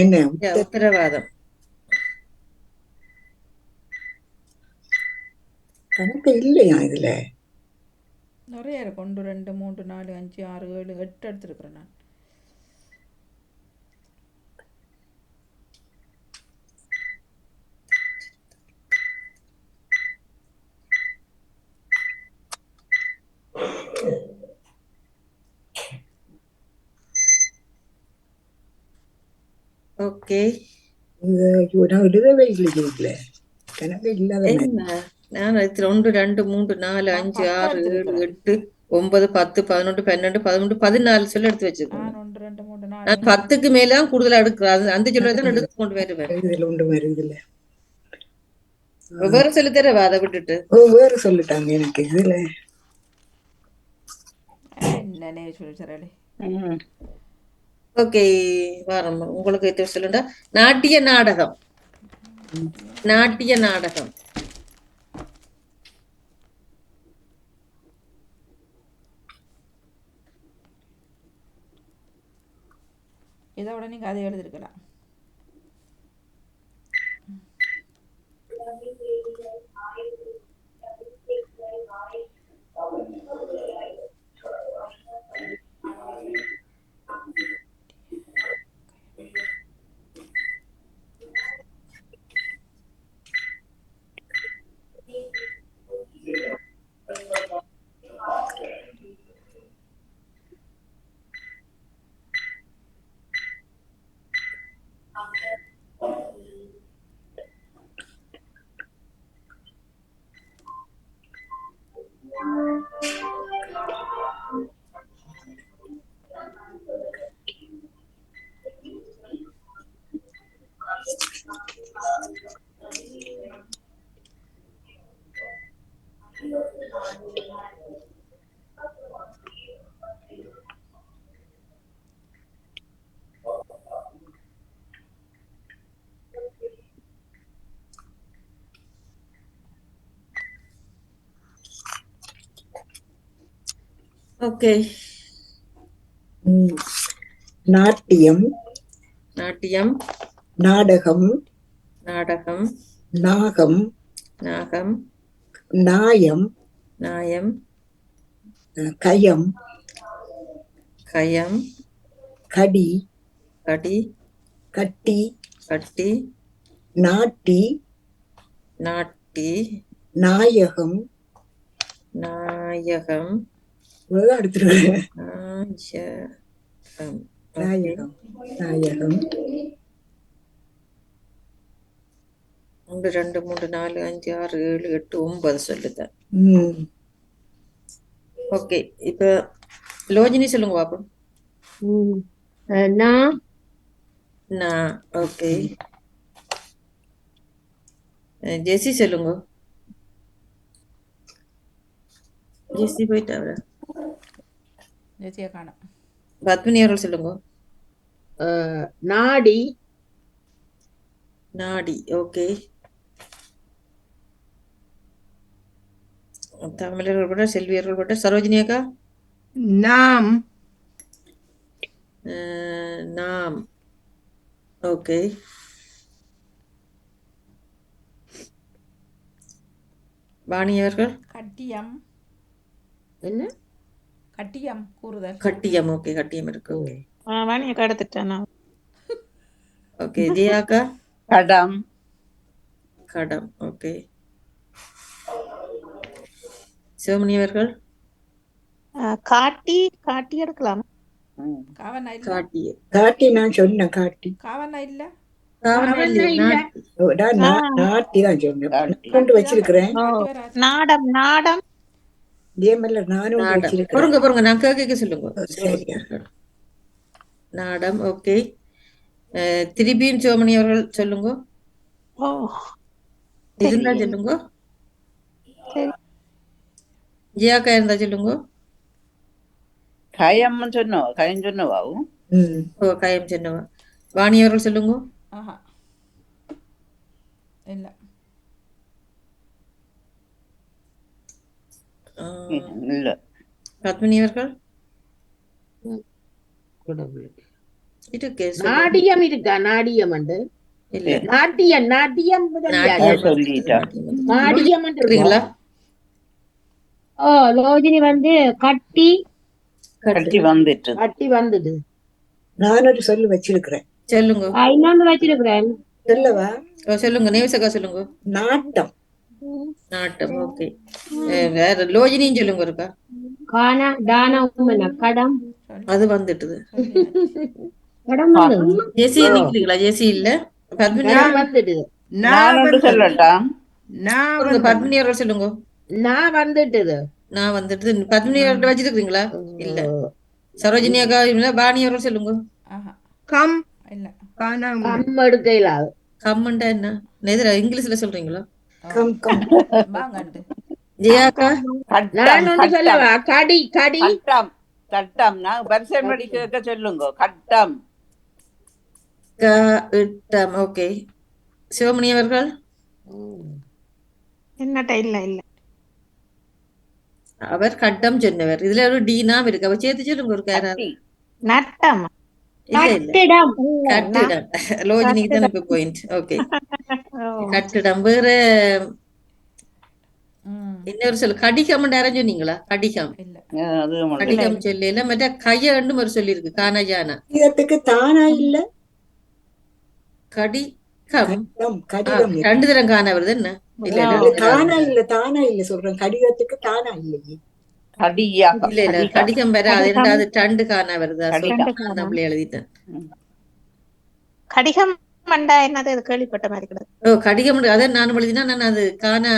என்ன? உத்தரவாதம். கணக்கு இல்லையா இதுல? நிறைய இருக்கு. 1 2 3 4 5 6 7 8 எடுத்திருக்கிறேன் நான். ஓகே நான் எழுதவே இல்லை. கணக்கு இல்லாத என்ன நான் 1 2 3 4 5 6 7 8 9 10 11 12 13 14 சொல்ல எடுத்து வச்சிருக்கேன். 1 2 3 4 நான் 10க்கு மேலாம் கூடுதலா எடுக்கிறேன். அந்த சொல்லதான் எடுத்து கொண்டு வருவேன். இதுல ஒன்று வருதில்ல. வேற சொல்லி தரவா அதை விட்டுட்டு? வேறு சொல்லிட்டாங்க எனக்கு இதுல. என்னன்னே சொல்லி தரலே. ஓகே வாரம் உங்களுக்கு எது சொல்லுண்டா? நாட்டிய நாடகம். நாட்டிய நாடகம். இதோட நீங்க அதை எழுதிருக்கலாம். ஓகே நாட்டியம். நாட்டியம். நாடகம். நாடகம். நாகம். நாகம். நாயம். நாயம். கயம். கயம். கடி. கடி. கட்டி. கட்டி. நாட்டி. நாட்டி. நாயகம். நாயகம். எடுத்துருவேன். நாயகம். நாயகம். 1 2 3 4 5 6 7 8 9 சொல்லுதேன். ஓகே இப்ப லோஜினி சொல்லுங்க பாப்போம். நான் ஓகே ஜெசி சொல்லுங்க. ஜெசி போயிட்டாங்க. ஜெசியா காணோம். பத்மினி அவர்கள் சொல்லுங்க. நாடி நாடி. ஓகே. தமிழர்கள் போட்ட, செல்வியர்கள் போட்ட, சரோஜினி அக்கா நாம் நாம். ஓகே. வாணி அவர்கள் கட்டியம். என்ன கட்டியம் கூறுதல். கட்டியம். ஓகே, கட்டியம் இருக்கு. ஓகே வாணியக்கா எடுத்துட்டேன் நான். ஓகே. ஜியாக்கா கடம். கடம். ஓகே. சிவமணி அவர்கள் காட்டி காட்டி எடுக்கலாம். காவனா இல்ல. காட்டிய. காட்டி நான் சொன்னேன் காட்டி. காவனா இல்ல. நாட்டி தான் சொன்னேன். கொண்டு வச்சிருக்கிறேன். நாடம் நாடம். நானும் வச்சிருக்கிறேன். பொறுங்க நான் கேட்க சொல்லுங்க. நாடம். ஓகே. திருப்பியும் சிவமணி அவர்கள் சொல்லுங்க. இருந்தா சொல்லுங்க. ஜியாக்கா இருந்தா சொல்லுங்க. கயம் சொன்னவா? கயம் சொன்னவாவும். ஓ, கயம் சொன்னவா. வாணி அவர்கள் சொல்லுங்க. ஆஹா இல்ல. இல்ல. பத்மினி அவர்கள் நாடியம் இருக்கா? நாடியம் உண்டு. இல்ல. நாட்டியம் நாட்டியம் நாடியம் இருக்கீங்களா? லோஜினி வந்து கட்டி கட்டி வந்துட்டு. கட்டி வந்துடு. நான் ஒரு சொல்லு வச்சிருக்கிறேன். சொல்லுங்க. இன்னொன்னு வச்சிருக்கிறேன். சொல்லவா? சொல்லுங்க. நேவிசக்கா சொல்லுங்க. நாட்டம். நாட்டம். ஓகே. வேற லோஜினியும் சொல்லுங்க இருக்கா. கானா தானா உம்மனா கடம். அது வந்துட்டுது. கடம் வந்து ஜெசி நிக்கிறீங்களா? ஜெசி இல்ல. பத்மினி வந்துடு. நான் சொல்லட்டா? பத்மினி அவர்கள் சொல்லுங்க. நான் வந்துட்டுது. நான் வந்துட்டு. பத்மினி அவர்கள் வச்சிருக்கீங்களா? இல்ல. சரோஜினி அக்கா இல்ல. வாணி அவர்கள் சொல்லுங்க. கம் இல்ல. கம் எடுக்கையில கம்மண்டா என்ன? எதிர இங்கிலீஷ்ல சொல்றீங்களா? Come come வாங்கண்டு. ஜியாக்கா நான் ஒன்று சொல்லவா? கடி கடி கட்டம். கட்டம். நான் வரிசைப்படி கேட்க சொல்லுங்க. கட்டம். இட்டம். ஓகே. சிவமணி அவர்கள் என்னட்ட இல்ல இல்ல. அவர் கட்டம் சொன்னவர். இதுல ஒரு டீனாம் இருக்கு. அவர் சேர்த்து சொல்லுங்க ஒரு கேரா. நட்டம். இல்ல இல்ல. கட்டிடம். லோஜினிக்கு தான் இப்ப பாயிண்ட். ஓகே. கட்டிடம். வேற இன்னொரு சொல்லு. கடிகம் யாரும் சொன்னீங்களா? கடிகம். கடிகம் சொல்லல. மற்ற கையன்னு ஒரு சொல்லி இருக்கு. கானஜானா. கடிதத்துக்கு தானா இல்ல. கடிகம். கடிதம். ரெண்டு தரம் காண வருது என்ன? இல்ல தானா இல்ல. தானா இல்ல சொல்றேன். கடிதத்துக்கு தானா இல்லையே. இல்ல இல்ல. கடிகம் வேற. அது ரெண்டாவது டண்டு காண வருதா? நம்மளே எழுதிட்டேன். கடிகம் மண்டா என்னது? அது கேள்விப்பட்ட மாதிரி கிடக்கு. ஓ, கடிகம். அதை நான் எழுதினா நான் அது காண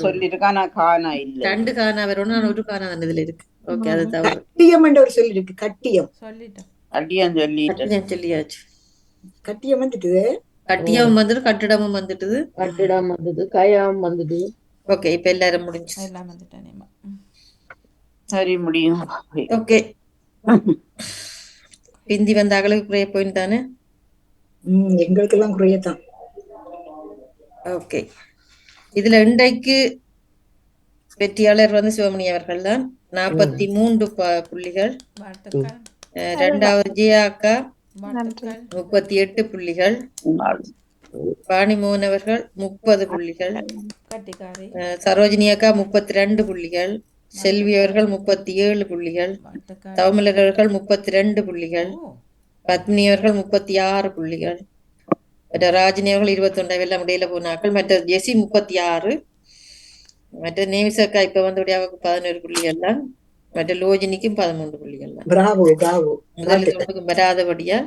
சொல்லிருக்கான காணா இல்ல. டண்டு காண வரணும். நான் ஒரு காண இதுல இருக்கு. ஓகே, அது தவறு. கட்டியம் என்ற ஒரு சொல்லி இருக்கு. கட்டியம் சொல்லிட்டேன். கட்டியம் சொல்லியாச்சு. கட்டியம் வந்துட்டு. கட்டியம் வந்துட்டு. கட்டிடமும் வந்துட்டுது. கட்டிடம் வந்தது. கயம் வந்தது. ஓகே, இப்ப எல்லாரும் முடிஞ்சு. எல்லாம் வந்துட்டேன். சரி, முடியும். ஓகே. பிந்தி வந்த அகலுக்கு குறைய போயின்னு தானே? எங்களுக்கு எல்லாம் குறையத்தான். ஓகே. இதுல இன்றைக்கு வெற்றியாளர் வந்து சிவமணி அவர்கள் தான். 43 புள்ளிகள். இரண்டாவது ஜியாக்கா 38 புள்ளிகள். வாணிமோகன் அவர்கள் 30 புள்ளிகள். சரோஜினி அக்கா 32 புள்ளிகள். செல்வி அவர்கள் 37 புள்ளிகள். தவமலர் அவர்கள் 32 புள்ளிகள். பத்மினி அவர்கள் 36 புள்ளிகள். மற்ற ராஜினி அவர்கள் 21 எல்லாம் இடையில போனார்கள். மற்ற ஜெசி 36. மற்ற நேவிசக்கா இப்ப வந்து 11 புள்ளிகள் தான். மற்ற லோஜினிக்கும் 13 புள்ளிகள் தான். முதல் வராதபடியா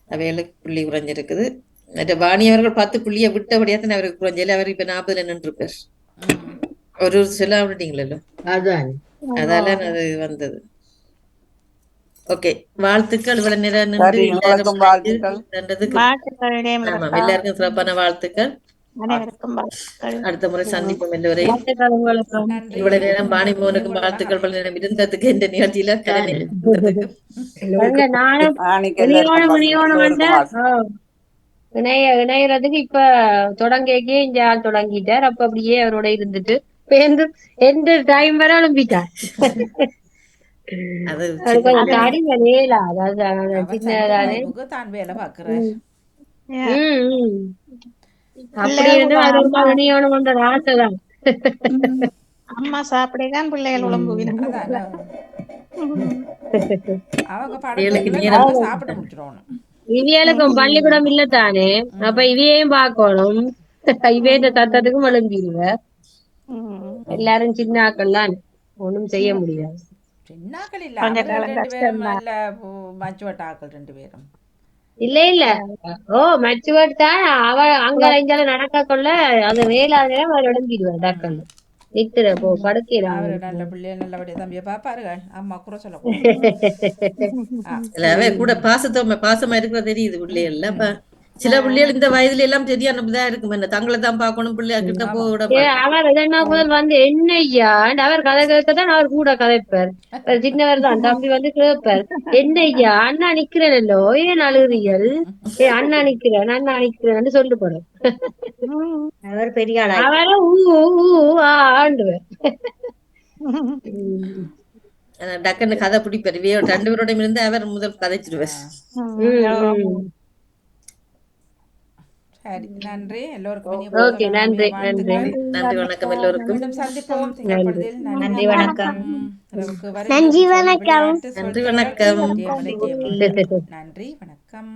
அவைகளுக்கு புள்ளி குறைஞ்சிருக்குது. மற்ற வாணி அவர்கள் 10 புள்ளிய விட்டபடியா தான் அவருக்கு குறைஞ்சல. அவர் இப்ப 40 நின்று இருப்பார். ஒரு சில விட்டீங்களோ, அதால அது வந்தது. ஓகே, வாழ்த்துக்கள். இவ்வளவு நேரம் எல்லாருக்கும் சிறப்பான வாழ்த்துக்கள். அனைவருக்கும் வாழ்த்துக்கள். அடுத்த முறை சந்திப்போம் எல்லோரையும். வாழ்த்துக்கள் உங்களுக்கும். நன்றி. இவ்வளவு நேரம் பாணிமோனுக்கும் வாழ்த்துக்கள் பலரிடம் இருந்ததுக்கு இந்த நிகழ்ச்சியில கலந்து இருந்ததுக்கு. பாருங்க, நானும் இணையோணும் வந்து இணையறதுக்கு இப்ப தொடங்கிக்கே இங்க ஆள் தொடங்கிட்டார். அப்ப அப்படியே அவரோட இருந்துட்டு எந்த டைம் வர எழும்பிட்டார். அது அது கொஞ்சம் கடின வேலை. அதாவது அவர் சின்னதானே. சந்திப்பு தான் வேலை பார்க்கிறார். அப்படி இருந்து அது ரொம்ப இணையோணும்ன்ற ஆசைதான். அம்மா சாப்பிடதான் பிள்ளைகள் உழம்புவினாங்க. அதான் அவங்க ஏழுக்கு படத்துல நேரம் நல்லா சாப்பிட முடிச்சிடணும். இவியலுக்கும் பள்ளிக்கூடம் இல்ல தானே, அப்ப இவையையும் பார்க்கணும். இவே இந்த தத்தத்துக்கும் எழும்பிடுவ. எல்லாரும் சின்ன ஆக்கள்லாம் ஒண்ணும் செய்ய முடியாது. சின்னாக்கள் இல்ல, கொஞ்ச அவங்க காலம் 2 பேரும் கஷ்டம்தான். நல்ல மச்சுவட்ட ஆக்கள் 2 பேரும். இல்ல மெச்சுவர்ட் தான். அவ அங்க இஞ்சால நடக்க கொள்ள அது வேளாண் அவர் எழும்பிடுவார். டாக்டர் நித்துற போ படுக்கிறான். அவரு நல்ல பிள்ளைய நல்லபடியா தம்பியை பாப்பாருங்க. அம்மா குறை சொல்ல எல்லாமே கூட பாசமா இருக்கிற தெரியுது பிள்ளைகள். அப்ப சில பிள்ளைகள் இந்த வயதுல எல்லாம் சரியானதான் இருக்கும். என்ன தங்களை தான் பார்க்கணும், பிள்ளையா கிட்ட போக விட மாட்டாங்க. அவர் எதனா முதல் வந்து என்னையா அவர் கதை கேட்கத்தான் அவர் கூட கதைப்பார். சின்னவர் தான் தம்பி வந்து கேட்பார், என்னையா அண்ணா நிக்கிறேனோ ஏன் அழுகிறீர்கள், அண்ணா நிக்கிறேன்னு சொல்லு போறோம். அவர் பெரிய ஆளா அவரை ஆண்டுவர். டக்குன்னு கதை பிடிப்பாரு. 2 பேரோடையும் இருந்து அவர் முதல் கதைச்சிடுவார். சரி, நன்றி எல்லோருக்கும். ஓகே, நன்றி நன்றி வணக்கம் எல்லோருக்கும். மீண்டும் சந்திப்போம் திங்கட்கிழமையில். நன்றி வணக்கம். நன்றி வணக்கம். நன்றி வணக்கம். நன்றி வணக்கம்.